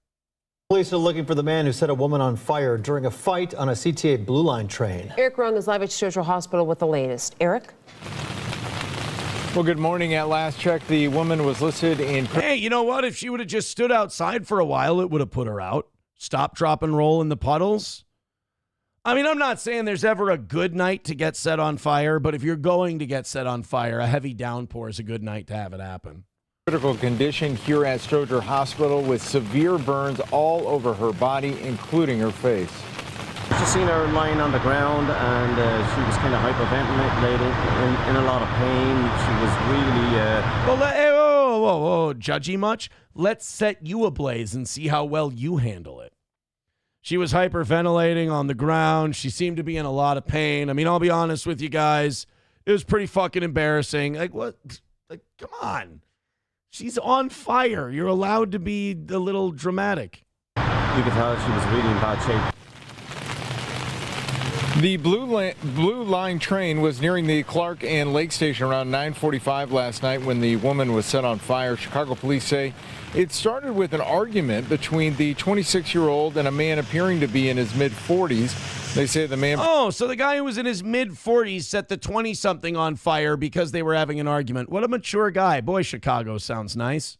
Police are looking for the man who set a woman on fire during a fight on a CTA Blue Line train. Eric Rohn is live at Stroger Hospital with the latest. Eric? Well, good morning. At last check, the woman was listed in... Hey, you know what? If she would have just stood outside for a while, it would have put her out. Stop, drop, and roll in the puddles. I mean, I'm not saying there's ever a good night to get set on fire, but if you're going to get set on fire, a heavy downpour is a good night to have it happen. Critical condition here at Stroger Hospital with severe burns all over her body, including her face. Just seen her lying on the ground, and she was kind of hyperventilating, in a lot of pain. She was really... Well, whoa, judgy much? Let's set you ablaze and see how well you handle it. She was hyperventilating on the ground. She seemed to be in a lot of pain. I mean, I'll be honest with you guys. It was pretty fucking embarrassing. Like, what? Like, come on. She's on fire. You're allowed to be a little dramatic. You could tell she was really in bad shape. The Blue Line train was nearing the Clark and Lake Station around 9:45 last night when the woman was set on fire. Chicago police say it started with an argument between the 26-year-old and a man appearing to be in his mid-40s. They say the man... Oh, so the guy who was in his mid-40s set the 20-something on fire because they were having an argument. What a mature guy. Boy, Chicago sounds nice.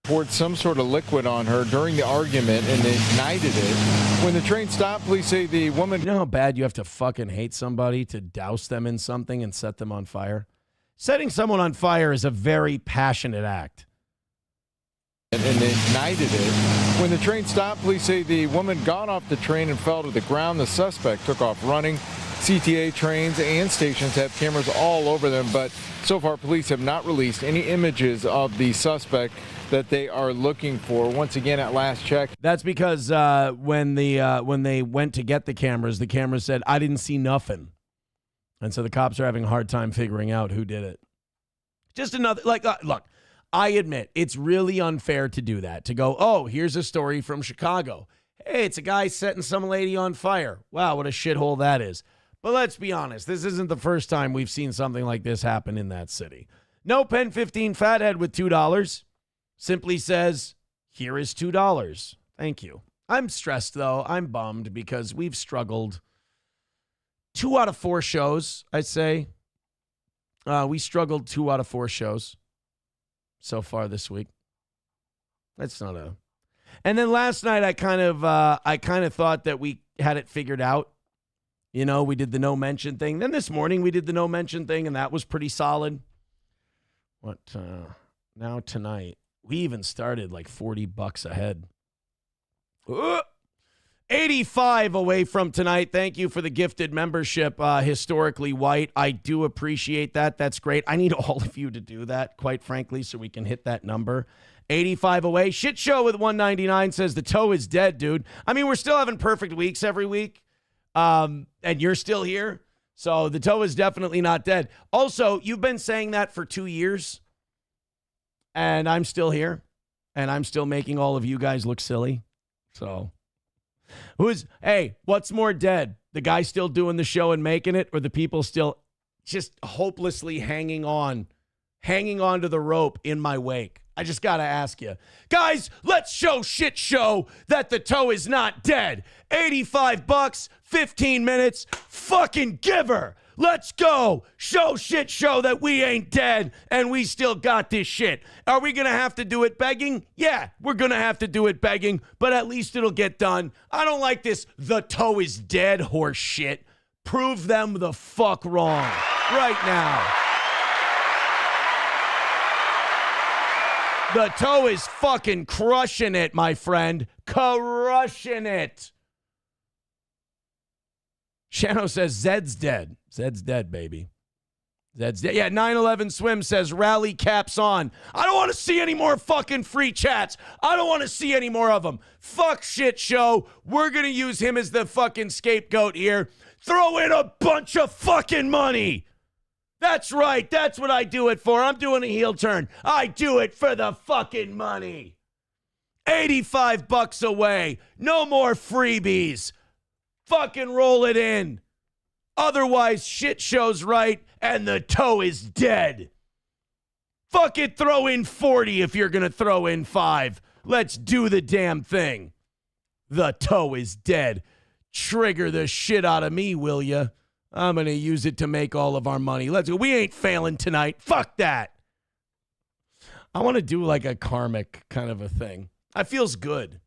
Poured some sort of liquid on her during the argument and ignited it. When the train stopped, police say the woman... You know how bad you have to fucking hate somebody to douse them in something and set them on fire? Setting someone on fire is a very passionate act. And ignited it. When the train stopped, police say the woman got off the train and fell to the ground. The suspect took off running. CTA trains and stations have cameras all over them, but so far police have not released any images of the suspect that they are looking for. Once again, at last check. That's because when they went to get the cameras said, I didn't see nothing. And so the cops are having a hard time figuring out who did it. Just another, look, I admit it's really unfair to do that, to go, oh, here's a story from Chicago. Hey, it's a guy setting some lady on fire. Wow, what a shithole that is. But let's be honest, this isn't the first time we've seen something like this happen in that city. No Pen 15 fathead with $2 simply says, here is $2. Thank you. I'm stressed, though. I'm bummed because we've struggled 2 out of 4 shows, I'd say. We struggled 2 out of 4 shows so far this week. That's not a... And then last night, I kind of thought that we had it figured out. You know, we did the no mention thing. Then this morning, we did the no mention thing, and that was pretty solid. Now tonight, we even started like $40 ahead. 85 away from tonight. Thank you for the gifted membership, Historically White. I do appreciate that. That's great. I need all of you to do that, quite frankly, so we can hit that number. 85 away. Shit show with 199 says the toe is dead, dude. I mean, we're still having perfect weeks every week, and you're still here. So the toe is definitely not dead. Also, you've been saying that for 2 years, and I'm still here, and I'm still making all of you guys look silly. So... hey, what's more dead? The guy still doing the show and making it, or the people still just hopelessly hanging on to the rope in my wake? I just got to ask you. Guys, let's show shit show that the toe is not dead. $85, 15 minutes, fucking giver. Let's go. Show shit show that we ain't dead and we still got this shit. Are we going to have to do it begging? Yeah, we're going to have to do it begging, but at least it'll get done. I don't like this the toe is dead horse shit. Prove them the fuck wrong right now. The toe is fucking crushing it, my friend. Crushing it. Shano says Zed's dead. Zed's dead, baby. Zed's dead. Yeah, 9/11 Swim says rally caps on. I don't want to see any more fucking free chats. I don't want to see any more of them. Fuck shit show. We're going to use him as the fucking scapegoat here. Throw in a bunch of fucking money. That's right. That's what I do it for. I'm doing a heel turn. I do it for the fucking money. $85 away. No more freebies. Fucking roll it in. Otherwise, shit show's right and the toe is dead. Fuck it, throw in 40 if you're going to throw in 5. Let's do the damn thing. The toe is dead. Trigger the shit out of me, will ya? I'm going to use it to make all of our money. Let's go. We ain't failing tonight. Fuck that. I want to do like a karmic kind of a thing. That feels good.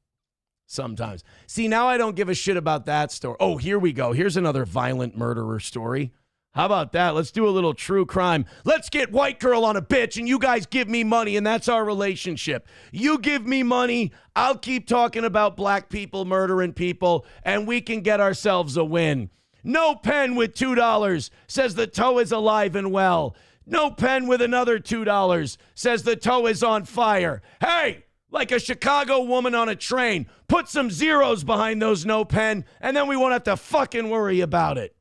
Sometimes. See, now I don't give a shit about that story. Oh, here we go. Here's another violent murderer story. How about that? Let's do a little true crime. Let's get white girl on a bitch and you guys give me money and that's our relationship. You give me money, I'll keep talking about black people murdering people and we can get ourselves a win. No Pen with $2 says the toe is alive and well. No Pen with another $2 says the toe is on fire. Hey! Like a Chicago woman on a train. Put some zeros behind those No Pen, and then we won't have to fucking worry about it.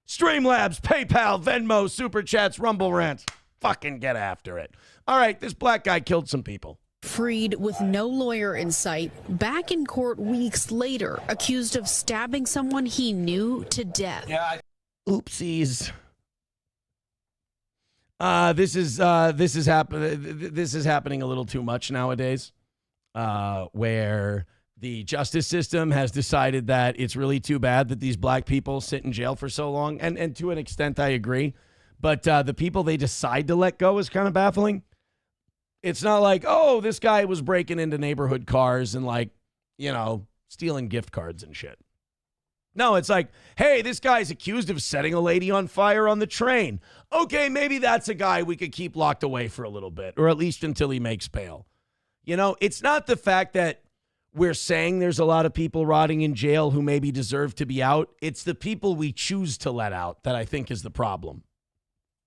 Streamlabs, PayPal, Venmo, Super Chats, Rumble Rants. Fucking get after it. All right, this black guy killed some people. Freed with no lawyer in sight, back in court weeks later, accused of stabbing someone he knew to death. Oopsies. This is happening a little too much nowadays, where the justice system has decided that it's really too bad that these black people sit in jail for so long. And to an extent, I agree. But the people they decide to let go is kind of baffling. It's not like, oh, this guy was breaking into neighborhood cars and like, stealing gift cards and shit. No, it's like, hey, this guy's accused of setting a lady on fire on the train. Okay, maybe that's a guy we could keep locked away for a little bit, or at least until he makes bail. It's not the fact that we're saying there's a lot of people rotting in jail who maybe deserve to be out. It's the people we choose to let out that I think is the problem.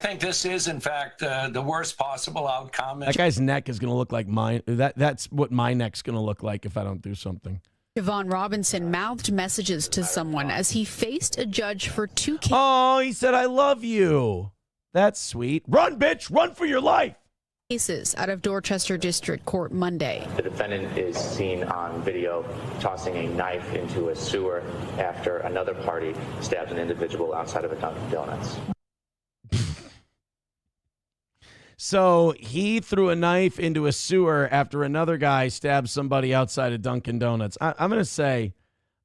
I think this is, in fact, the worst possible outcome. That guy's neck is going to look like mine. That's what my neck's going to look like if I don't do something. Javon Robinson mouthed messages to someone as he faced a judge for 2 cases. Oh, he said, I love you. That's sweet. Run, bitch. Run for your life. Cases out of Dorchester District Court Monday. The defendant is seen on video tossing a knife into a sewer after another party stabbed an individual outside of a Dunkin' Donuts. So he threw a knife into a sewer after another guy stabbed somebody outside of Dunkin' Donuts. I'm going to say,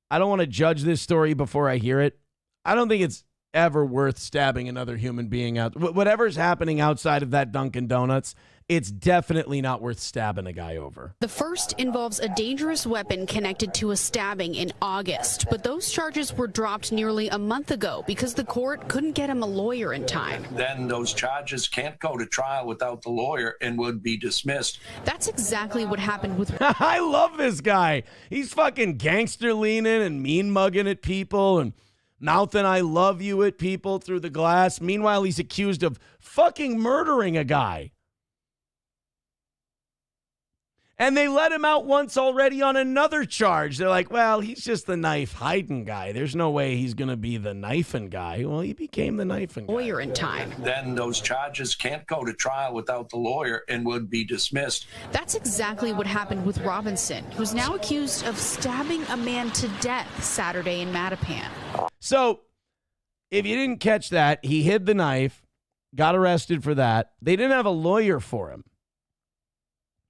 I don't want to judge this story before I hear it. I don't think it's ever worth stabbing another human being out. Whatever's happening outside of that Dunkin' Donuts, it's definitely not worth stabbing a guy over. The first involves a dangerous weapon connected to a stabbing in August, but those charges were dropped nearly a month ago because the court couldn't get him a lawyer in time. Then those charges can't go to trial without the lawyer and would be dismissed. That's exactly what happened with... I love this guy. He's fucking gangster leaning and mean mugging at people and mouthing "I love you" at people through the glass. Meanwhile, he's accused of fucking murdering a guy. And they let him out once already on another charge. They're like, well, he's just the knife hiding guy. There's no way he's going to be the knifing guy. Well, he became the knifing guy. Lawyer in time. Then those charges can't go to trial without the lawyer and would be dismissed. That's exactly what happened with Robinson, who's now accused of stabbing a man to death Saturday in Mattapan. So, if you didn't catch that, he hid the knife, got arrested for that. They didn't have a lawyer for him.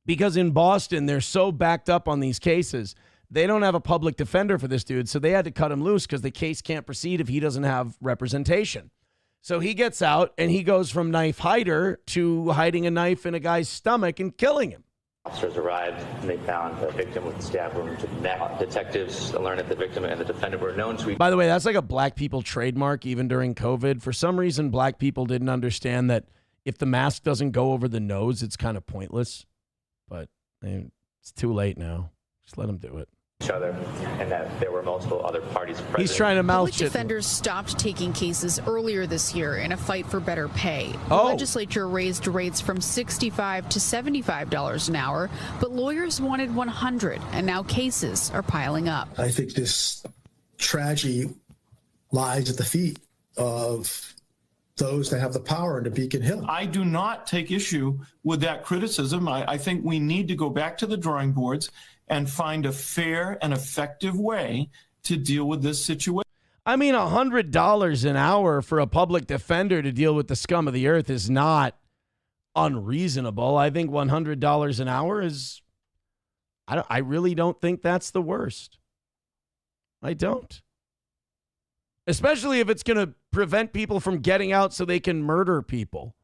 Because in Boston, they're so backed up on these cases, they don't have a public defender for this dude, so they had to cut him loose because the case can't proceed if he doesn't have representation. So he gets out, and he goes from knife hider to hiding a knife in a guy's stomach and killing him. Officers arrived and they found a victim with a stab wound to the neck. Detectives learned that the victim and the defendant were known to be... By the way, that's like a black people trademark even during COVID. For some reason, black people didn't understand that if the mask doesn't go over the nose, it's kind of pointless. But it's too late now. Just let him do it. Each other, and that there were multiple other parties present. He's trying to mouth shit. Defenders stopped taking cases earlier this year in a fight for better pay. The Oh. legislature raised rates from $65 to $75 an hour, but lawyers wanted $100, and now cases are piling up. I think this tragedy lies at the feet of those that have the power into Beacon Hill. I do not take issue with that criticism. I think we need to go back to the drawing boards and find a fair and effective way to deal with this situation. I mean, $100 an hour for a public defender to deal with the scum of the earth is not unreasonable. I think $100 an hour is, I really don't think that's the worst. I don't. Especially if it's going to prevent people from getting out so they can murder people.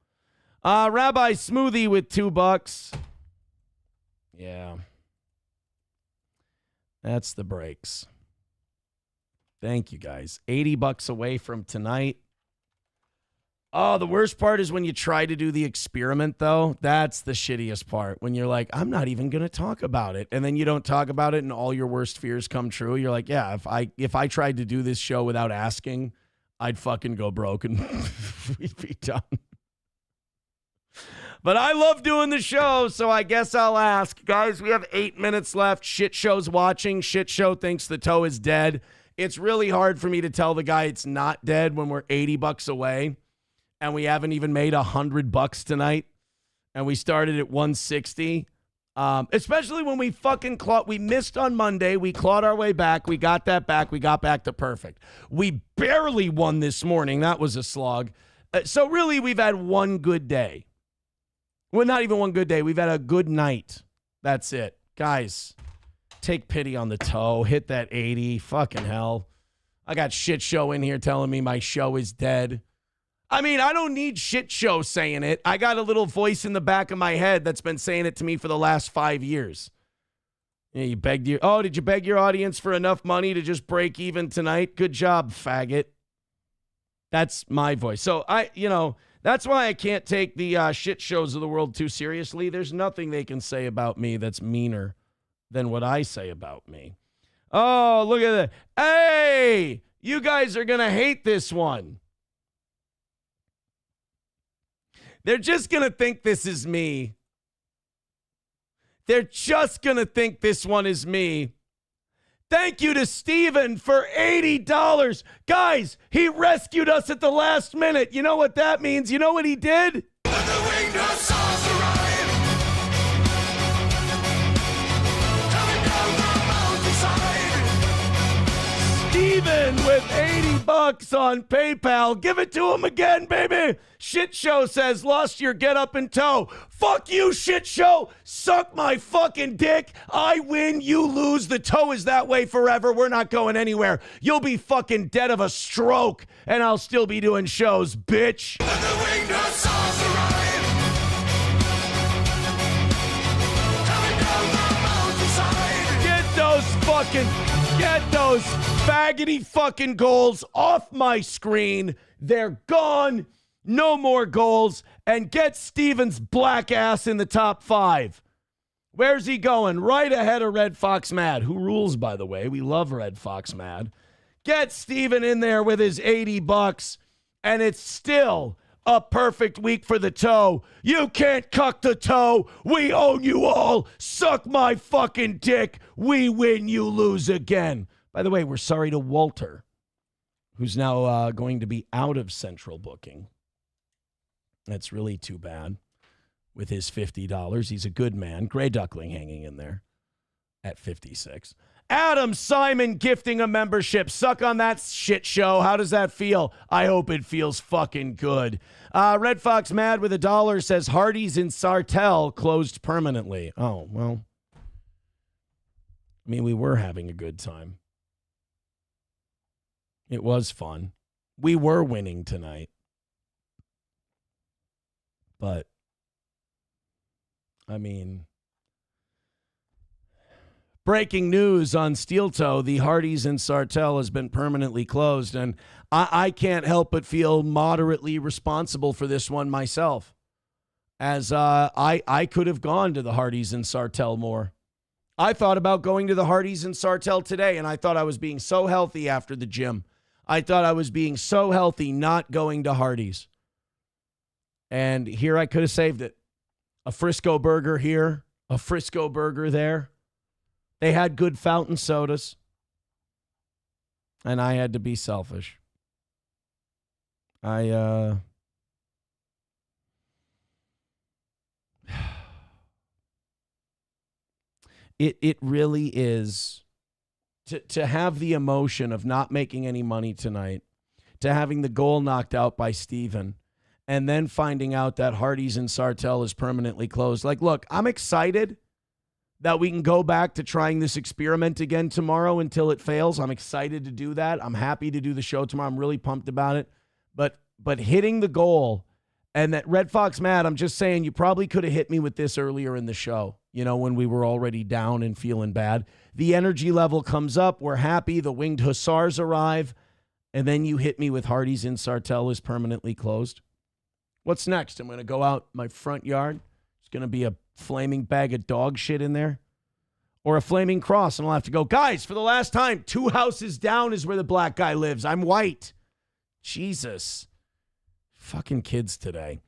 Rabbi Smoothie with $2. Yeah. That's the breaks. Thank you, guys. $80 away from tonight. Oh, the worst part is when you try to do the experiment, though. That's the shittiest part. When you're like, I'm not even going to talk about it. And then you don't talk about it and all your worst fears come true. You're like, yeah, if I tried to do this show without asking, I'd fucking go broke and we'd be done. But I love doing the show, so I guess I'll ask. Guys, we have 8 minutes left. Shit Show's watching. Shit Show thinks the toe is dead. It's really hard for me to tell the guy it's not dead when we're $80 away. And we haven't even made $100 tonight. And we started at 160. Especially when we fucking we missed on Monday. We clawed our way back. We got that back. We got back to perfect. We barely won this morning. That was a slog. So really, we've had one good day. Well, not even one good day. We've had a good night. That's it. Guys, take pity on the toe. Hit that 80. Fucking hell. I got Shit Show in here telling me my show is dead. I mean, I don't need Shit Show saying it. I got a little voice in the back of my head that's been saying it to me for the last 5 years. Yeah, you begged did you beg your audience for enough money to just break even tonight? Good job, faggot. That's my voice. So that's why I can't take the shit shows of the world too seriously. There's nothing they can say about me that's meaner than what I say about me. Oh, look at that. Hey, you guys are going to hate this one. They're just going to think this is me. They're just going to think this one is me. Thank you to Steven for $80. Guys, he rescued us at the last minute. You know what that means? You know what he did? Steven with $80. $10 on PayPal. Give it to him again, baby. Shit Show says, lost your get up and toe. Fuck you, Shit Show. Suck my fucking dick. I win, you lose. The toe is that way forever. We're not going anywhere. You'll be fucking dead of a stroke, and I'll still be doing shows, bitch. Get those faggoty fucking goals off my screen. They're gone. No more goals. And get Steven's black ass in the top 5. Where's he going? Right ahead of Red Fox Mad, who rules, by the way. We love Red Fox Mad. Get Steven in there with his $80, and it's still a perfect week for the toe. You can't cuck the toe. We own you all. Suck my fucking dick. We win, you lose again. By the way, we're sorry to Walter, who's now going to be out of Central Booking. That's really too bad with his $50. He's a good man. Gray Duckling hanging in there at 56. Adam Simon gifting a membership. Suck on that shit show. How does that feel? I hope it feels fucking good. Red Fox Mad with $1 says Hardee's in Sartell closed permanently. Oh, well. I mean, we were having a good time. It was fun. We were winning tonight. But, I mean, breaking news on Steel Toe, the Hardee's in Sartell has been permanently closed, and I can't help but feel moderately responsible for this one myself, as I could have gone to the Hardee's in Sartell more. I thought about going to the Hardee's in Sartell today, and I thought I was being so healthy after the gym. I thought I was being so healthy not going to Hardee's. And here I could have saved it. A Frisco burger here, a Frisco burger there. They had good fountain sodas. And I had to be selfish. It really is to have the emotion of not making any money tonight, to having the goal knocked out by Steven, and then finding out that Hardee's in Sartell is permanently closed. Like, look, I'm excited that we can go back to trying this experiment again tomorrow until it fails. I'm excited to do that. I'm happy to do the show tomorrow. I'm really pumped about it. But hitting the goal, and that Red Fox Mad, I'm just saying, you probably could have hit me with this earlier in the show, you know, when we were already down and feeling bad. The energy level comes up. We're happy. The Winged Hussars arrive. And then you hit me with Hardee's in Sartell is permanently closed. What's next? I'm going to go out my front yard. It's going to be a flaming bag of dog shit in there. Or a flaming cross. And I'll have to go, guys, for the last time, 2 houses down is where the black guy lives. I'm white. Jesus. Fucking kids today.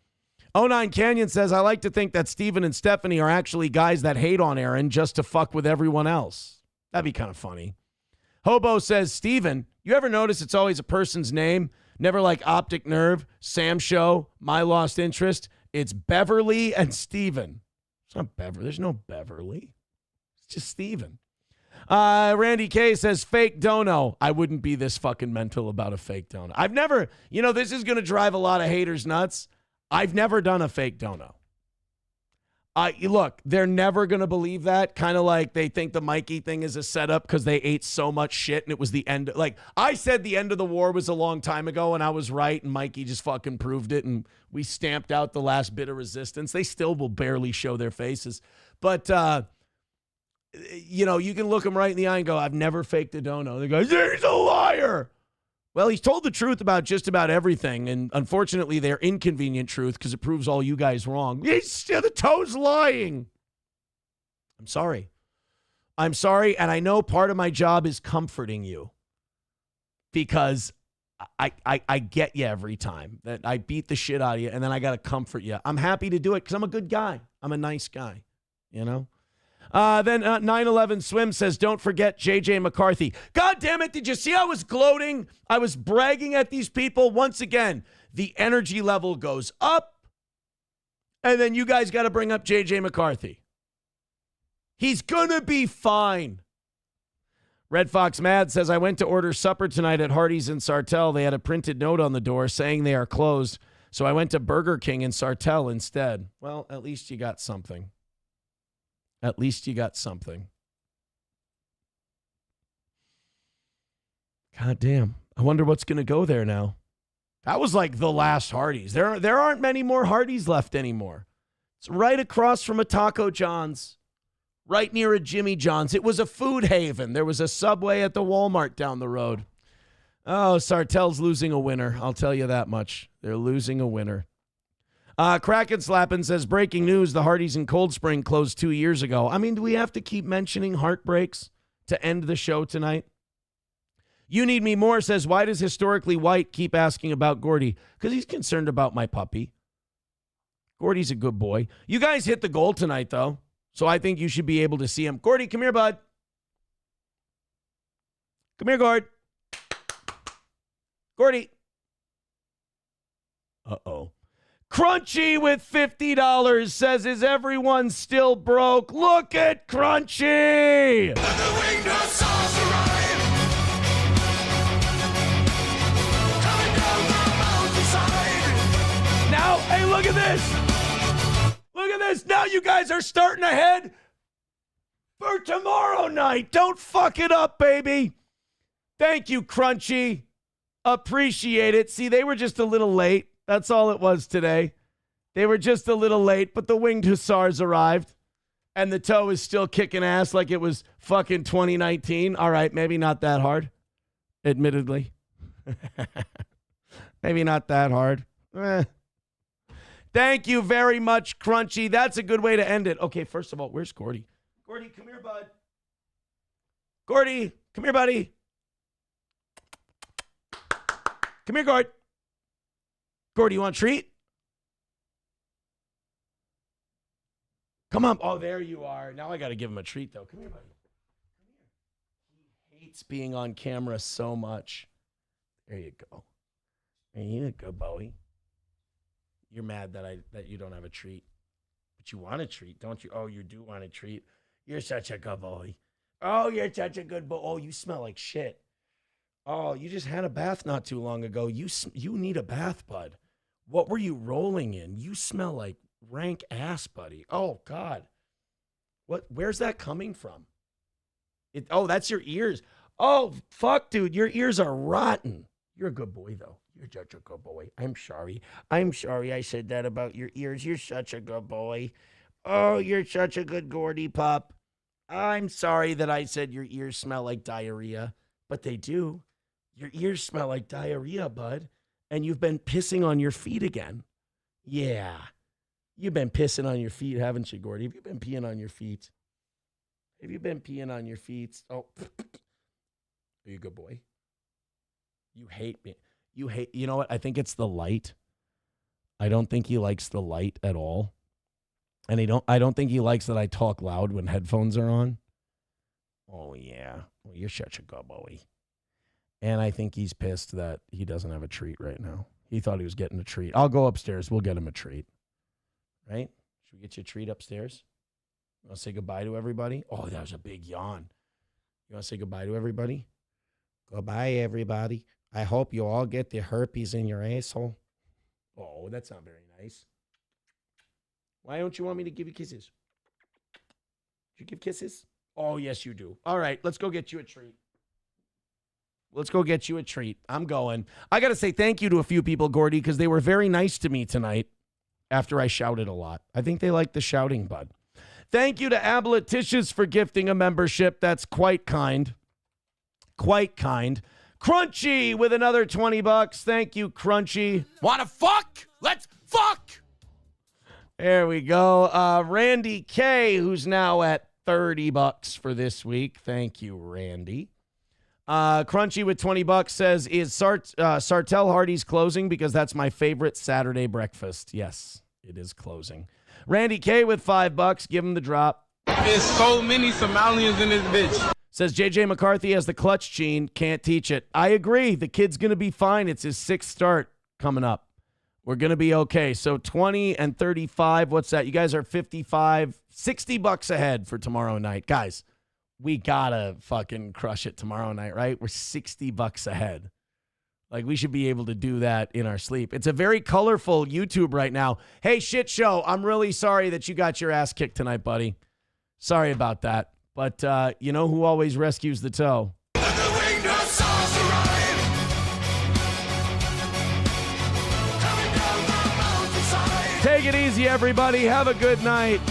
09 Canyon says, I like to think that Steven and Stephanie are actually guys that hate on Aaron just to fuck with everyone else. That'd be kind of funny. Hobo says, Steven, you ever notice it's always a person's name? Never like Optic Nerve, Sam Show, My Lost Interest. It's Beverly and Steven. It's not Beverly. There's no Beverly. It's just Steven. Randy K says, fake dono. I wouldn't be this fucking mental about a fake dono. I've never, you know, this is going to drive a lot of haters nuts. I've never done a fake dono. Look, they're never going to believe that. Kind of like they think the Mikey thing is a setup because they ate so much shit and it was the end. Like, I said the end of the war was a long time ago and I was right and Mikey just fucking proved it and we stamped out the last bit of resistance. They still will barely show their faces. But, you know, you can look them right in the eye and go, I've never faked a dono. They go, he's a liar. Well, he's told the truth about just about everything, and unfortunately, they're inconvenient truth because it proves all you guys wrong. The toe's lying. I'm sorry. I'm sorry, and I know part of my job is comforting you because I get you every time. That I beat the shit out of you, and then I got to comfort you. I'm happy to do it because I'm a good guy. I'm a nice guy, you know? Then 9/11 Swim says, don't forget JJ McCarthy. God damn it. Did you see I was gloating? I was bragging at these people. Once again, the energy level goes up. And then you guys got to bring up JJ McCarthy. He's going to be fine. Red Fox Mad says, I went to order supper tonight at Hardee's in Sartell. They had a printed note on the door saying they are closed. So I went to Burger King in Sartell instead. Well, at least you got something. At least you got something. God damn. I wonder what's going to go there now. That was like the last Hardee's. There aren't many more Hardee's left anymore. It's right across from a Taco John's. Right near a Jimmy John's. It was a food haven. There was a Subway at the Walmart down the road. Oh, Sartell's losing a winner. I'll tell you that much. They're losing a winner. Kraken Slappin' says, breaking news, the Hardee's in Cold Spring closed 2 years ago. I mean, do we have to keep mentioning heartbreaks to end the show tonight? You Need Me More says, why does Historically White keep asking about Gordy? Because he's concerned about my puppy. Gordy's a good boy. You guys hit the goal tonight, though. So I think you should be able to see him. Gordy, come here, bud. Come here, Gord. Gordy. Uh-oh. Crunchy with $50 says, is everyone still broke? Look at Crunchy. Now, hey, look at this. Look at this. Now you guys are starting ahead for tomorrow night. Don't fuck it up, baby. Thank you, Crunchy. Appreciate it. See, they were just a little late. That's all it was today. They were just a little late, but the winged hussars arrived, and the toe is still kicking ass like it was fucking 2019. All right, maybe not that hard, admittedly. Maybe not that hard. Thank you very much, Crunchy. That's a good way to end it. Okay, first of all, where's Gordy? Gordy, come here, bud. Gordy, come here, buddy. Come here, Gord. Gordy, you want a treat? Come on. Oh, there you are. Now I got to give him a treat, though. Come here, buddy. Come here. He hates being on camera so much. There you go. There you go, Bowie. You're mad that you don't have a treat. But you want a treat, don't you? Oh, you do want a treat. You're such a good boy. Oh, you're such a good boy. Oh, you smell like shit. Oh, you just had a bath not too long ago. You need a bath, bud. What were you rolling in? You smell like rank ass, buddy. Oh, God. Where's that coming from? Oh, that's your ears. Oh, fuck, dude. Your ears are rotten. You're a good boy, though. You're such a good boy. I'm sorry. I'm sorry I said that about your ears. You're such a good boy. Oh, you're such a good Gordy pup. I'm sorry that I said your ears smell like diarrhea, but they do. Your ears smell like diarrhea, bud, and you've been pissing on your feet again. Yeah. You've been pissing on your feet, haven't you, Gordy? Have you been peeing on your feet? Have you been peeing on your feet? Oh, are you a good boy? You hate me. You know what? I think it's the light. I don't think he likes the light at all. And I don't think he likes that I talk loud when headphones are on. Oh, yeah. Well, you're such a good boy. And I think he's pissed that he doesn't have a treat right now. He thought he was getting a treat. I'll go upstairs. We'll get him a treat. Right? Should we get you a treat upstairs? You want to say goodbye to everybody? Oh, that was a big yawn. You want to say goodbye to everybody? Goodbye, everybody. I hope you all get the herpes in your asshole. Oh, that's not very nice. Why don't you want me to give you kisses? Do you give kisses? Oh, yes, you do. All right, let's go get you a treat. Let's go get you a treat. I'm going. I got to say thank you to a few people, Gordy, because they were very nice to me tonight after I shouted a lot. I think they liked the shouting, bud. Thank you to Abletitions for gifting a membership. That's quite kind. Quite kind. Crunchy with another $20. Thank you, Crunchy. Wanna fuck? Let's fuck! There we go. Randy K, who's now at $30 for this week. Thank you, Randy. Crunchy with $20 says, is Sartell Hardee's closing? Because that's my favorite Saturday breakfast. Yes, it is closing. Randy K with $5. Give him the drop. There's so many Somalians in this bitch. Says JJ McCarthy has the clutch gene, can't teach it. I agree. The kid's going to be fine. It's his 6th start coming up. We're going to be okay. So 20 and 35, what's that? You guys are 55, $60 ahead for tomorrow night. Guys, we gotta fucking crush it tomorrow night, right? We're $60 ahead. Like, we should be able to do that in our sleep. It's a very colorful YouTube right now. Hey, shit show, I'm really sorry that you got your ass kicked tonight, buddy. Sorry about that. But you know who always rescues the toe? Take it easy, everybody. Have a good night.